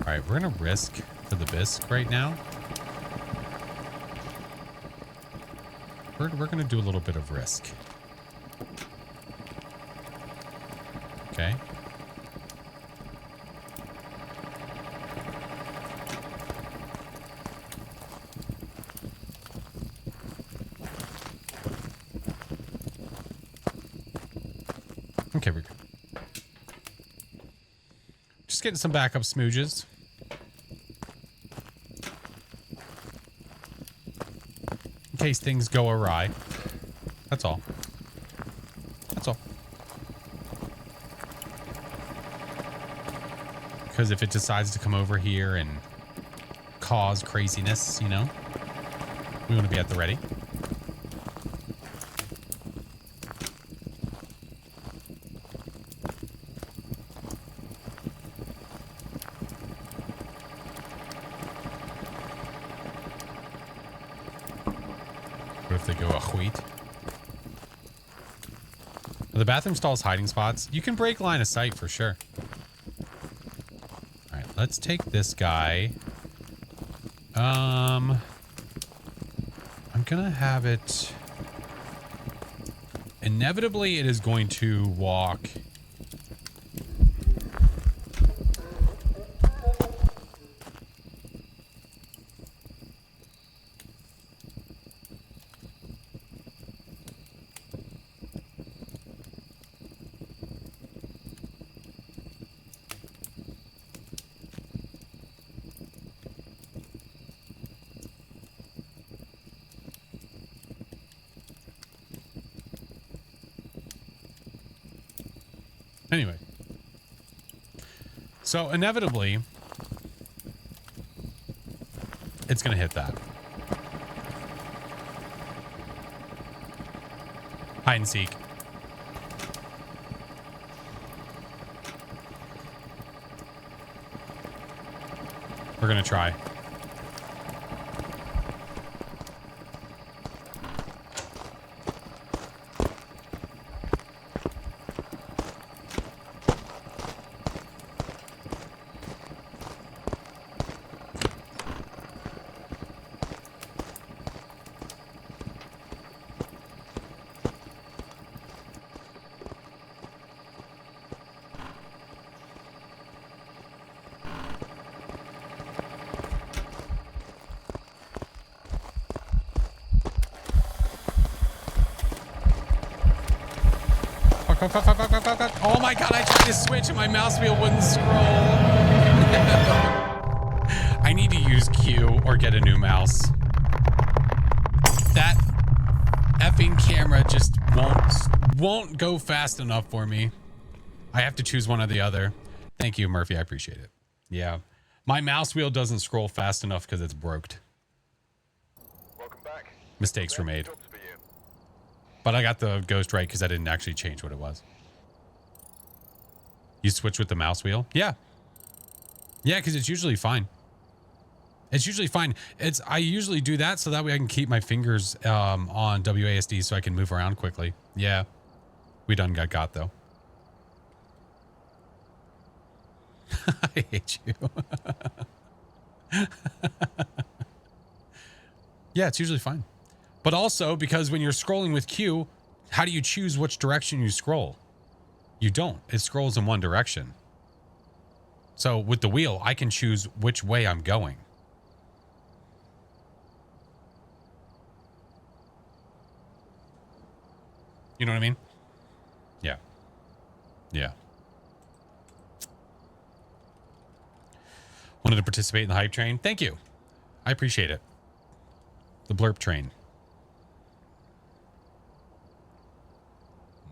Alright, we're gonna risk for the bisque right now. We're gonna do a little bit of risk. Okay. Okay, we're good. Just getting some backup smooches. In case things go awry. That's all. That's all. Because if it decides to come over here and cause craziness, you know, we want to be at the ready. What if they go a wheat? The bathroom stalls hiding spots. You can break line of sight for sure. All right, let's take this guy. I'm gonna have it. Inevitably, it is going to walk. Anyway, so inevitably, it's going to hit that. Hide and seek. We're going to try. Oh my god, I tried to switch and my mouse wheel wouldn't scroll. I need to use Q or get a new mouse. That effing camera just won't go fast enough for me. I have to choose one or the other. Thank you, Murphy. I appreciate it. Yeah. My mouse wheel doesn't scroll fast enough because it's broked. Welcome back. Mistakes were made. Jobs for you. But I got the ghost right because I didn't actually change what it was. You switch with the mouse wheel? Yeah. Yeah, because it's usually fine. It's usually fine. I usually do that so that way I can keep my fingers on WASD so I can move around quickly. Yeah. We done got though. I hate you. Yeah, it's usually fine. But also, because when you're scrolling with Q, how do you choose which direction you scroll? You don't. It scrolls in one direction. So with the wheel, I can choose which way I'm going. You know what I mean? Yeah. Yeah. Wanted to participate in the hype train. Thank you. I appreciate it. The blurp train.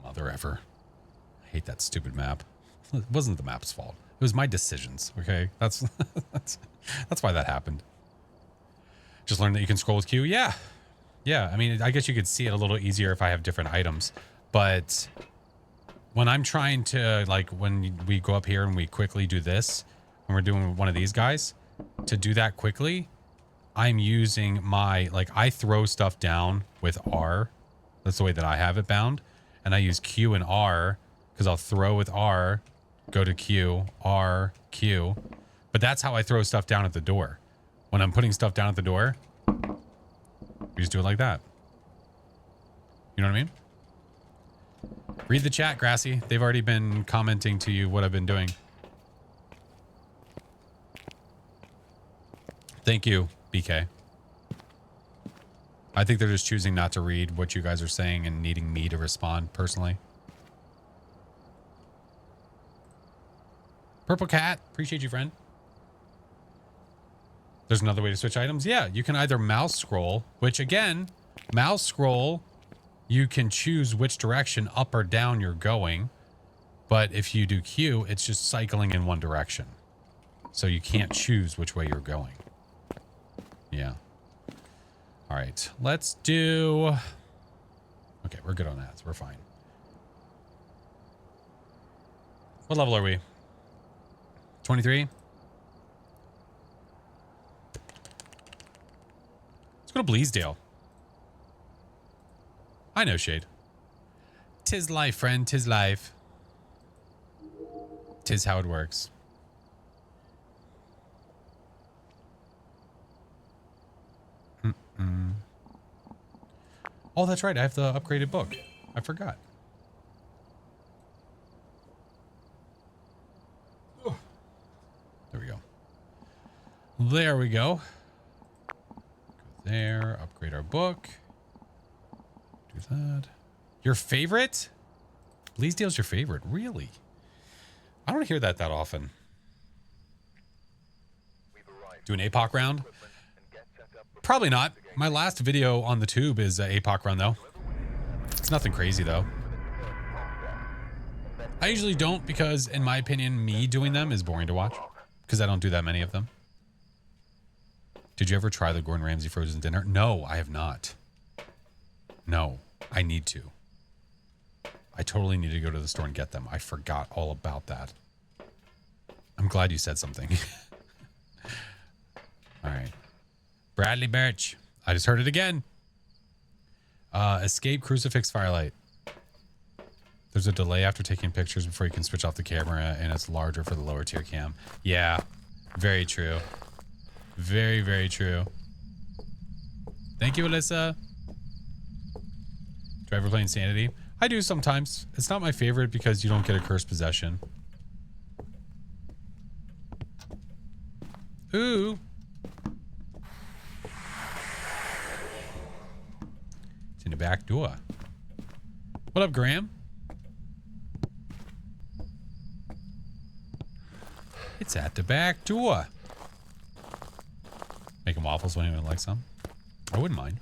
Mother ever. I hate that stupid map. It wasn't the map's fault. It was my decisions. Okay. That's why that happened. Just learned that you can scroll with Q. Yeah. Yeah. I mean, I guess you could see it a little easier if I have different items, but when I'm trying to, like, when we go up here and we quickly do this, when we're doing one of these guys, to do that quickly, I'm using my, like, I throw stuff down with R. That's the way that I have it bound. And I use Q and R because I'll throw with R, go to Q, R, Q. But that's how I throw stuff down at the door. When I'm putting stuff down at the door, we just do it like that. You know what I mean? Read the chat, Grassy. They've already been commenting to you what I've been doing. Thank you, BK. I think they're just choosing not to read what you guys are saying and needing me to respond personally. Purple Cat, appreciate you, friend. There's another way to switch items. Yeah, you can either mouse scroll, which again, mouse scroll, you can choose which direction up or down you're going. But if you do Q, it's just cycling in one direction. So you can't choose which way you're going. Yeah. All right. Let's do... Okay, we're good on that. So we're fine. What level are we? 23? Let's go to Bleasdale. I know, Shade. 'Tis life, friend. 'Tis life. 'Tis how it works. Oh, that's right. I have the upgraded book. I forgot. Oh. There we go. There we go. Go there. Upgrade our book. Do that. Your favorite? Bleasdale's your favorite? Really? I don't hear that often. Do an APOC round? Probably not. My last video on the tube is an APOC run, though. It's nothing crazy, though. I usually don't because, in my opinion, me doing them is boring to watch because I don't do that many of them. Did you ever try the Gordon Ramsay frozen dinner? No, I have not. No, I need to. I totally need to go to the store and get them. I forgot all about that. I'm glad you said something. All right. Bradley Birch. I just heard it again. Escape crucifix firelight. There's a delay after taking pictures before you can switch off the camera, and it's larger for the lower tier cam. Yeah, very true. Very, very true. Thank you, Alyssa. Do I ever play Insanity? I do sometimes. It's not my favorite because you don't get a cursed possession. Ooh. It's in the back door. What up, Graham? It's at the back door. Making waffles when anyone likes some. I wouldn't mind.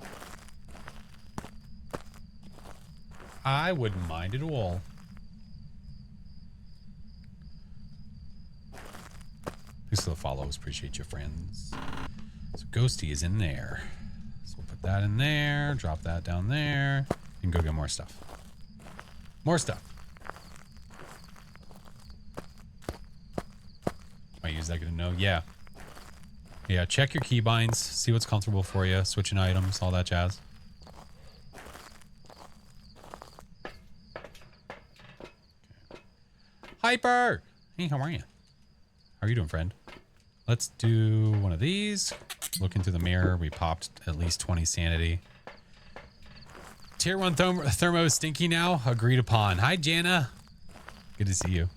I wouldn't mind at all. Thanks for the follows. Appreciate you, friends. So Ghosty is in there. So we'll put that in there. Drop that down there. And go get more stuff. More stuff. Might use that good to know. Yeah. Yeah, check your keybinds. See what's comfortable for you. Switching items. All that jazz. Hyper! Hey, how are you? How are you doing, friend? Let's do one of these. Look into the mirror. We popped at least 20 sanity. Tier 1 thermo is stinky now. Agreed upon. Hi, Jana. Good to see you.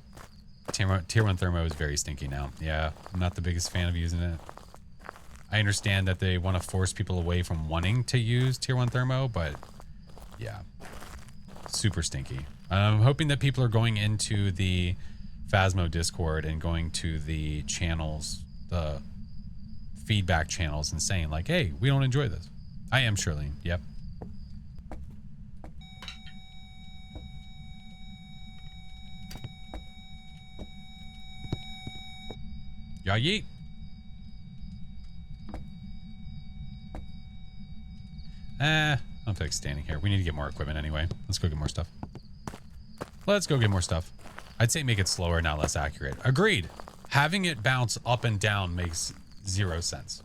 Tier 1 thermo is very stinky now. Yeah, I'm not the biggest fan of using it. I understand that they want to force people away from wanting to use tier 1 thermo, but yeah, super stinky. I'm hoping that people are going into the Phasmo Discord and going to the channels, the feedback channels, and saying like, hey, we don't enjoy this. I am Shirley. Yep. Yeah, yeet. I don't feel like standing here. We need to get more equipment anyway. Let's go get more stuff. Let's go get more stuff. I'd say make it slower, not less accurate. Agreed. Having it bounce up and down makes zero sense.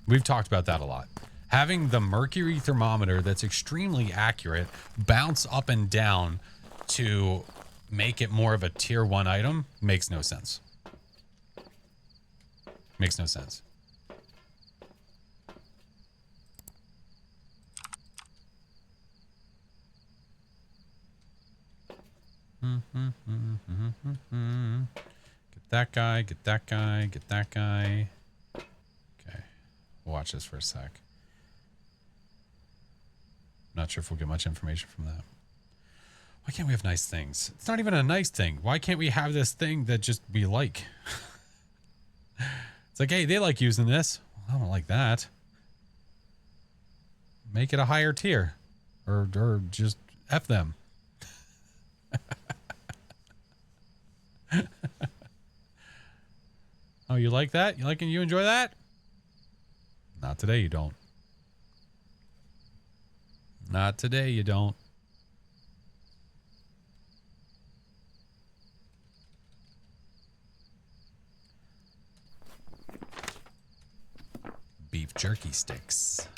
We've talked about that a lot. Having the mercury thermometer that's extremely accurate bounce up and down to make it more of a tier 1 item makes no sense. Makes no sense. Get that guy, get that guy, get that guy. Okay. Watch this for a sec. Not sure if we'll get much information from that. Why can't we have nice things? It's not even a nice thing. Why can't we have this thing that just we like? It's like, hey, they like using this. Well, I don't like that. Make it a higher tier. Or just F them. Oh, you like that? You enjoy that? Not today, you don't. Not today, you don't. Beef jerky sticks.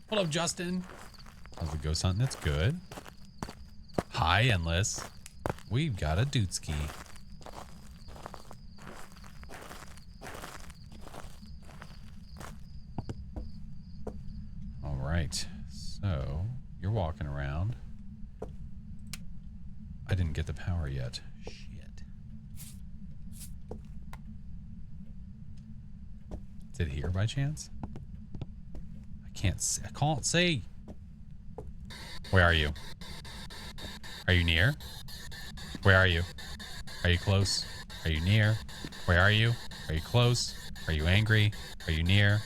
What up, Justin? How's the ghost hunting? That's good. Hi, Endless. We've got a dootski. All right. So, you're walking around. I didn't get the power yet. Shit. Is it here by chance? I can't see. Where are you? Are you near? Where are you? Are you close? Are you near? Where are you? Are you close? Are you angry? Are you near?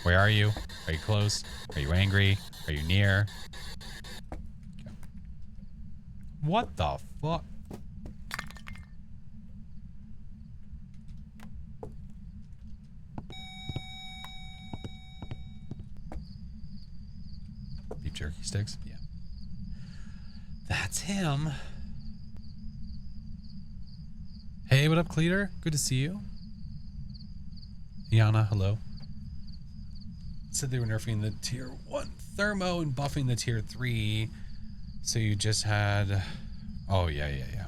Where are you? Are you close? Are you angry? Are you near? What the fuck? Beef jerky sticks? Yeah. That's him. Hey, what up, Cleater? Good to see you. Yana, hello. Said they were nerfing the tier 1 thermo and buffing the tier 3. So you just had... Oh, yeah.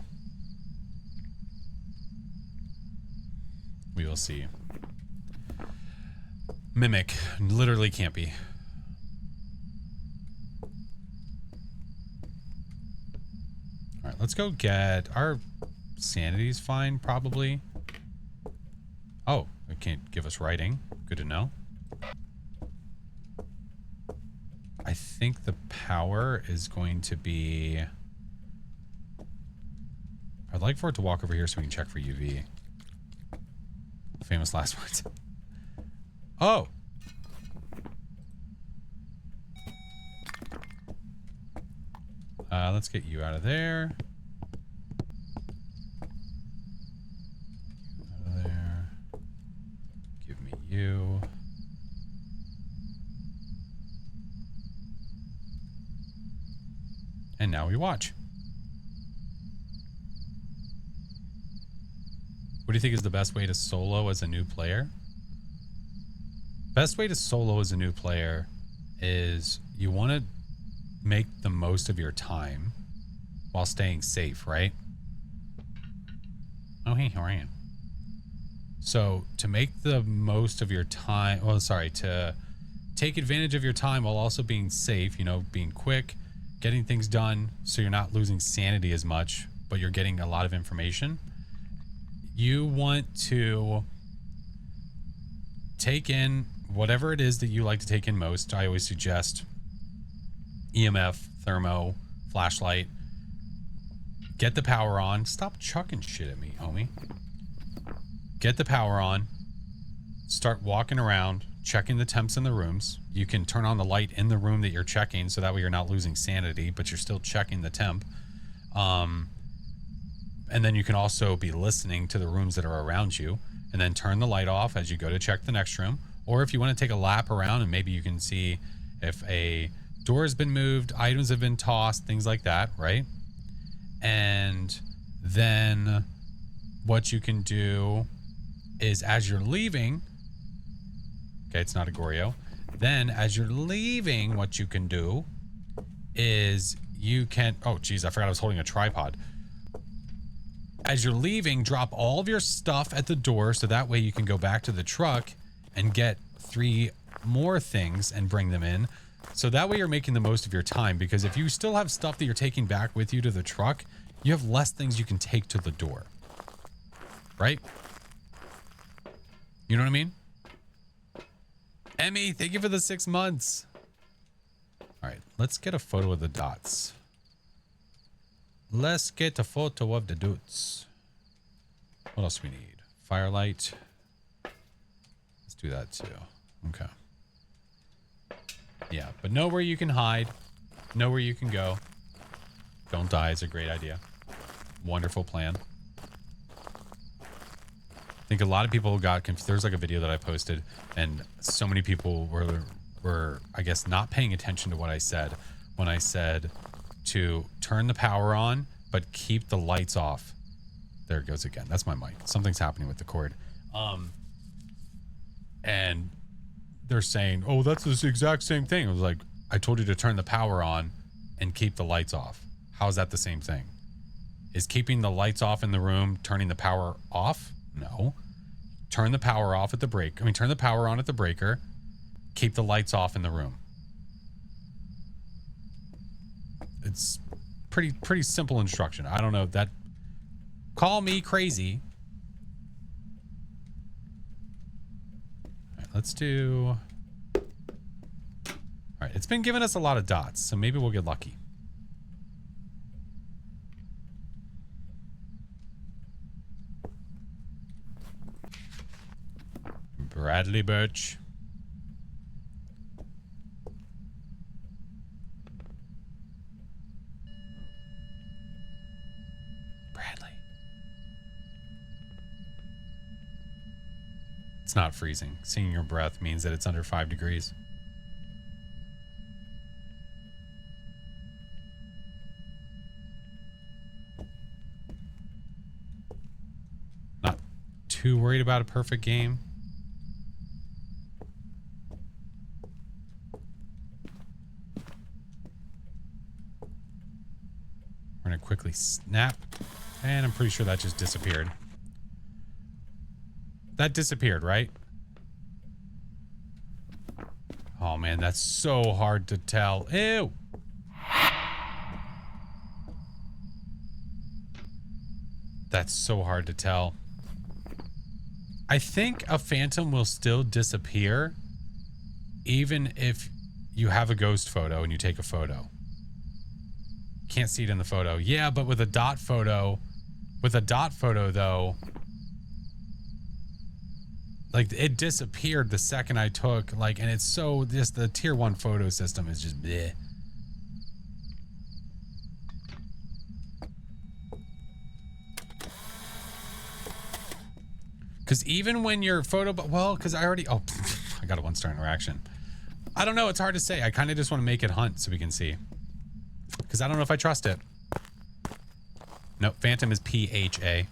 We will see. Mimic. Literally can't be. Alright, let's go get... Our sanity's fine, probably. Oh, it can't give us writing. Good to know. I think the power is going to be... I'd like for it to walk over here so we can check for UV. Famous last words. Oh! Let's get you out of there. Out of there. Give me you. And now we watch. What do you think is the best way to solo as a new player? Best way to solo as a new player is you want to make the most of your time while staying safe, right? Oh, hey, how are you? So to make the most of your time, to take advantage of your time while also being safe, you know, being quick, getting things done so you're not losing sanity as much, but you're getting a lot of information. You want to take in whatever it is that you like to take in most. I always suggest EMF, thermo, flashlight. Get the power on. Stop chucking shit at me, homie. Get the power on. Start walking around, checking the temps in the rooms. You can turn on the light in the room that you're checking, so that way you're not losing sanity, but you're still checking the temp. And then you can also be listening to the rooms that are around you, and then turn the light off as you go to check the next room. Or if you want to take a lap around and maybe you can see if a door has been moved, items have been tossed, things like that, right? And then what you can do is as you're leaving, okay, it's not a Goryo. Then as you're leaving, what you can do is you can, oh geez, I forgot I was holding a tripod. As you're leaving, drop all of your stuff at the door so that way you can go back to the truck and get 3 more things and bring them in. So that way you're making the most of your time, because if you still have stuff that you're taking back with you to the truck, you have less things you can take to the door. Right? You know what I mean? Emmy, thank you for the 6 months. All right, let's get a photo of the dots. Let's get a photo of the dots. What else we need? Firelight. Let's do that too. Okay. Yeah, but know where you can hide. Know where you can go. Don't die is a great idea. Wonderful plan. think a lot of people got confused. There's like a video that I posted, and so many people were I guess not paying attention to what I said when I said to turn the power on but keep the lights off. There it goes again. That's my mic. Something's happening with the cord. And they're saying, oh, that's the exact same thing. I was like, I told you to turn the power on and keep the lights off. How is that the same thing? Is keeping the lights off in the room turning the power off? No. Turn the power off at the break. I mean, turn the power on at the breaker. Keep the lights off in the room. It's pretty simple instruction. I don't know that. Call me crazy. All right, let's do. All right, it's been giving us a lot of dots, so maybe we'll get lucky. Bradley Birch. Bradley. It's not freezing. Seeing your breath means that it's under 5 degrees. Not too worried about a perfect game. We're going to quickly snap. And I'm pretty sure that just disappeared. That disappeared, right? Oh, man, that's so hard to tell. Ew. That's so hard to tell. I think a phantom will still disappear even if you have a ghost photo and you take a photo. Can't see it in the photo. Yeah, but with a dot photo, though, like it disappeared the second I took, like, and it's so just the tier 1 photo system is just bleh. Because even when your photo, well, because I already, oh, I got a 1-star interaction. I don't know. It's hard to say. I kind of just want to make it hunt so we can see. Because I don't know if I trust it. Nope, Phantom is PHA.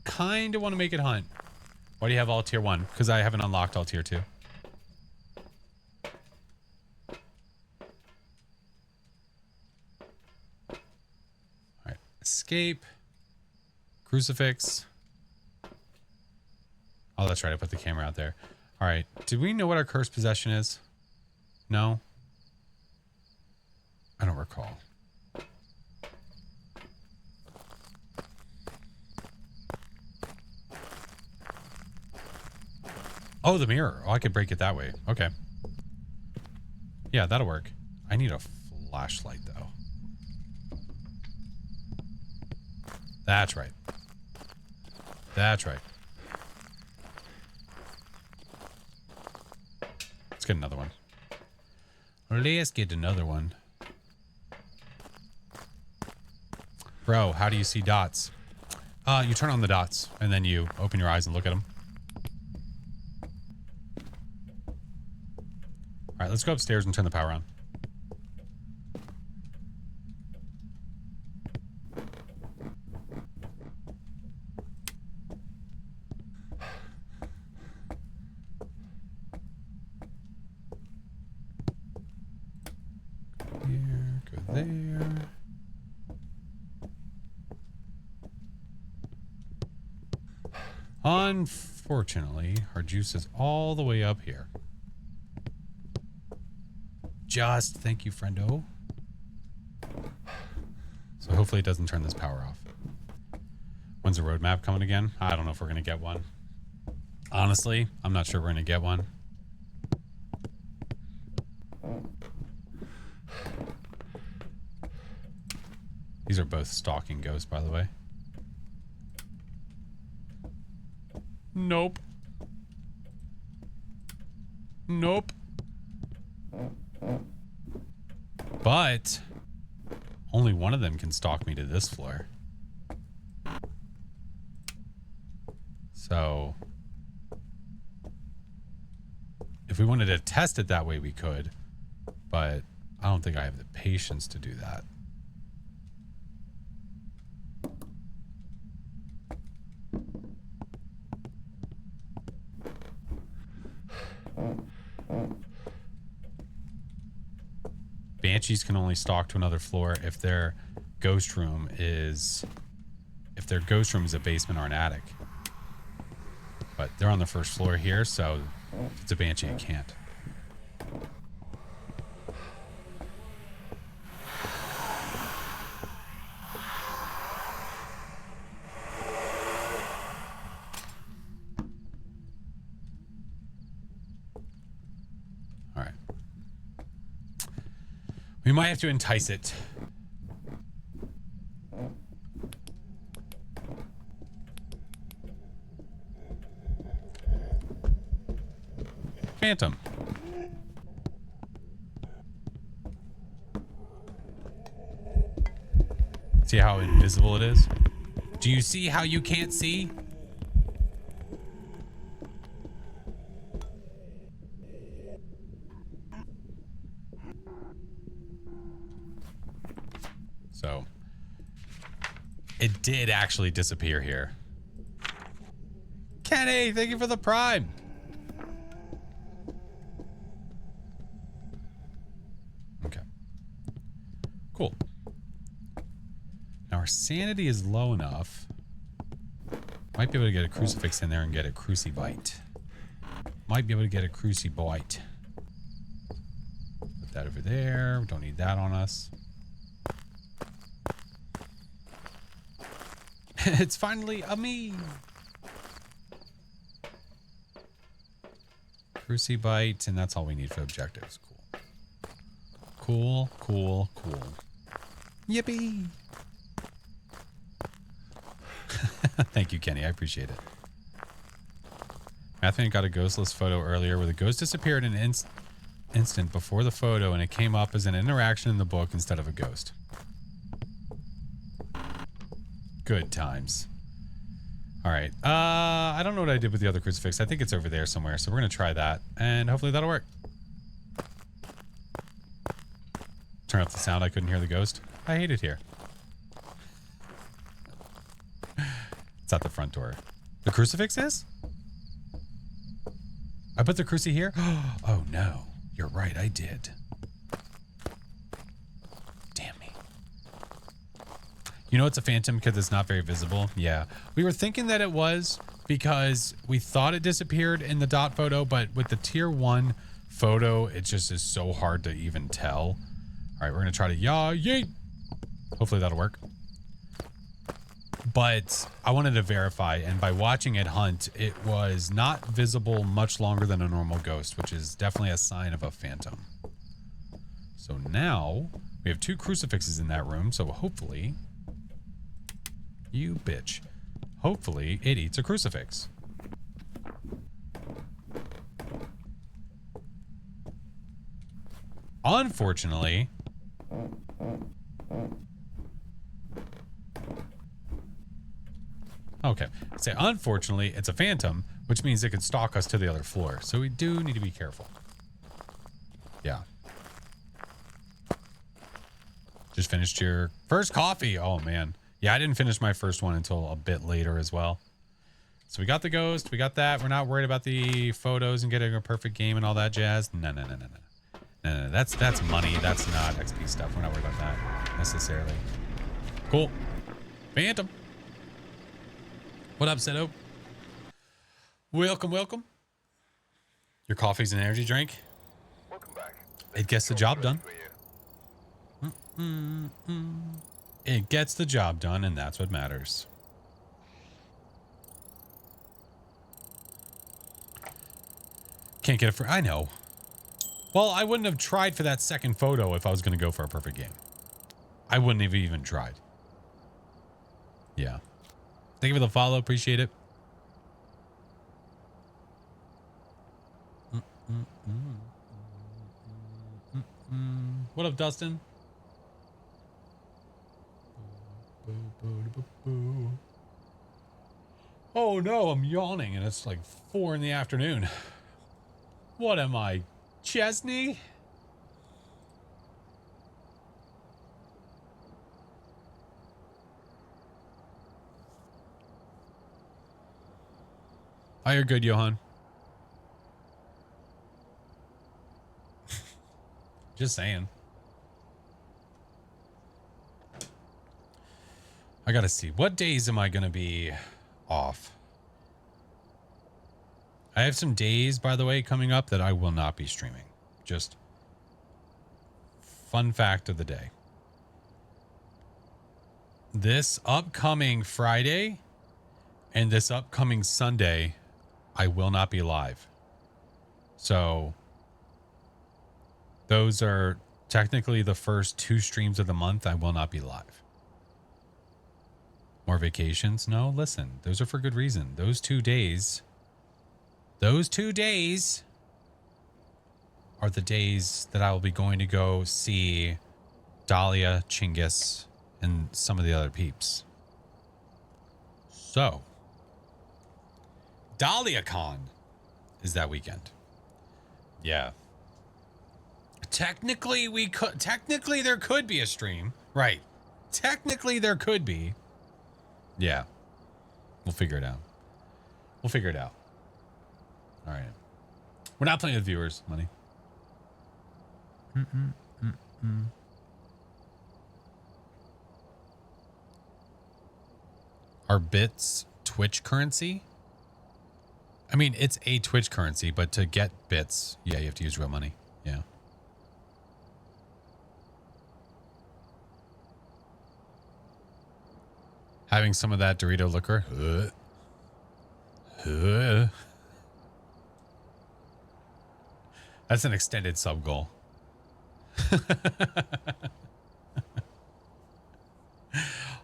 Kind of want to make it hunt. Why do you have all tier 1? Because I haven't unlocked all tier 2. Alright, escape. Crucifix. Oh, that's right. I put the camera out there. All right. Did we know what our cursed possession is? No? I don't recall. Oh, the mirror. Oh, I could break it that way. Okay. Yeah, that'll work. I need a flashlight, though. That's right. That's right. Let's get another one. Let's get another one. Bro, how do you see dots? You turn on the dots, and then you open your eyes and look at them. All right, let's go upstairs and turn the power on. Here, go there. Unfortunately, our juice is all the way up here. Just thank you, friendo. So hopefully it doesn't turn this power off. When's the roadmap coming again? I don't know if we're going to get one. Honestly, I'm not sure we're going to get one. These are both stalking ghosts, by the way. Nope. Nope. But only one of them can stalk me to this floor. So if we wanted to test it that way, we could, but I don't think I have the patience to do that. Banshees can only stalk to another floor if their ghost room is a basement or an attic. But they're on the first floor here, so if it's a banshee, it can't. All right. We might have to entice it. Phantom. See how invisible it is? Do you see how you can't see? So it did actually disappear here. Kenny, thank you for the prime. Okay. Cool. Now our sanity is low enough. Might be able to get a crucifix in there and get a crucibite. Might be able to get a crucibite. Put that over there. We don't need that on us. It's finally a me. Crucibite, and that's all we need for objectives. Cool. Cool, cool, cool. Yippee! Thank you, Kenny. I appreciate it. Matthew got a ghostless photo earlier where the ghost disappeared in an instant before the photo, and it came up as an interaction in the book instead of a ghost. Good times. All right. I don't know what I did with the other crucifix. I think it's over there somewhere, so we're going to try that, and hopefully that'll work. Turn off the sound. I couldn't hear the ghost. I hate it here. It's at the front door. The crucifix is? I put the cruci here? Oh, no. You're right. I did. Damn me. You know it's a phantom because it's not very visible? Yeah. We were thinking that it was because we thought it disappeared in the dot photo, but with the tier 1 photo, it just is so hard to even tell. All right, we're going to try to yeet. Hopefully that'll work. But I wanted to verify, and by watching it hunt, it was not visible much longer than a normal ghost, which is definitely a sign of a phantom. So now we have 2 crucifixes in that room, so hopefully... You bitch. Hopefully it eats a crucifix. Unfortunately... Okay. Say, unfortunately, it's a phantom, which means it could stalk us to the other floor. So we do need to be careful. Yeah. Just finished your first coffee. Oh, man. Yeah, I didn't finish my first one until a bit later as well. So we got the ghost. We got that. We're not worried about the photos and getting a perfect game and all that jazz. No. No. That's money. That's not XP stuff. We're not worried about that necessarily. Cool. Phantom. What up, Seto? Welcome, welcome. Your coffee's an energy drink? Welcome back. It gets the job done. It gets the job done, and that's what matters. Can't get it for... I know. Well, I wouldn't have tried for that second photo if I was going to go for a perfect game. I wouldn't have even tried. Yeah. Thank you for the follow. Appreciate it. What up, Dustin? Oh no, I'm yawning and it's like 4 in the afternoon. What am I, Chesney? Oh, you're good, Johan. Just saying. I gotta see. What days am I gonna be off? I have some days, by the way, coming up that I will not be streaming. Just fun fact of the day. This upcoming Friday and this upcoming Sunday, I will not be live. So those are technically the first 2 streams of the month I will not be live. More vacations? No, listen, those are for good reason. Those 2 days are the days that I will be going to go see Dahlia, Chinggis, and some of the other peeps. So, DahliaCon is that weekend. Yeah. Technically, there could be a stream. Right. Technically, there could be. Yeah. We'll figure it out. All right. We're not playing with viewers, money. Are bits Twitch currency? I mean, it's a Twitch currency, but to get bits, yeah, you have to use real money. Yeah. Having some of that Dorito liquor. That's an extended sub goal.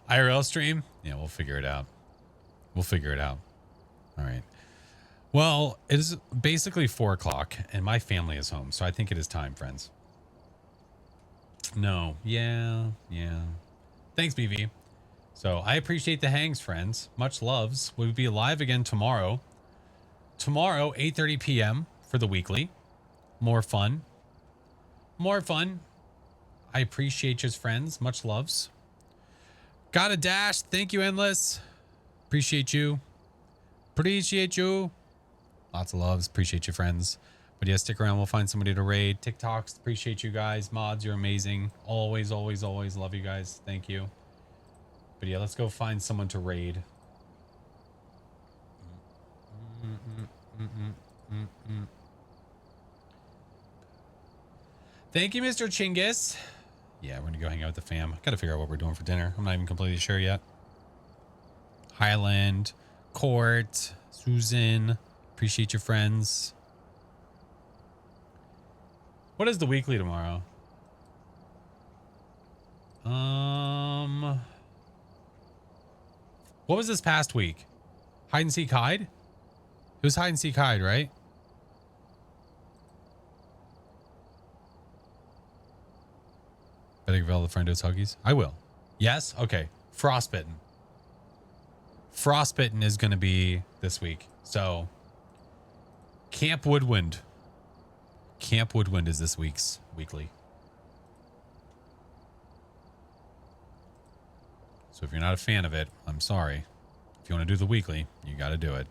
IRL stream? Yeah, we'll figure it out. All right. Well, it is basically 4 o'clock and my family is home. So I think it is time, friends. No. Yeah. Thanks, BV. So I appreciate the hangs, friends. Much loves. We'll be live again tomorrow. 8:30 p.m. for the weekly. More fun. I appreciate you, friends. Much loves. Got a dash. Thank you, Endless. Appreciate you. Lots of loves. Appreciate you, friends. But yeah, stick around. We'll find somebody to raid. TikToks. Appreciate you guys. Mods, you're amazing. Always love you guys. Thank you. But yeah, let's go find someone to raid. Thank you, Mr. Chinggis. Yeah, we're gonna go hang out with the fam. Gotta figure out what we're doing for dinner. I'm not even completely sure yet. Highland, Court, Susan. Appreciate your friends. What is the weekly tomorrow? What was this past week? Hide and seek hide? It was hide and seek hide, right? Better give all the friendos huggies. I will. Yes? Okay. Frostbitten. Frostbitten is going to be this week. So, Camp Woodwind. Camp Woodwind is this week's weekly. So if you're not a fan of it, I'm sorry. If you want to do the weekly, you got to do it.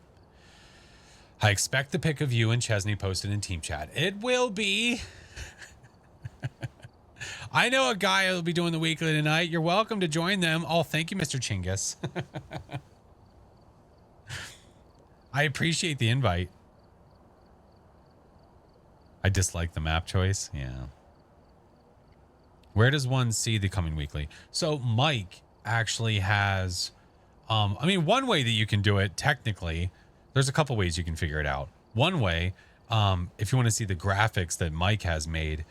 I expect the pic of you and Chesney posted in team chat. It will be. I know a guy who will be doing the weekly tonight. You're welcome to join them. Oh, thank you, Mr. Chinggis. I appreciate the invite. I dislike the map choice. Yeah. Where does one see the coming weekly? So Mike actually has, I mean, one way that you can do it technically, there's a couple ways you can figure it out. One way, if you want to see the graphics that Mike has made,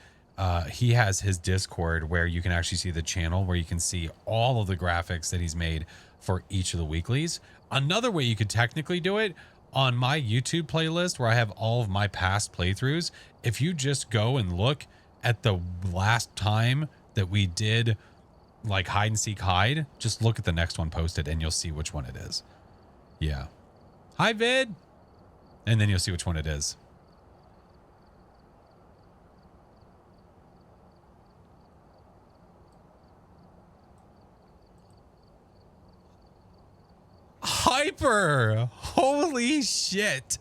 he has his Discord where you can actually see the channel where you can see all of the graphics that he's made for each of the weeklies. Another way you could technically do it on my YouTube playlist where I have all of my past playthroughs. If you just go and look at the last time that we did like hide and seek hide, just look at the next one posted and you'll see which one it is. Yeah. Hi, Vid. And then you'll see which one it is. Hyper. Holy shit.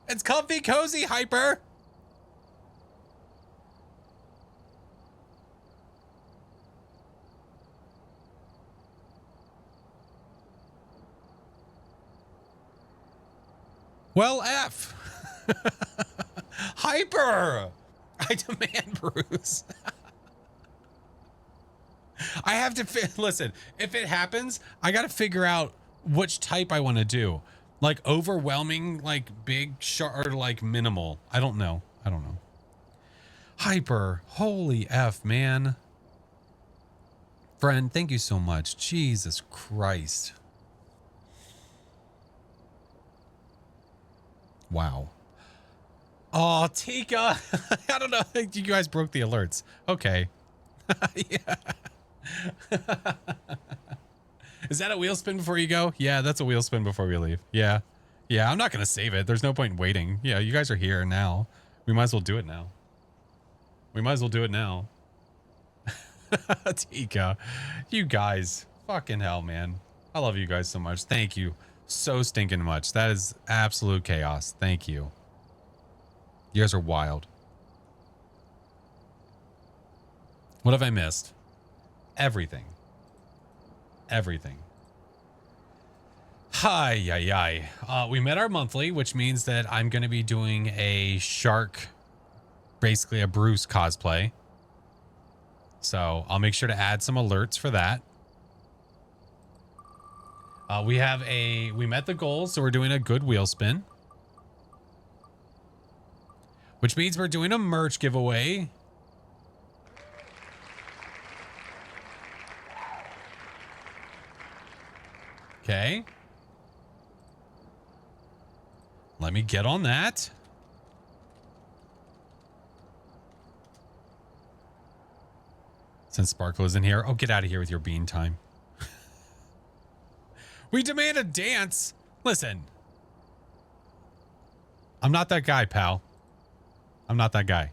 It's comfy cozy, Hyper. Well, F. Hyper. I demand Bruce. I have to listen. If it happens, I got to figure out which type I want to do. Like overwhelming, like big, or like minimal. I don't know. Hyper. Holy F, man. Friend, thank you so much. Jesus Christ. Wow. Oh, Tika. I don't know. I think you guys broke the alerts. Okay. Yeah. Is that a wheel spin before you go? Yeah, that's a wheel spin before we leave. Yeah. Yeah, I'm not going to save it. There's no point in waiting. Yeah, you guys are here now. We might as well do it now. Tika. You guys. Fucking hell, man. I love you guys so much. Thank you so stinking much. That is absolute chaos. Thank you. You guys are wild. What have I missed? Everything. Hi. We met our monthly, which means that I'm going to be doing a shark, basically a Bruce cosplay. So I'll make sure to add some alerts for that. We met the goals, so we're doing a good wheel spin. Which means we're doing a merch giveaway. Okay. Let me get on that. Since Sparkle isn't here. Oh, get out of here with your bean time. We demand a dance. Listen. I'm not that guy, pal. I'm not that guy.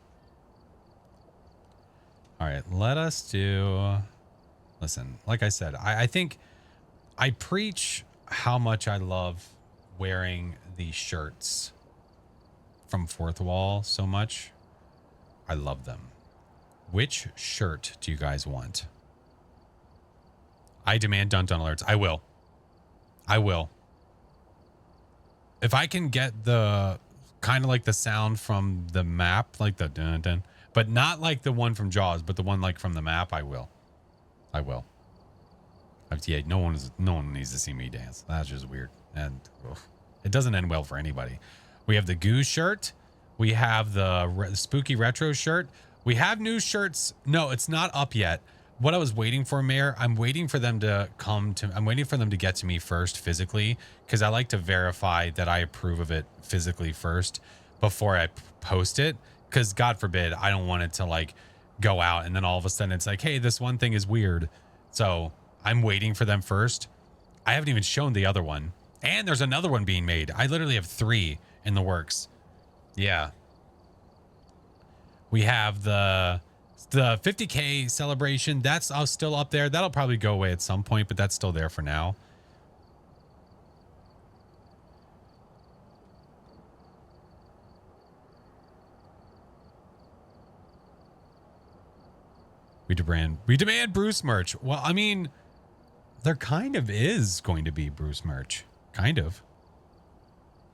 All right, let us do... Listen, like I said, I think I preach how much I love wearing these shirts from Fourth Wall so much. I love them. Which shirt do you guys want? I demand dun dun alerts. I will. If I can get the kind of like the sound from the map, like the dun dun, but not like the one from Jaws, but the one like from the map, I will. Yeah, no one needs to see me dance. That's just weird, and it doesn't end well for anybody. We have the Goose shirt. We have the spooky retro shirt. We have new shirts. No, it's not up yet. What I was waiting for, Mayor, I'm waiting for them to get to me first physically, because I like to verify that I approve of it physically first before I post it. Because God forbid, I don't want it to like go out and then all of a sudden it's like, hey, this one thing is weird. So I'm waiting for them first. I haven't even shown the other one. And there's another one being made. I literally have 3 in the works. Yeah. We have the 50K celebration. That's still up there. That'll probably go away at some point, but that's still there for now. We demand Bruce merch. Well, I mean, there kind of is going to be Bruce merch. Kind of.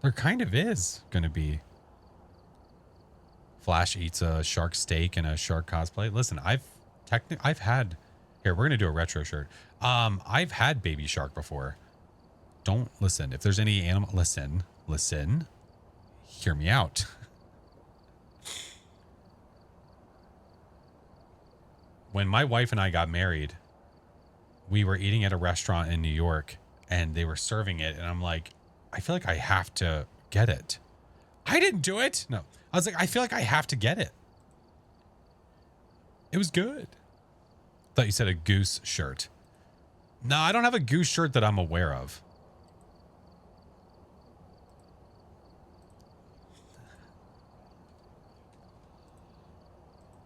There kind of is going to be. Flash eats a shark steak and a shark cosplay. Listen, I've had, here, we're going to do a retro shirt. I've had baby shark before. Don't listen. If there's any animal, listen, hear me out. When my wife and I got married, we were eating at a restaurant in New York and they were serving it. And I'm like, I feel like I have to get it. I didn't do it. No, I was like, I feel like I have to get it. It was good. Thought you said a goose shirt. No, I don't have a goose shirt that I'm aware of.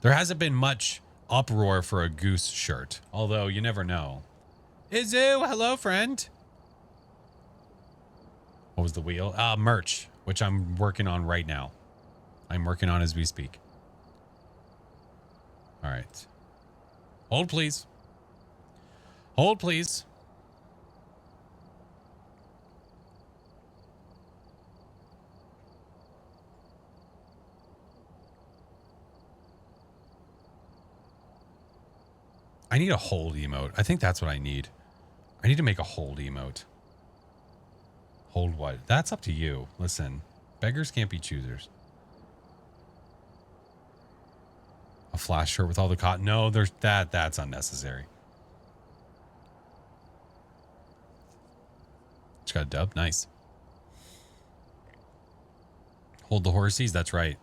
There hasn't been much uproar for a goose shirt, although you never know. Izu, hello, friend. What was the wheel? Merch, which I'm working on right now. I'm working on as we speak. All right. Hold, please. Hold, please. I need a hold emote. I think that's what I need. I need to make a hold emote. Hold what? That's up to you. Listen, beggars can't be choosers. A flash shirt with all the cotton. No, there's that's unnecessary. Just got a dub. Nice. Hold the horsies. That's right.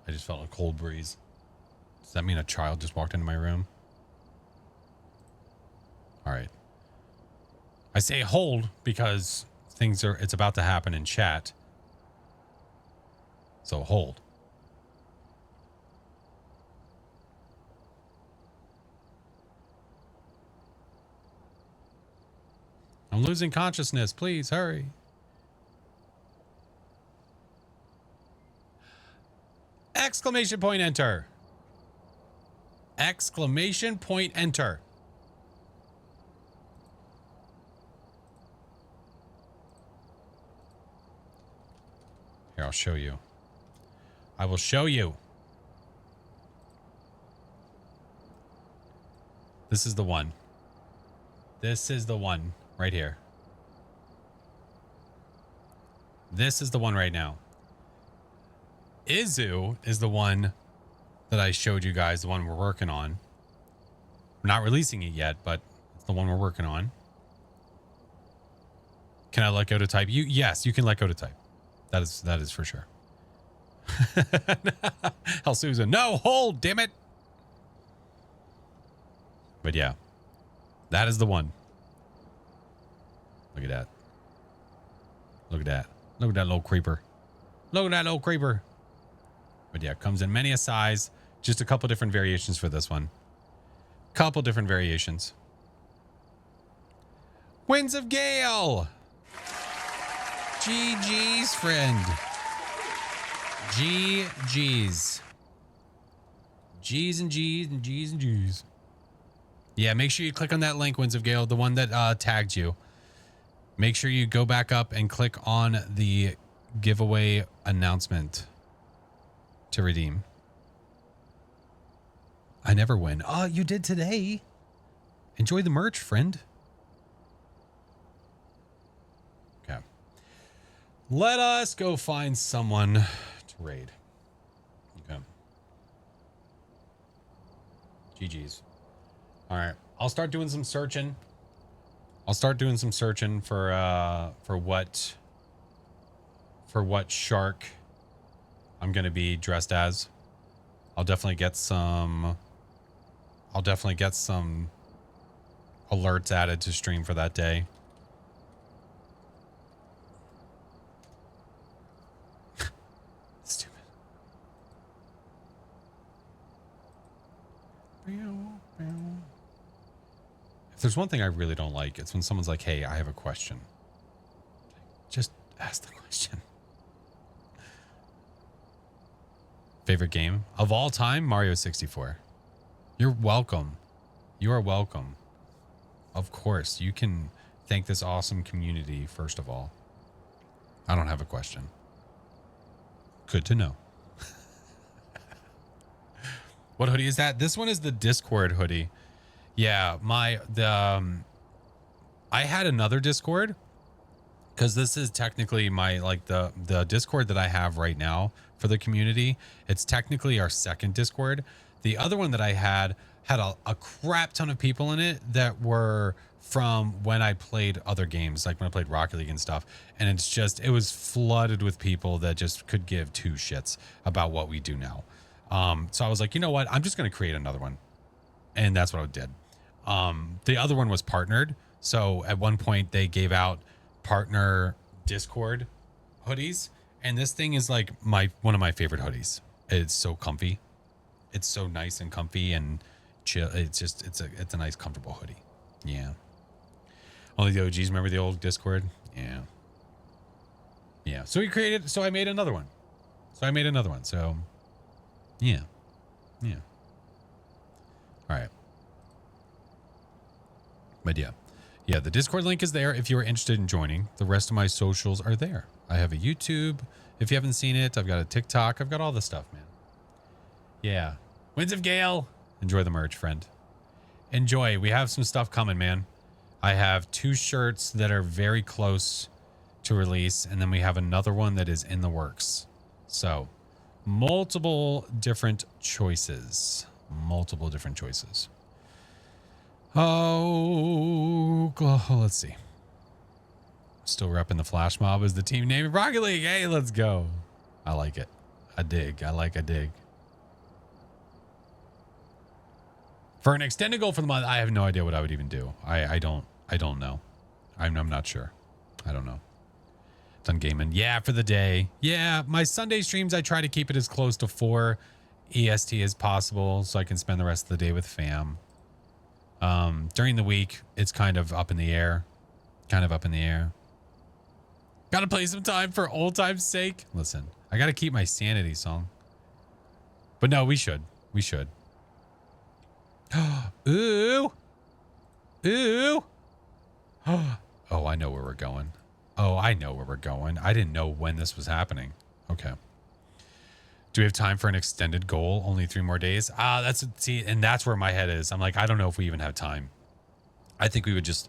I just felt a cold breeze. Does that mean a child just walked into my room? All right. I say hold because it's about to happen in chat. So hold. I'm losing consciousness. Please hurry. Exclamation point enter. Exclamation point enter. Here, I'll show you. I will show you. This is the one. This is the one right here. This is the one right now. Izu is the one that I showed you guys, the one we're working on. We're not releasing it yet, but it's the one we're working on. Can I let go to type? Yes, you can let go to type. That is for sure. Hell, Susan. No, hold, damn it. But yeah, that is the one. Look at that. Look at that. Look at that little creeper. Look at that little creeper. But yeah, comes in many a size. Just a couple different variations for this one. Couple different variations. Winds of Gale. GG's, friend. GG's. G's and G's and G's and G's. Yeah, make sure you click on that link, Winds of Gale, the one that tagged you. Make sure you go back up and click on the giveaway announcement to redeem. I never win. Oh, you did today. Enjoy the merch, friend. Okay. Let us go find someone to raid. Okay. GG's. All right. I'll start doing some searching. I'll start doing some searching for what shark I'm going to be dressed as. I'll definitely get some alerts added to stream for that day. Stupid. If there's one thing I really don't like, it's when someone's like, hey, I have a question. Just ask the question. Favorite game of all time? Mario 64. You're welcome. You are welcome. Of course, you can thank this awesome community, first of all. I don't have a question. Good to know. What hoodie is that? This one is the Discord hoodie. Yeah, I had another Discord because this is technically my, like the Discord that I have right now for the community. It's technically our second Discord. The other one that I had a crap ton of people in it that were from when I played other games, like when I played Rocket League and stuff. And it's just, it was flooded with people that just could give two shits about what we do now. So I was like, you know what? I'm just going to create another one. And that's what I did. The other one was partnered. So at one point they gave out partner Discord hoodies. And this thing is like one of my favorite hoodies. It's so comfy. It's so nice and comfy and chill. It's a nice, comfortable hoodie. Yeah. Only the OGs remember the old Discord. Yeah. Yeah. So I made another one. So yeah. Yeah. All right. But yeah. Yeah, the Discord link is there if you are interested in joining. The rest of my socials are there. I have a YouTube. If you haven't seen it, I've got a TikTok. I've got all the stuff, man. Yeah. Winds of Gale. Enjoy the merch, friend. Enjoy. We have some stuff coming, man. I have 2 shirts that are very close to release, and then we have another one that is in the works. So, multiple different choices. Oh, let's see. Still repping the Flash Mob as the team name. Rocket League. Hey, let's go. I like it. I dig. For an extended goal for the month, I have no idea what I would even do. I don't know. I'm not sure. I don't know. Done gaming. Yeah, for the day. Yeah, my Sunday streams, I try to keep it as close to 4 EST as possible so I can spend the rest of the day with fam. During the week, it's kind of up in the air. Gotta play some time for old time's sake. Listen, I gotta keep my sanity song. But no, we should. Ooh. Oh, I know where we're going. I didn't know when this was happening. Okay. Do we have time for an extended goal? Only 3 more days? And that's where my head is. I'm like, I don't know if we even have time. I think we would just,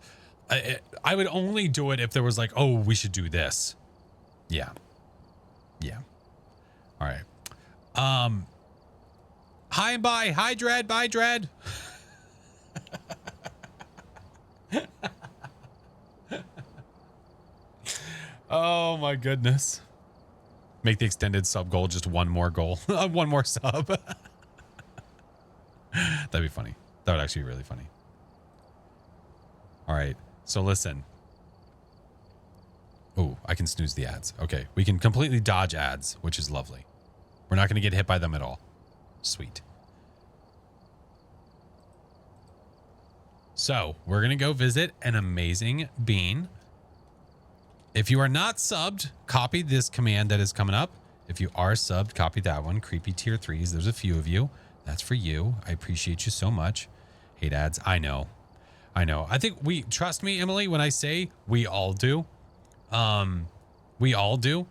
I would only do it if there was like, oh, we should do this. Yeah. All right. Hi and bye. Hi, Dread. Bye, Dread. Oh my goodness. Make the extended sub goal just 1 more goal. 1 more sub. That'd be funny. That would actually be really funny. All right. So listen. Oh, I can snooze the ads. Okay. We can completely dodge ads, which is lovely. We're not going to get hit by them at all. Sweet. So we're going to go visit an amazing bean. If you are not subbed, copy this command that is coming up. If you are subbed, copy that one. Creepy tier 3s. There's a few of you. That's for you. I appreciate you so much. Hate ads. I know. I think trust me, Emily, when I say we all do. We all do.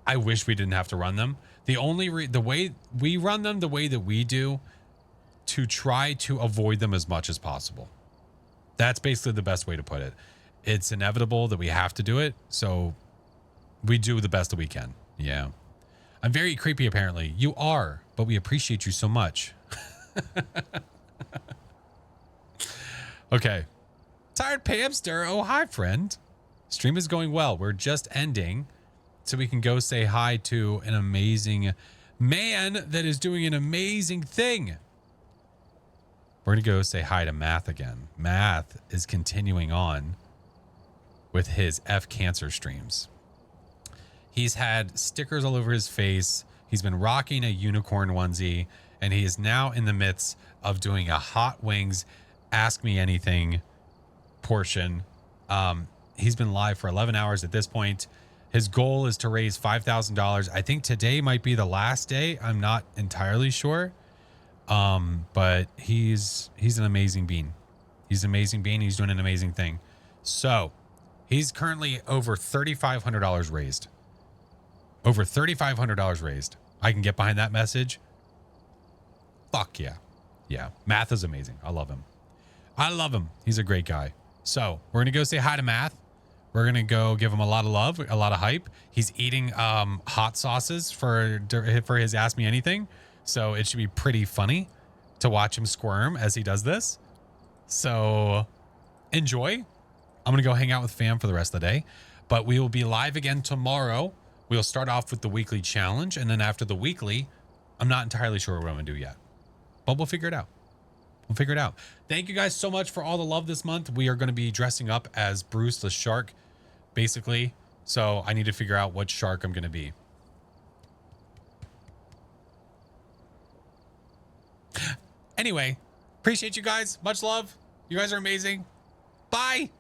I wish we didn't have to run them. The way we run them, the way that we do, to try to avoid them as much as possible. That's basically the best way to put it. It's inevitable that we have to do it, so we do the best that we can. Yeah. I'm very creepy, apparently. You are, but we appreciate you so much. Okay. Tired Pamster. Oh, hi, friend. Stream is going well. We're just ending, so we can go say hi to an amazing man that is doing an amazing thing. We're going to go say hi to Math again. Math is continuing on with his F Cancer streams. He's had stickers all over his face. He's been rocking a unicorn onesie, and he is now in the midst of doing a Hot Wings Ask Me Anything portion. He's been live for 11 hours at this point. His goal is to raise $5,000. I think today might be the last day. I'm not entirely sure. But he's an amazing bean. He's an amazing bean. He's doing an amazing thing. So he's currently over $3,500 raised. Over $3,500 raised. I can get behind that message. Fuck yeah. Yeah. Math is amazing. I love him. He's a great guy. So we're going to go say hi to Math. We're going to go give him a lot of love, a lot of hype. He's eating hot sauces for his Ask Me Anything. So it should be pretty funny to watch him squirm as he does this. So enjoy. I'm going to go hang out with fam for the rest of the day, but we will be live again tomorrow. We'll start off with the weekly challenge. And then after the weekly, I'm not entirely sure what I'm going to do yet, but we'll figure it out. We'll figure it out. Thank you guys so much for all the love this month. We are going to be dressing up as Bruce the shark, basically. So I need to figure out what shark I'm going to be. Anyway, appreciate you guys. Much love. You guys are amazing. Bye.